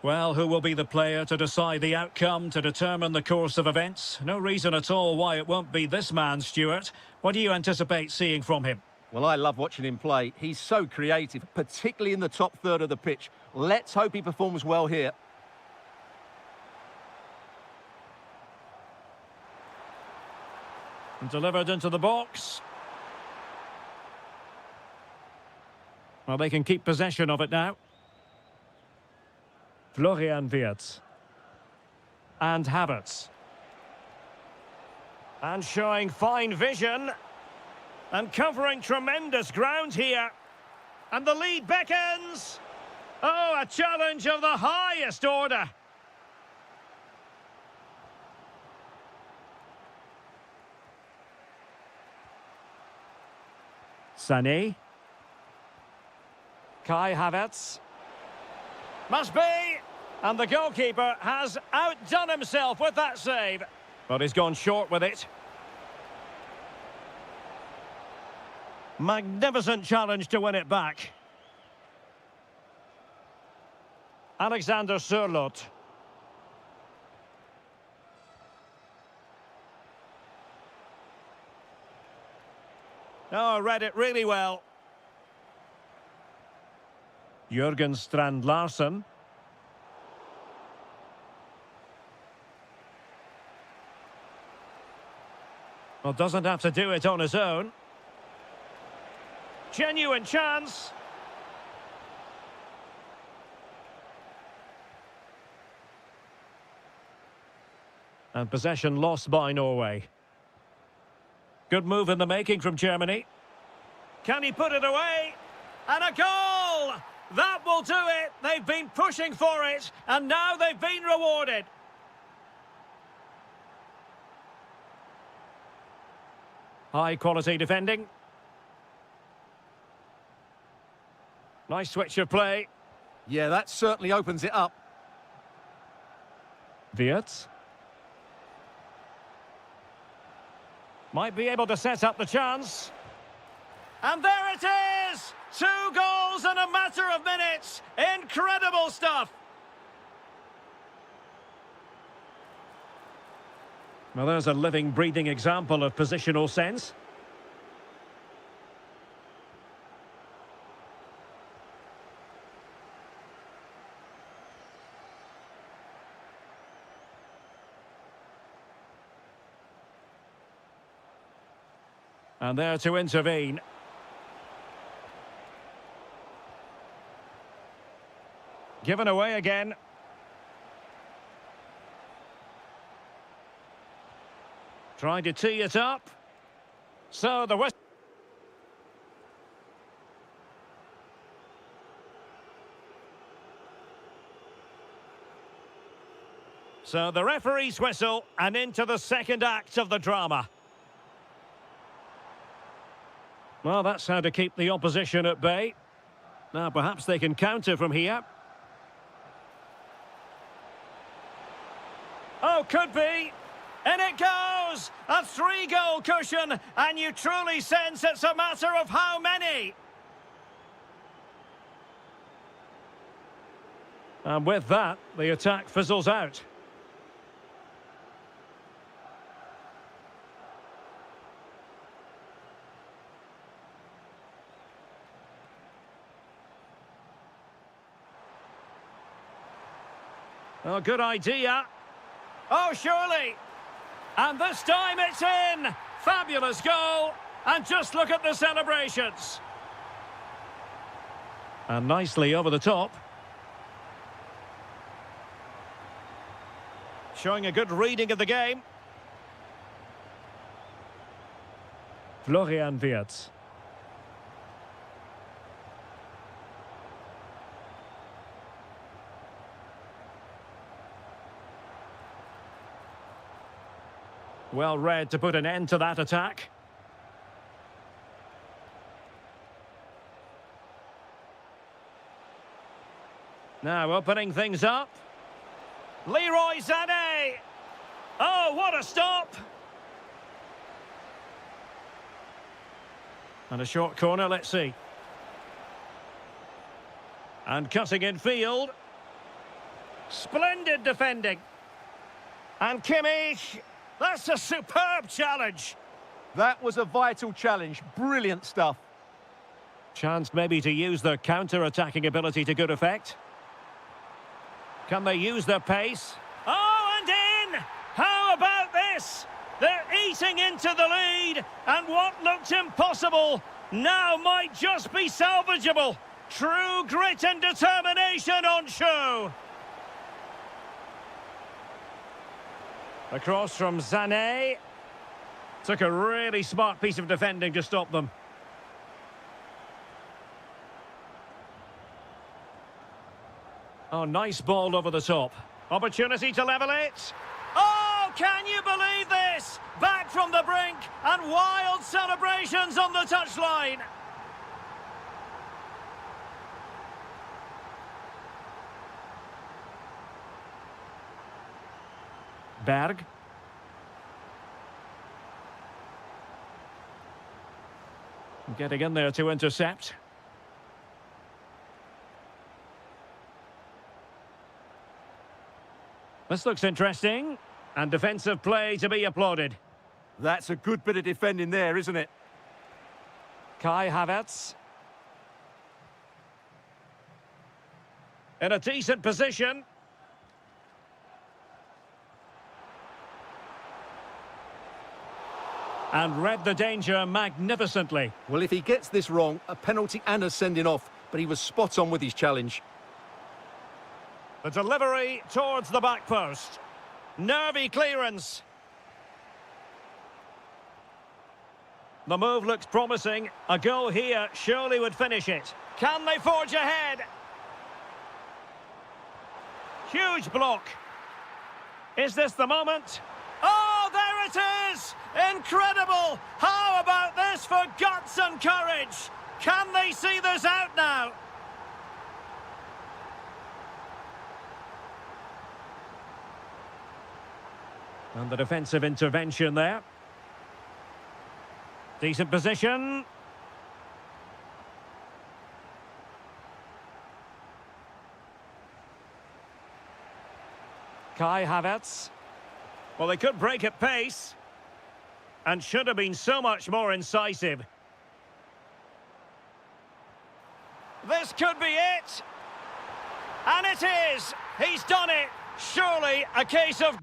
Well, who will be the player to decide the outcome, to determine the course of events? No reason at all why it won't be this man, Stuart. What do you anticipate seeing from him? Well, I love watching him play. He's so creative, particularly in the top third of the pitch. Let's hope he performs well here. And delivered into the box. Well, they can keep possession of it now. Florian Wirtz. And Havertz. And showing fine vision. And covering tremendous ground here. And the lead beckons. Oh, a challenge of the highest order. Sané. Kai Havertz. Must be. And the goalkeeper has outdone himself with that save. But he's gone short with it. Magnificent challenge to win it back. Alexander Sørloth. Oh, read it really well. Jørgen Strand Larsen. Well, doesn't have to do it on his own. Genuine chance. And possession lost by Norway. Good move in the making from Germany. Can he put it away? And a goal! That will do it. They've been pushing for it, and now they've been rewarded. High quality defending. Nice switch of play. Yeah, that certainly opens it up. Wirtz. Might be able to set up the chance. And there it is! 2 goals in a matter of minutes. Incredible stuff. Well, there's a living, breathing example of positional sense. And there to intervene. Given away again. Trying to tee it up. So the West. So the referee's whistle and into the second act of the drama. Well, that's how to keep the opposition at bay. Now, perhaps they can counter from here. Oh, could be. In it goes! A 3-goal cushion, and you truly sense it's a matter of how many. And with that, the attack fizzles out. Oh, good idea. Oh, surely. And this time it's in. Fabulous goal. And just look at the celebrations. And nicely over the top. Showing a good reading of the game. Florian Wirtz. Well read to put an end to that attack. Now opening things up. Leroy Sané. Oh, what a stop. And a short corner, let's see. And cutting in field. Splendid defending. And Kimmich. That's a superb challenge. That was a vital challenge. Brilliant stuff. Chance maybe to use their counter-attacking ability to good effect. Can they use their pace? Oh, and in! How about this? They're eating into the lead, and what looked impossible now might just be salvageable. True grit and determination on show. Across from Sané. Took a really smart piece of defending to stop them. Oh, nice ball over the top. Opportunity to level it. Oh, can you believe this? Back from the brink and wild celebrations on the touchline. Berg. Getting in there to intercept. This looks interesting. And defensive play to be applauded. That's a good bit of defending there, isn't it? Kai Havertz. In a decent position. And read the danger magnificently. Well, if he gets this wrong, a penalty and a sending off, but he was spot on with his challenge. The delivery towards the back post. Nervy clearance. The move looks promising. A goal here surely would finish it. Can they forge ahead? Huge block. Is this the moment? Oh, there it is! Incredible! How about this for guts and courage? Can they see this out now? And the defensive intervention there. Decent position. Kai Havertz. Well, they could break at pace. And should have been so much more incisive. This could be it. And it is. He's done it. Surely a case of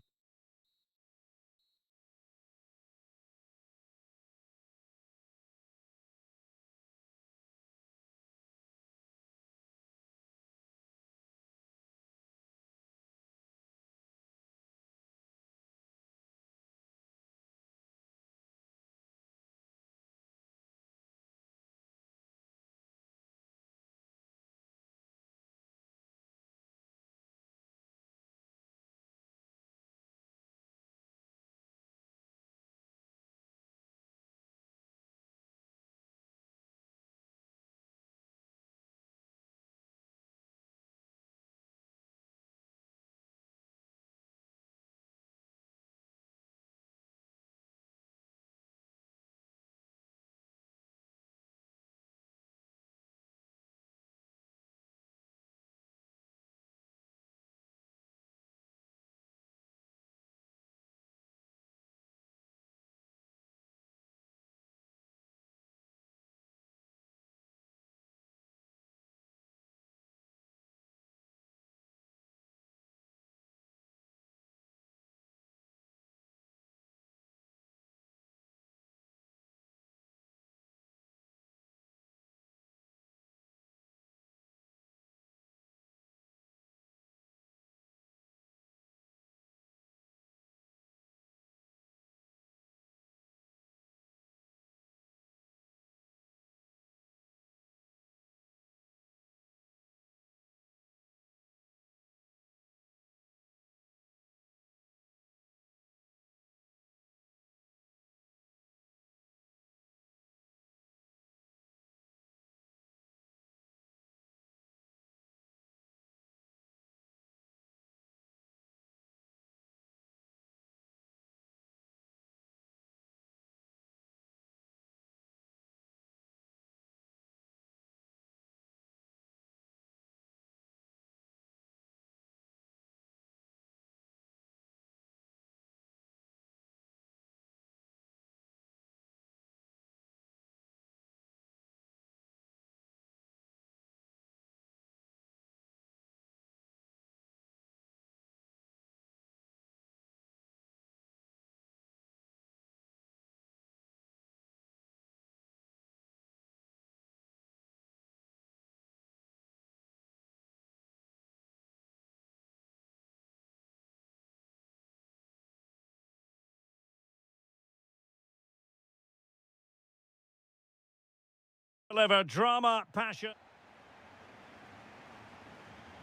deliver drama, passion.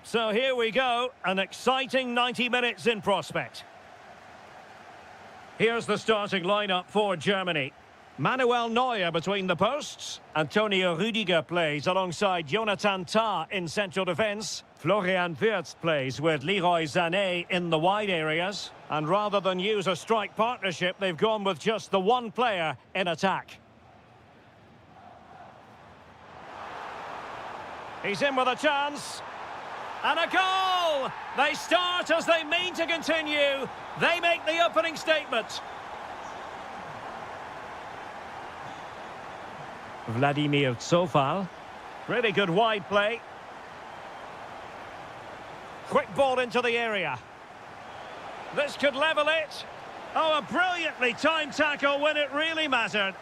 So here we go, an exciting 90 minutes in prospect. Here's the starting lineup for Germany. Manuel Neuer between the posts. Antonio Rüdiger plays alongside Jonathan Tah in central defence. Florian Wirtz plays with Leroy Sané in the wide areas. And rather than use a strike partnership, they've gone with just the one player in attack. He's in with a chance. And a goal! They start as they mean to continue. They make the opening statement. Vladimir Tsofal. Really good wide play. Quick ball into the area. This could level it. Oh, a brilliantly timed tackle when it really mattered.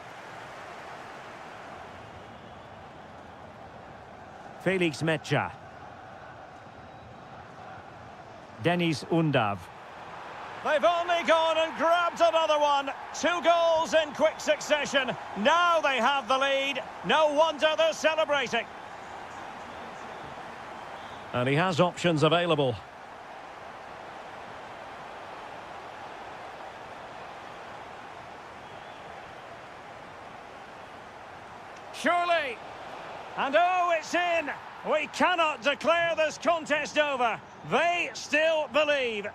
Felix Mecha. Denis Undav. They've only gone and grabbed another one. 2 goals in quick succession. Now they have the lead. No wonder they're celebrating. And he has options available. Surely. And oh, it's in. We cannot declare this contest over. They still believe.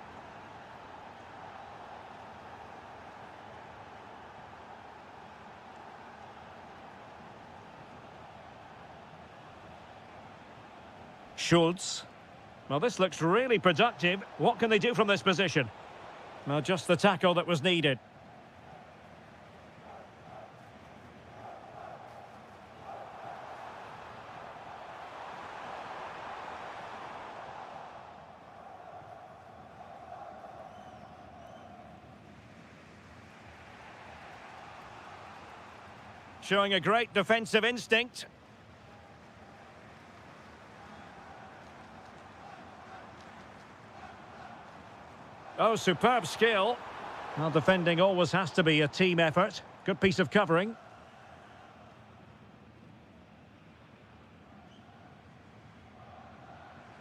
Schultz. Well, this looks really productive. What can they do from this position? Well, just the tackle that was needed. Showing a great defensive instinct. Oh, superb skill. Well, defending always has to be a team effort. Good piece of covering.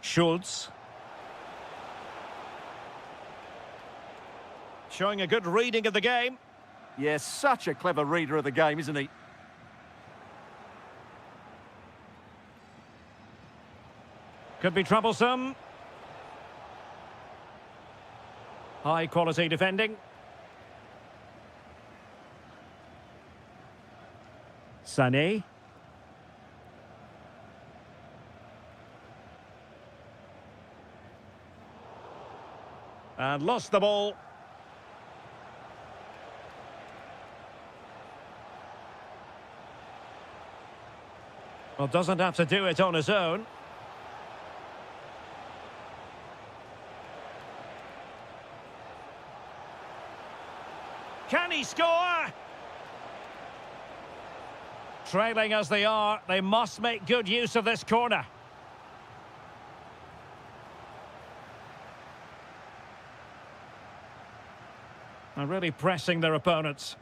Schultz. Showing a good reading of the game. Yes, such a clever reader of the game, isn't he? Could be troublesome. High quality defending. Sané. And lost the ball. Well, doesn't have to do it on his own. Can he score? Trailing as they are, they must make good use of this corner. And really pressing their opponents.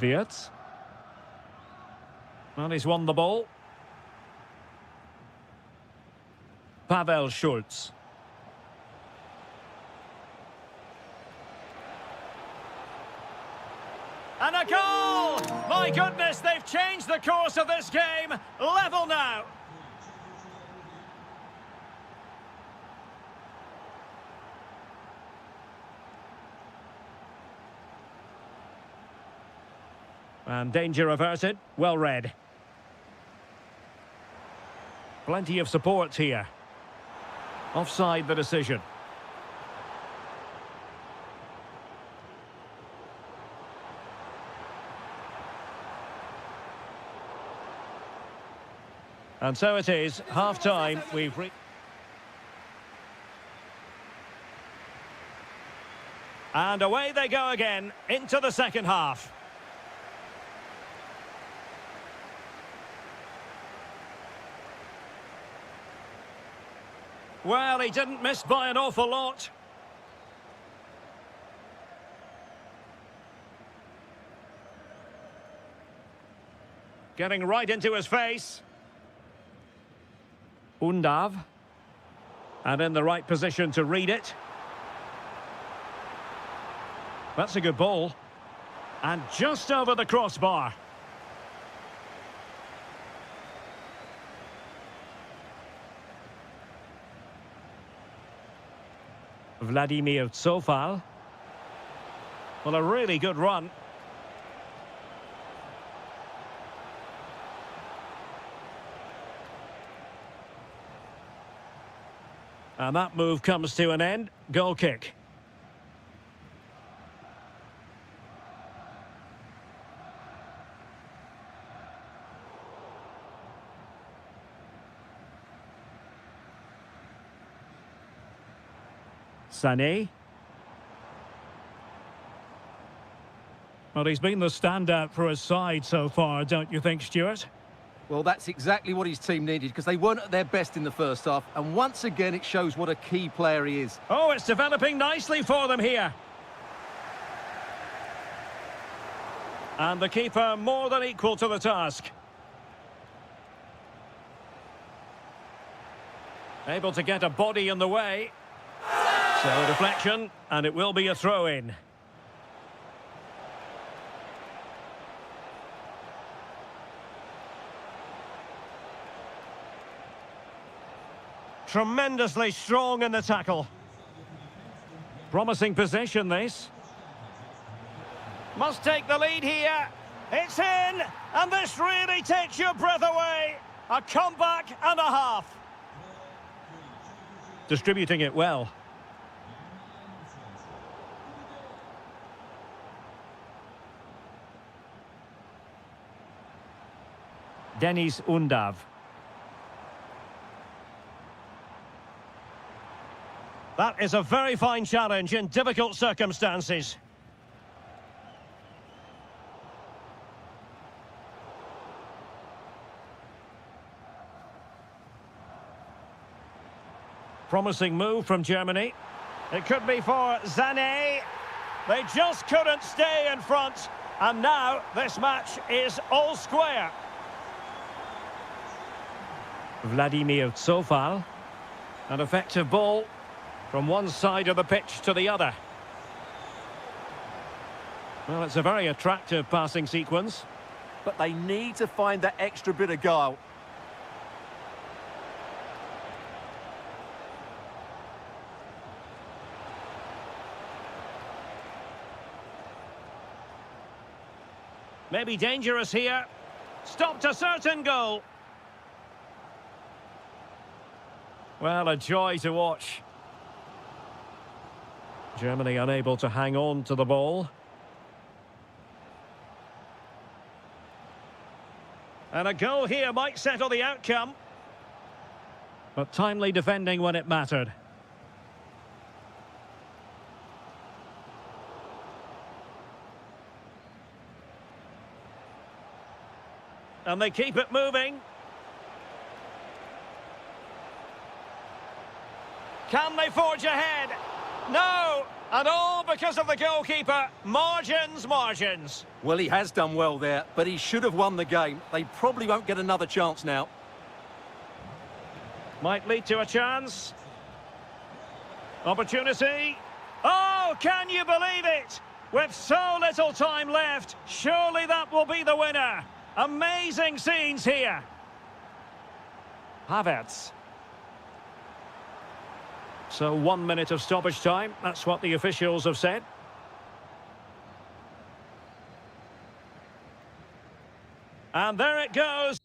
Wirtz. Well, he's won the ball. Pavel Schultz. And a goal! My goodness, they've changed the course of this game. Level now. And danger averted. Well read. Plenty of support here. Offside the decision. And so it is, half-time, we've reached. And away they go again, into the second half. Well, he didn't miss by an awful lot. Getting right into his face. Undav. And in the right position to read it. That's a good ball. And just over the crossbar. Vladimir Tsofal. Well, a really good run. And that move comes to an end. Goal kick. Sané. Well, he's been the standout for his side so far, don't you think, Stuart? Well, that's exactly what his team needed, because they weren't at their best in the first half, and once again it shows what a key player he is. Oh, it's developing nicely for them here. And the keeper more than equal to the task. Able to get a body in the way. So a deflection, and it will be a throw-in. Tremendously strong in the tackle. Promising possession, this. Must take the lead here. It's in, and this really takes your breath away. A comeback and a half. Distributing it well. Denis Undav. That is a very fine challenge in difficult circumstances. Promising move from Germany. It could be for Sané. They just couldn't stay in front. And now this match is all square. Vladimir Tsofal. An effective ball from one side of the pitch to the other. Well, it's a very attractive passing sequence. But they need to find that extra bit of guile. Maybe dangerous here. Stopped a certain goal. Well, a joy to watch. Germany unable to hang on to the ball. And a goal here might settle the outcome. But timely defending when it mattered. And they keep it moving. Can they forge ahead? No! And all because of the goalkeeper. Margins, margins. Well, he has done well there, but he should have won the game. They probably won't get another chance now. Might lead to a chance. Opportunity. Oh, can you believe it? With so little time left, surely that will be the winner. Amazing scenes here. Havertz. So 1 minute of stoppage time. That's what the officials have said. And there it goes.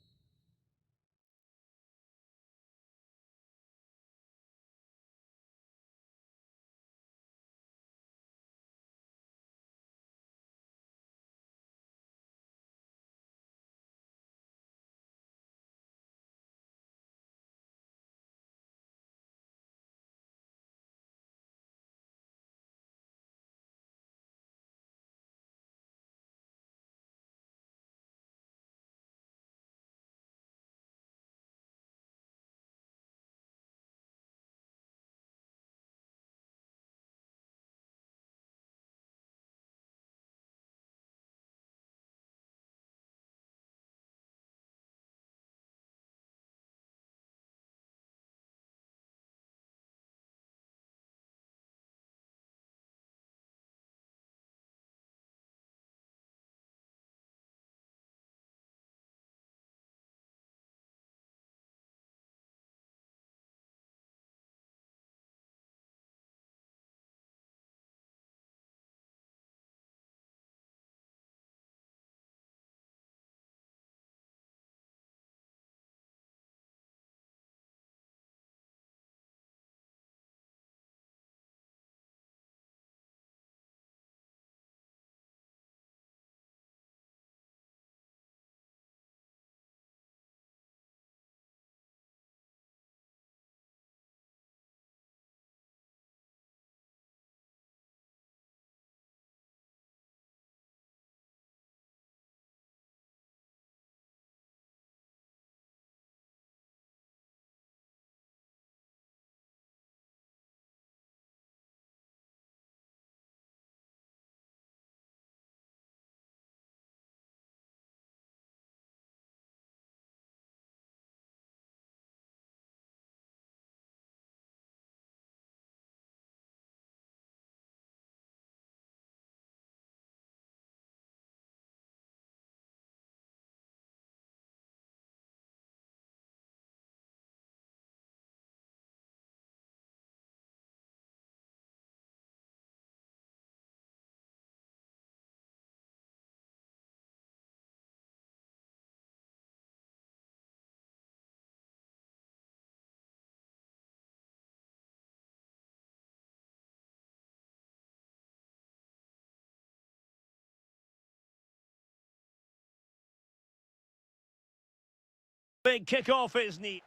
Big kick-off is neat.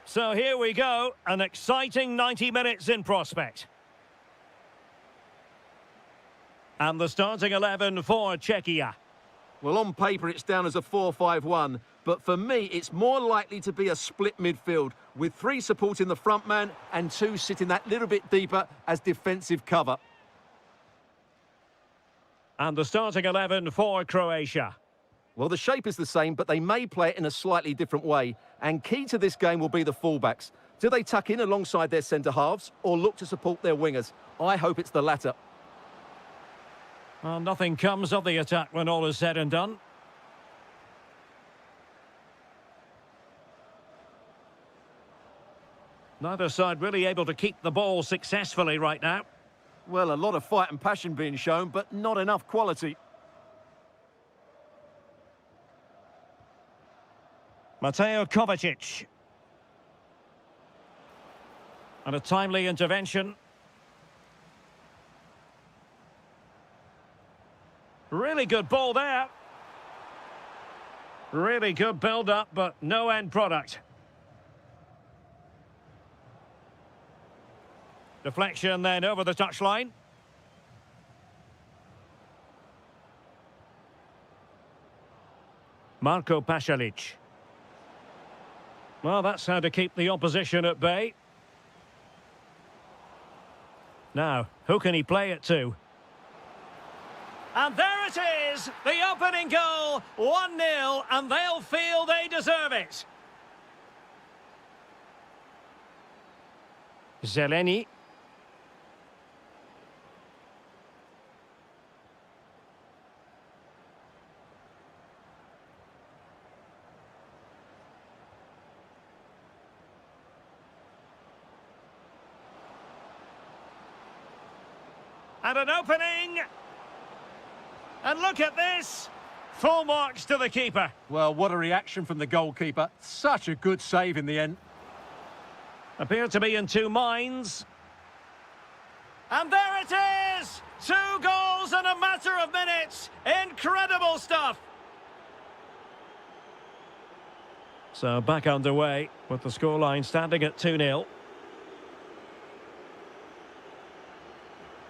So here we go, an exciting 90 minutes in prospect. And the starting 11 for Czechia. Well, on paper, it's down as a 4-5-1, but for me, it's more likely to be a split midfield, with 3 supporting the front man and 2 sitting that little bit deeper as defensive cover. And the starting 11 for Croatia. Well, the shape is the same, but they may play it in a slightly different way. And key to this game will be the fullbacks. Do they tuck in alongside their centre-halves or look to support their wingers? I hope it's the latter. Well, nothing comes of the attack when all is said and done. Neither side really able to keep the ball successfully right now. Well, a lot of fight and passion being shown, but not enough quality. Mateo Kovacic. And a timely intervention. Really good ball there. Really good build-up, but no end product. Deflection then over the touchline. Marko Pasalic. Well, that's how to keep the opposition at bay. Now, who can he play it to? And there it is, the opening goal, 1-0, and they'll feel they deserve it. Zeleny. And an opening. And look at this. Full marks to the keeper. Well, what a reaction from the goalkeeper. Such a good save in the end. Appear to be in 2 minds. And there it is! 2 goals in a matter of minutes. Incredible stuff. So back underway with the scoreline standing at 2-0.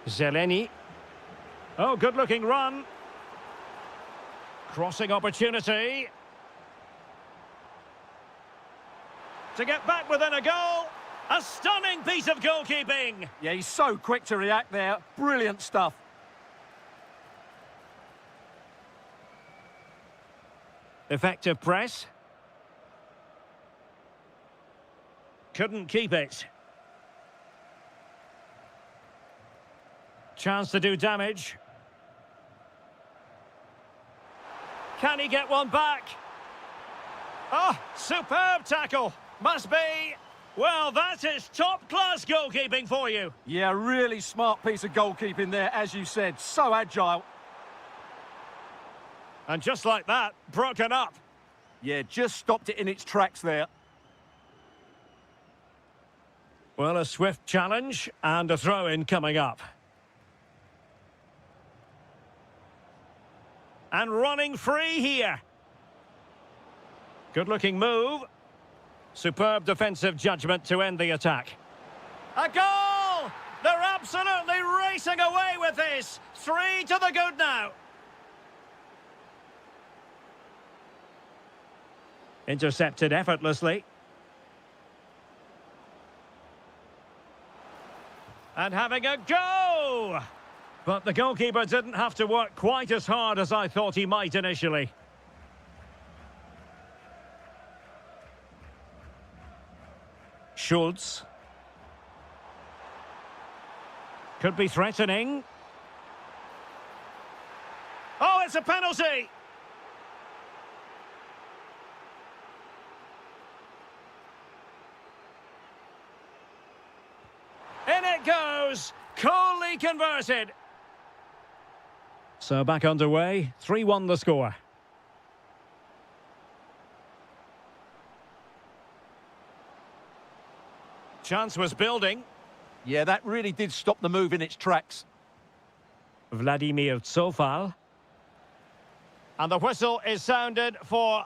Zeleny. Oh, good-looking run. Crossing opportunity. To get back within a goal. A stunning piece of goalkeeping. Yeah, he's so quick to react there. Brilliant stuff. Effective press. Couldn't keep it. Chance to do damage. Can he get one back? Oh, superb tackle. Must be. Well, that is top-class goalkeeping for you. Yeah, really smart piece of goalkeeping there, as you said. So agile. And just like that, broken up. Yeah, just stopped it in its tracks there. Well, a swift challenge and a throw-in coming up. And running free here. Good-looking move. Superb defensive judgment to end the attack. A goal! They're absolutely racing away with this. 3 to the good now. Intercepted effortlessly. And having a go! But the goalkeeper didn't have to work quite as hard as I thought he might initially. Schultz. Could be threatening. Oh, it's a penalty! In it goes! Coolly converted! So back underway, 3-1 the score. Chance was building. Yeah, that really did stop the move in its tracks. Vladimir Tsofal. And the whistle is sounded for...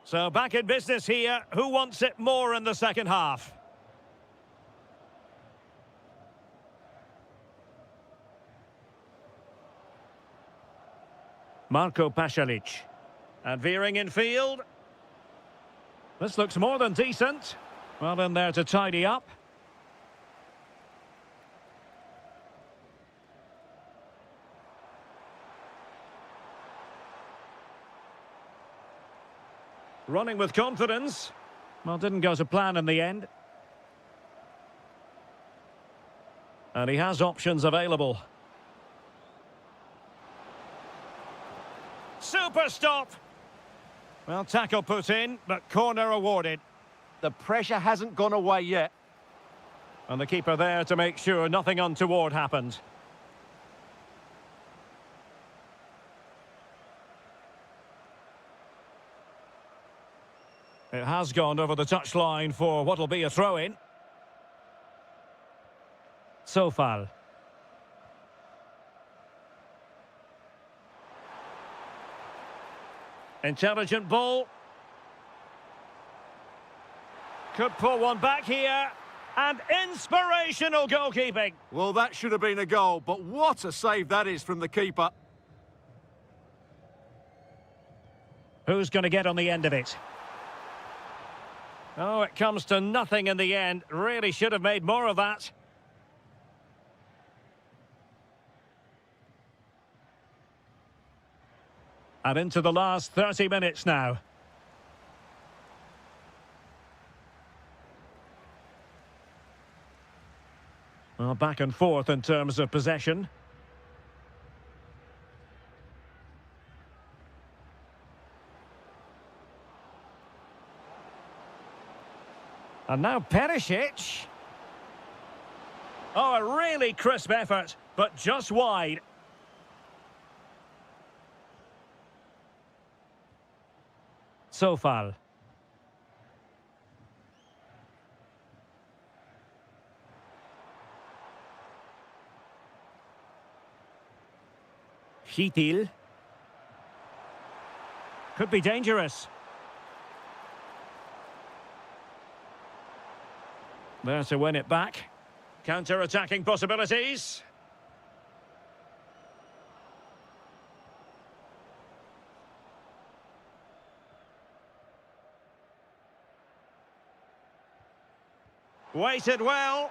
So back in business here. Who wants it more in the second half? Marko Pasalic. And veering in field. This looks more than decent. Well in there to tidy up. Running with confidence. Well, didn't go to plan in the end. And he has options available. Super stop! Well, tackle put in, but corner awarded. The pressure hasn't gone away yet. And the keeper there to make sure nothing untoward happened. It has gone over the touchline for what will be a throw-in. Sofal. Intelligent ball. Could pull one back here. And inspirational goalkeeping. Well, that should have been a goal, but what a save that is from the keeper. Who's going to get on the end of it? Oh, it comes to nothing in the end. Really should have made more of that. And into the last 30 minutes now. Well, back and forth in terms of possession. And now Perisic. Oh, a really crisp effort, but just wide. Sofal. Hitil. Could be dangerous. There to win it back. Counter-attacking possibilities. Weighted well.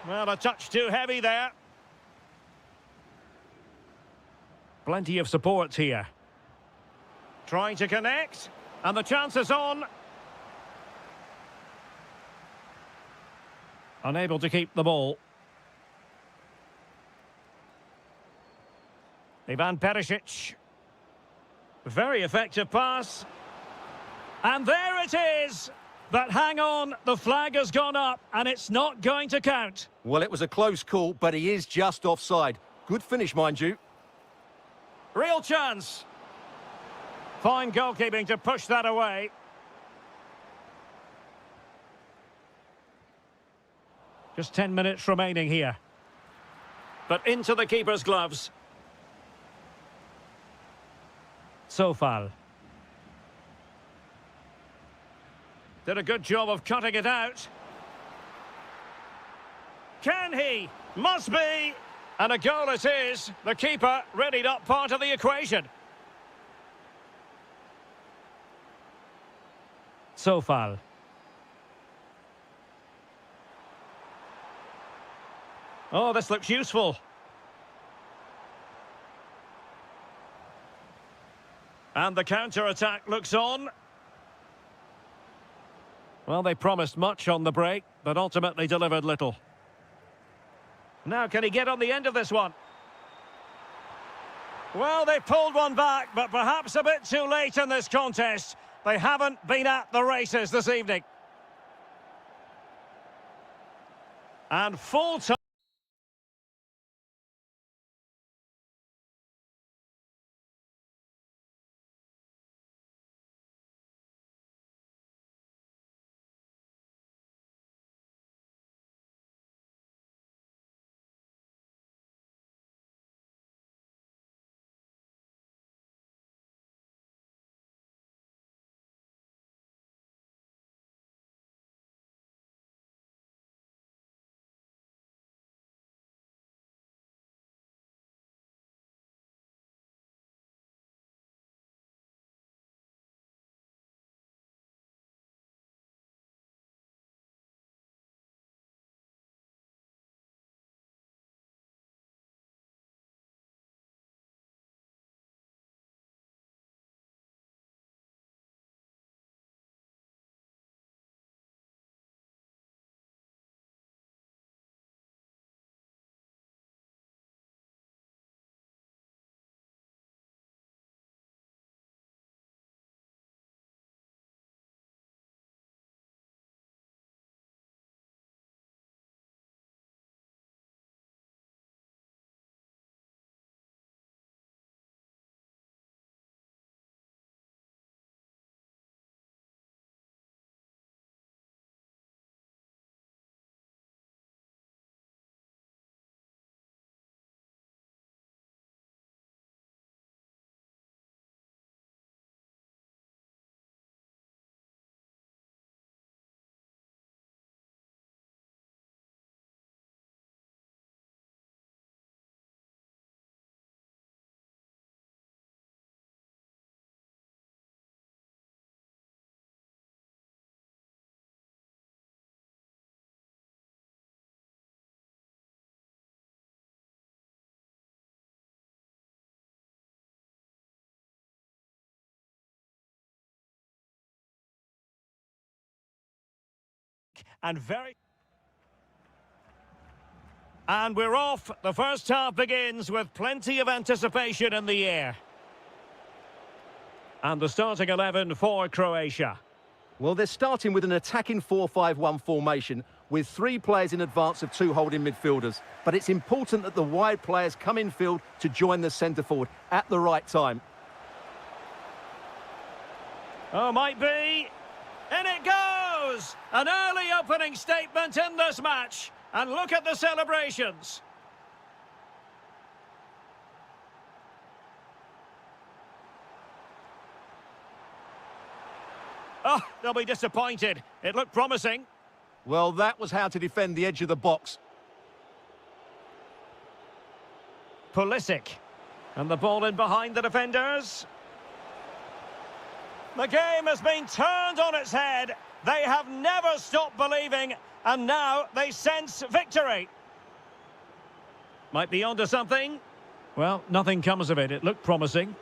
Well, a touch too heavy there. Plenty of support here. Trying to connect. And the chance is on. Unable to keep the ball. Ivan Perisic. Very effective pass. And there it is! But hang on, the flag has gone up and it's not going to count. Well, it was a close call, but he is just offside. Good finish, mind you. Real chance. Fine goalkeeping to push that away. Just 10 minutes remaining here. But into the keeper's gloves. Sofal. Did a good job of cutting it out. Can he? Must be. And a goal it is. The keeper really not part of the equation. Sofal. Oh, this looks useful. And the counter-attack looks on. Well, they promised much on the break, but ultimately delivered little. Now, can he get on the end of this one? Well, they pulled one back, but perhaps a bit too late in this contest. They haven't been at the races this evening. And full time. and very... And we're off. The first half begins with plenty of anticipation in the air. And the starting 11 for Croatia. Well, they're starting with an attacking 4-5-1 formation with 3 players in advance of 2 holding midfielders. But it's important that the wide players come in field to join the centre forward at the right time. Oh, might be. In it goes! An early opening statement in this match. And look at the celebrations. Oh, they'll be disappointed. It looked promising. Well, that was how to defend the edge of the box. Pulisic. And the ball in behind the defenders. The game has been turned on its head. They have never stopped believing, and now they sense victory. Might be onto something. Well, nothing comes of it. It looked promising.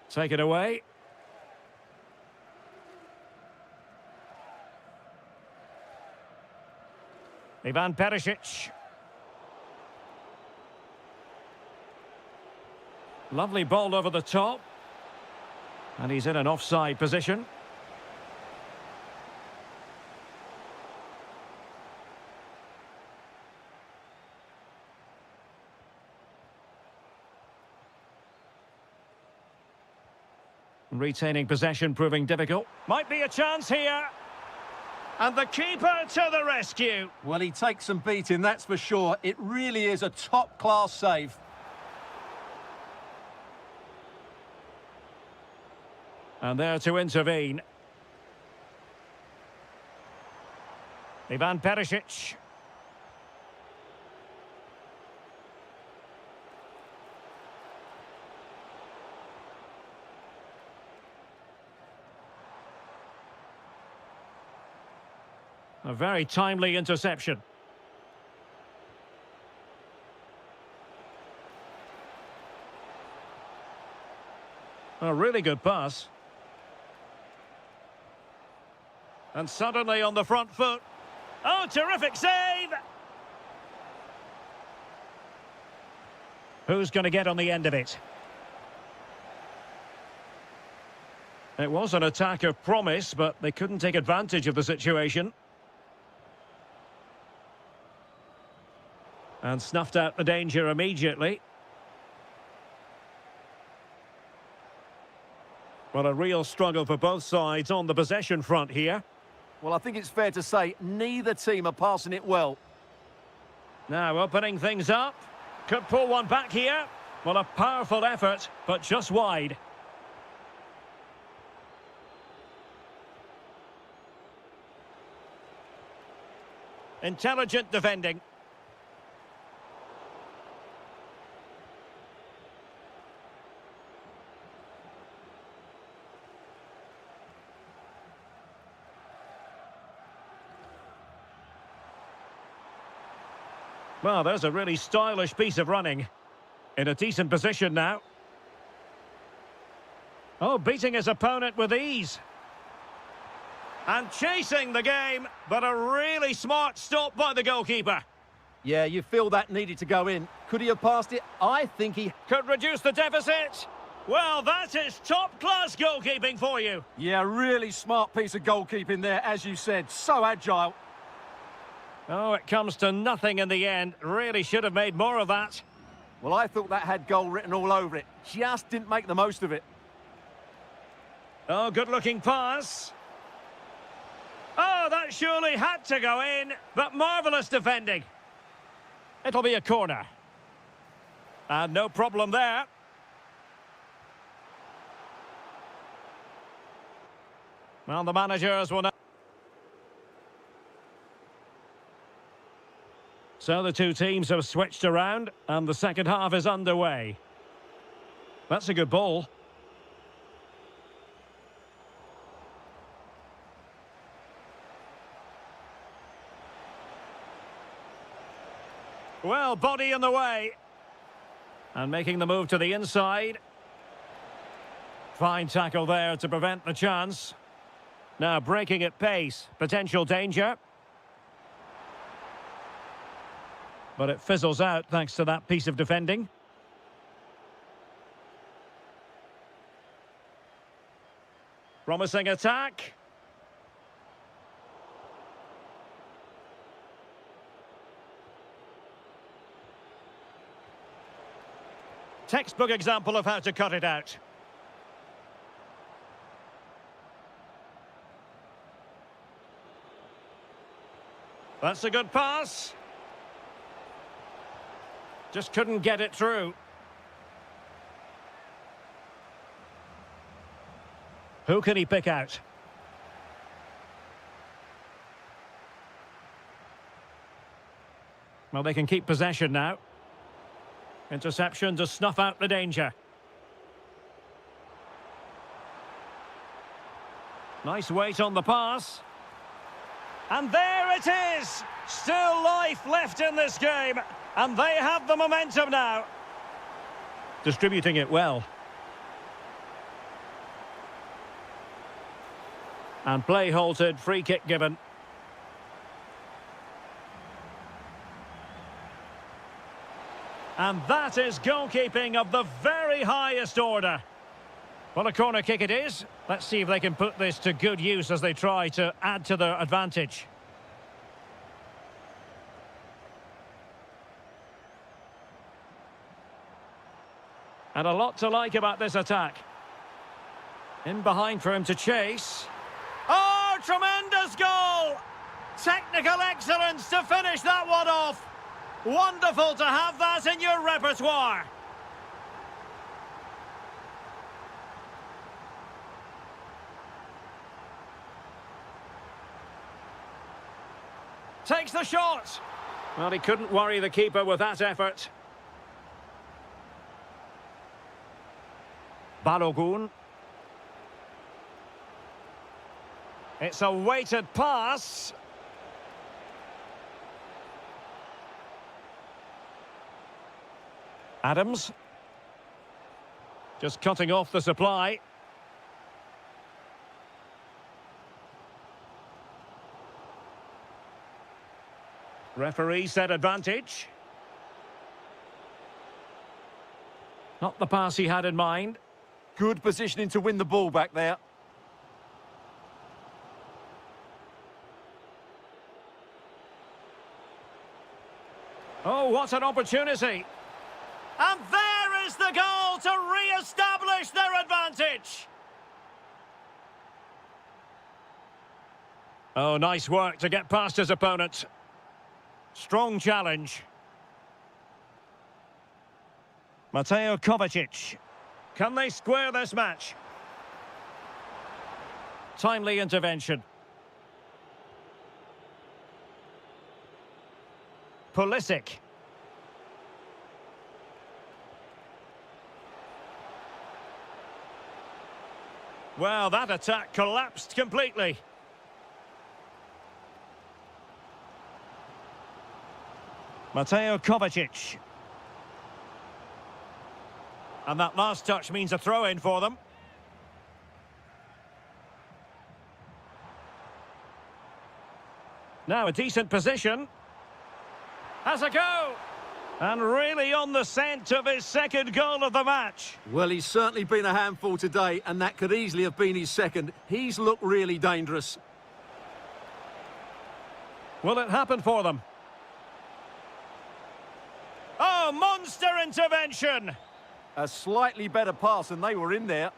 Take it away. Ivan Perisic. Lovely ball over the top. And he's in an offside position. Retaining possession proving difficult. Might be a chance here. And the keeper to the rescue. Well, he takes some beating, that's for sure. It really is a top-class save. And there to intervene. Ivan Perisic. A very timely interception. A really good pass. And suddenly on the front foot. Oh, terrific save! Who's going to get on the end of it? It was an attack of promise, but they couldn't take advantage of the situation. And snuffed out the danger immediately. Well, a real struggle for both sides on the possession front here. Well, I think it's fair to say neither team are passing it well. Now opening things up. Could pull one back here. Well, a powerful effort, but just wide. Intelligent defending. Well, there's a really stylish piece of running. In a decent position now. Oh, beating his opponent with ease. And chasing the game, but a really smart stop by the goalkeeper. Yeah, you feel that needed to go in. Could he have passed it? I think he... Could reduce the deficit. Well, that is top-class goalkeeping for you. Yeah, really smart piece of goalkeeping there, as you said. So agile. Oh, it comes to nothing in the end. Really should have made more of that. Well, I thought that had goal written all over it. Just didn't make the most of it. Oh, good-looking pass. Oh, that surely had to go in, but marvellous defending. It'll be a corner. And no problem there. Well, the managers will now... So the two teams have switched around, and the second half is underway. That's a good ball. Well, body in the way. And making the move to the inside. Fine tackle there to prevent the chance. Now breaking at pace. Potential danger. But it fizzles out thanks to that piece of defending. Promising attack. Textbook example of how to cut it out. That's a good pass. Just couldn't get it through. Who can he pick out? Well, they can keep possession now. Interception to snuff out the danger. Nice weight on the pass. And there it is! Still life left in this game. And they have the momentum now. Distributing it well. And play halted, free kick given. And that is goalkeeping of the very highest order. Well, a corner kick it is. Let's see if they can put this to good use as they try to add to their advantage. And a lot to like about this attack. In behind for him to chase. Oh, tremendous goal! Technical excellence to finish that one off. Wonderful to have that in your repertoire. Takes the shot. Well, he couldn't worry the keeper with that effort. Balogun. It's a weighted pass. Adams. Just cutting off the supply. Referee said advantage. Not the pass he had in mind. Good positioning to win the ball back there. Oh, what an opportunity. And there is the goal to re-establish their advantage. Oh, nice work to get past his opponent. Strong challenge. Mateo Kovacic. Can they square this match? Timely intervention. Pulisic. Well, that attack collapsed completely. Mateo Kovacic. And that last touch means a throw-in for them. Now a decent position. Has a go. And really on the scent of his second goal of the match. Well, he's certainly been a handful today, and that could easily have been his second. He's looked really dangerous. Will it happen for them? Oh, monster intervention! A slightly better pass, and they were in there.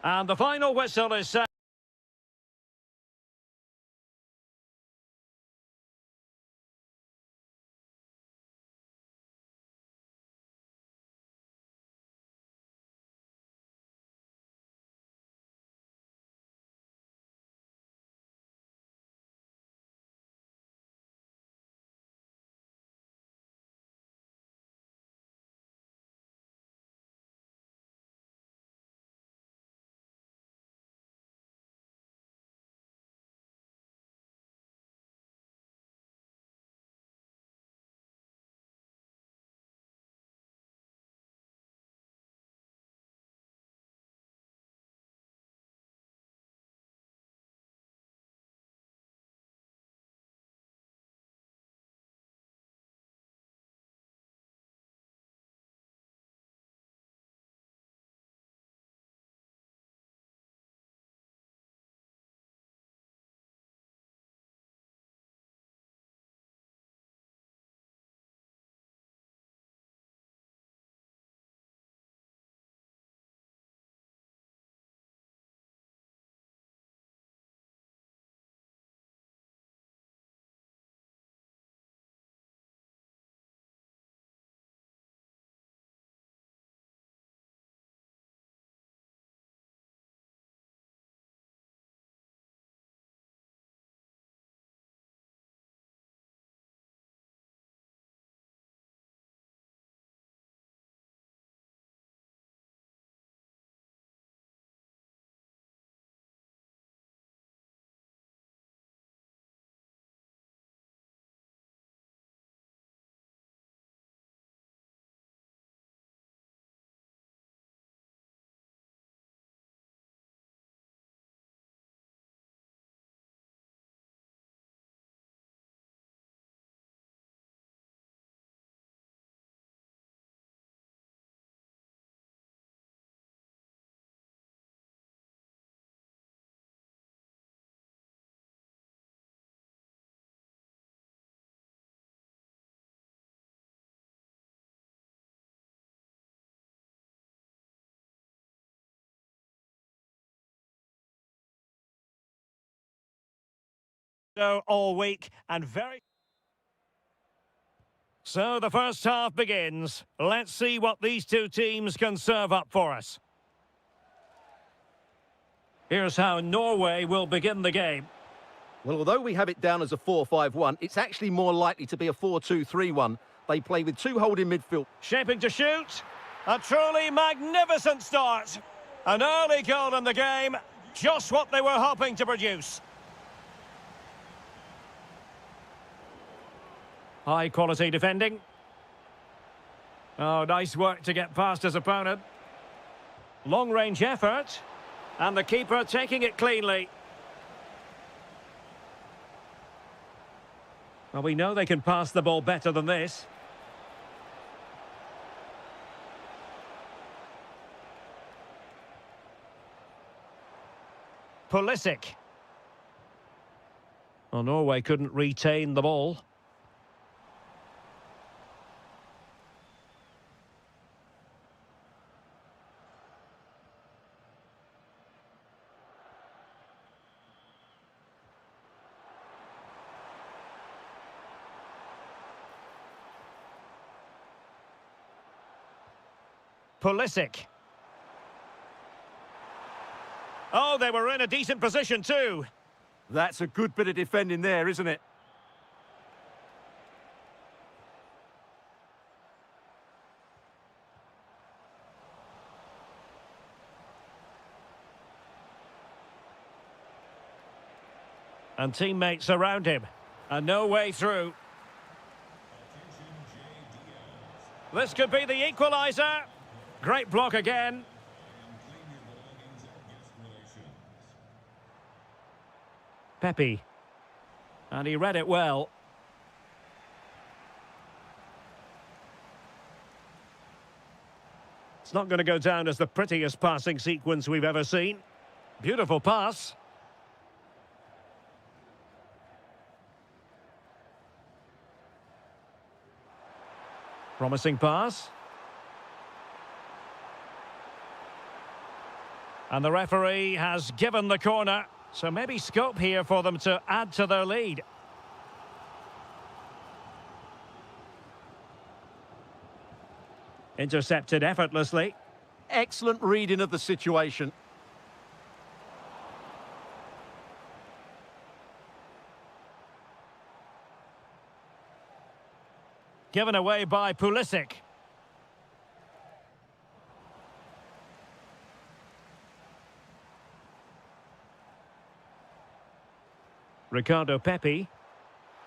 And the final whistle is set. all week and very... So the first half begins. Let's see what these two teams can serve up for us. Here's how Norway will begin the game. Well, although we have it down as a 4-5-1, it's actually more likely to be a 4-2-3-1. They play with two holding midfield. Shaping to shoot. A truly magnificent start. An early goal in the game. Just what they were hoping to produce. High quality defending. Oh, nice work to get past his opponent. Long range effort. And the keeper taking it cleanly. Well, we know they can pass the ball better than this. Pulisic. Well, Norway couldn't retain the ball. Pulisic. Oh, they were in a decent position too. That's a good bit of defending there, isn't it? And teammates around him. And no way through. This could be the equaliser. Great block again. Pepe. And he read it well. It's not going to go down as the prettiest passing sequence we've ever seen. Beautiful pass. Promising pass. And the referee has given the corner. So maybe scope here for them to add to their lead. Intercepted effortlessly. Excellent reading of the situation. Given away by Pulisic. Ricardo Pepe.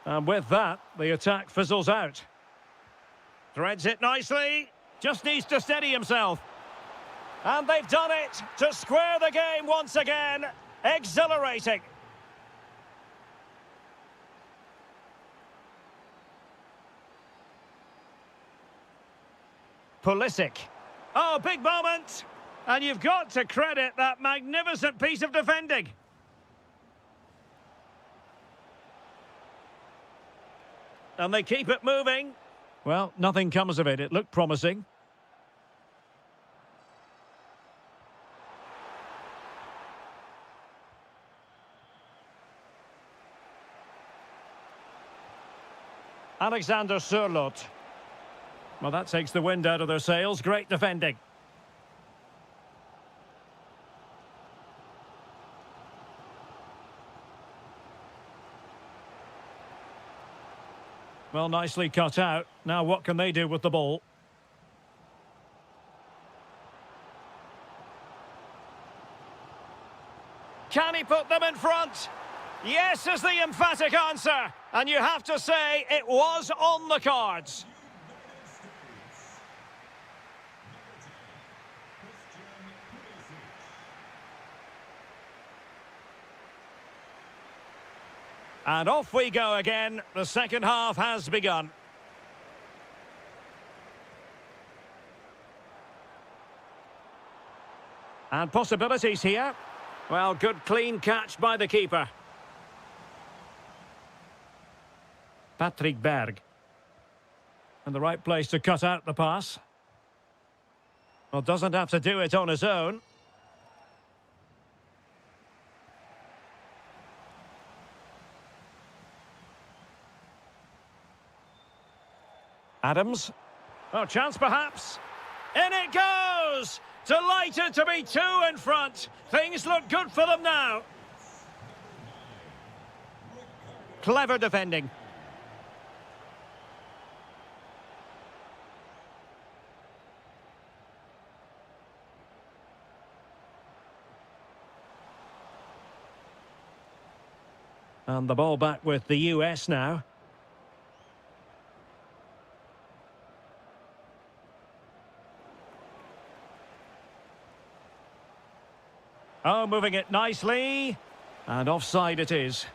And with that, the attack fizzles out. Threads it nicely. Just needs to steady himself. And they've done it to square the game once again. Exhilarating. Pulisic. Oh, big moment. And you've got to credit that magnificent piece of defending. And they keep it moving. Well, nothing comes of it. It looked promising. Alexander Sørloth. Well, that takes the wind out of their sails. Great defending. Well, nicely cut out. Now what can they do with the ball? Can he put them in front? Yes is the emphatic answer. And you have to say it was on the cards. And off we go again. The second half has begun. And possibilities here. Well, good clean catch by the keeper. Patrick Berg. And the right place to cut out the pass. Well, doesn't have to do it on his own. Adams. Oh, chance perhaps. In it goes! Delighted to be two in front. Things look good for them now. Clever defending. And the ball back with the US now. Oh, moving it nicely. And offside it is.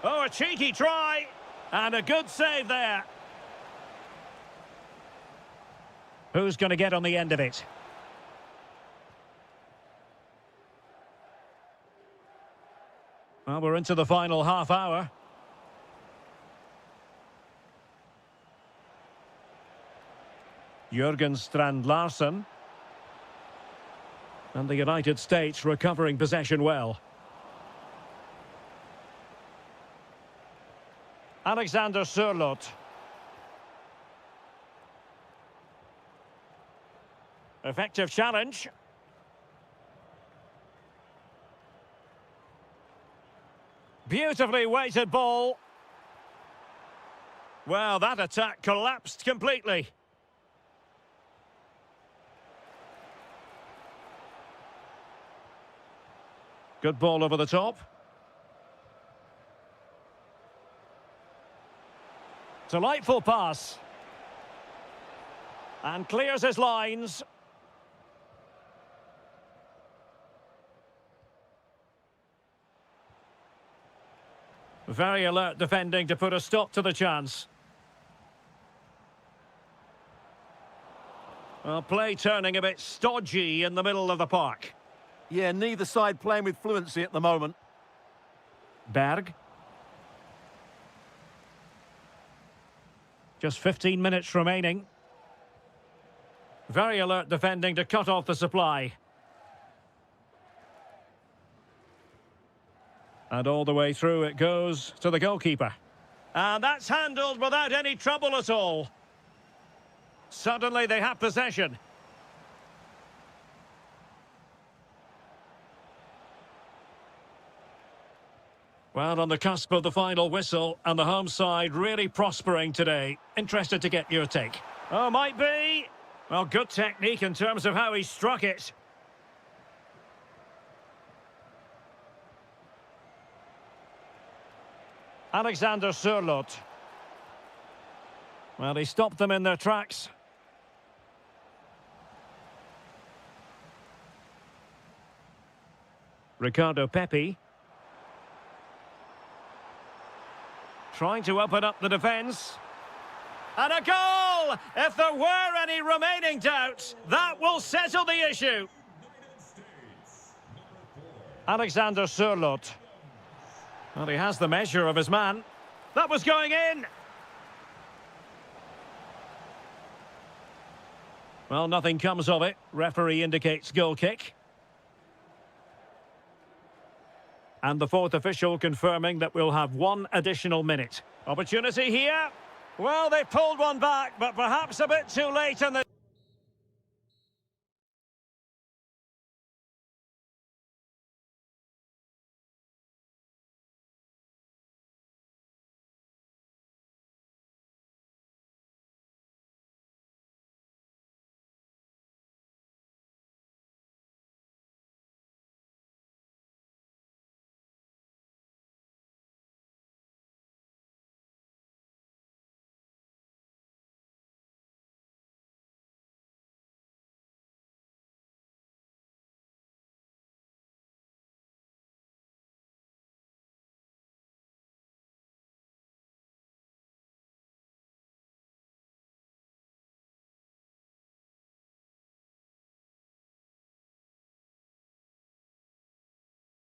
Oh, a cheeky try. And a good save there. Who's going to get on the end of it? Well, we're into the final half hour. Jürgen Strand-Larsen. And the United States recovering possession well. Alexander Sørloth. Effective challenge. Beautifully weighted ball. Well, that attack collapsed completely. Good ball over the top. Delightful pass. And clears his lines. Very alert defending to put a stop to the chance. Well, play turning a bit stodgy in the middle of the park. Yeah, neither side playing with fluency at the moment. Berg. Just 15 minutes remaining. Very alert defending to cut off the supply. And all the way through it goes to the goalkeeper. And that's handled without any trouble at all. Suddenly they have possession. Well, on the cusp of the final whistle, and the home side really prospering today. Interested to get your take. Oh, might be. Well, good technique in terms of how he struck it. Alexander Sørloth. Well, he stopped them in their tracks. Ricardo Pepi. Trying to open up the defence. And a goal! If there were any remaining doubts, that will settle the issue. Alexander Sørloth. Well, he has the measure of his man. That was going in. Well, nothing comes of it. Referee indicates goal kick. And the fourth official confirming that we'll have one additional minute. Opportunity here. Well, they pulled one back, but perhaps a bit too late in the...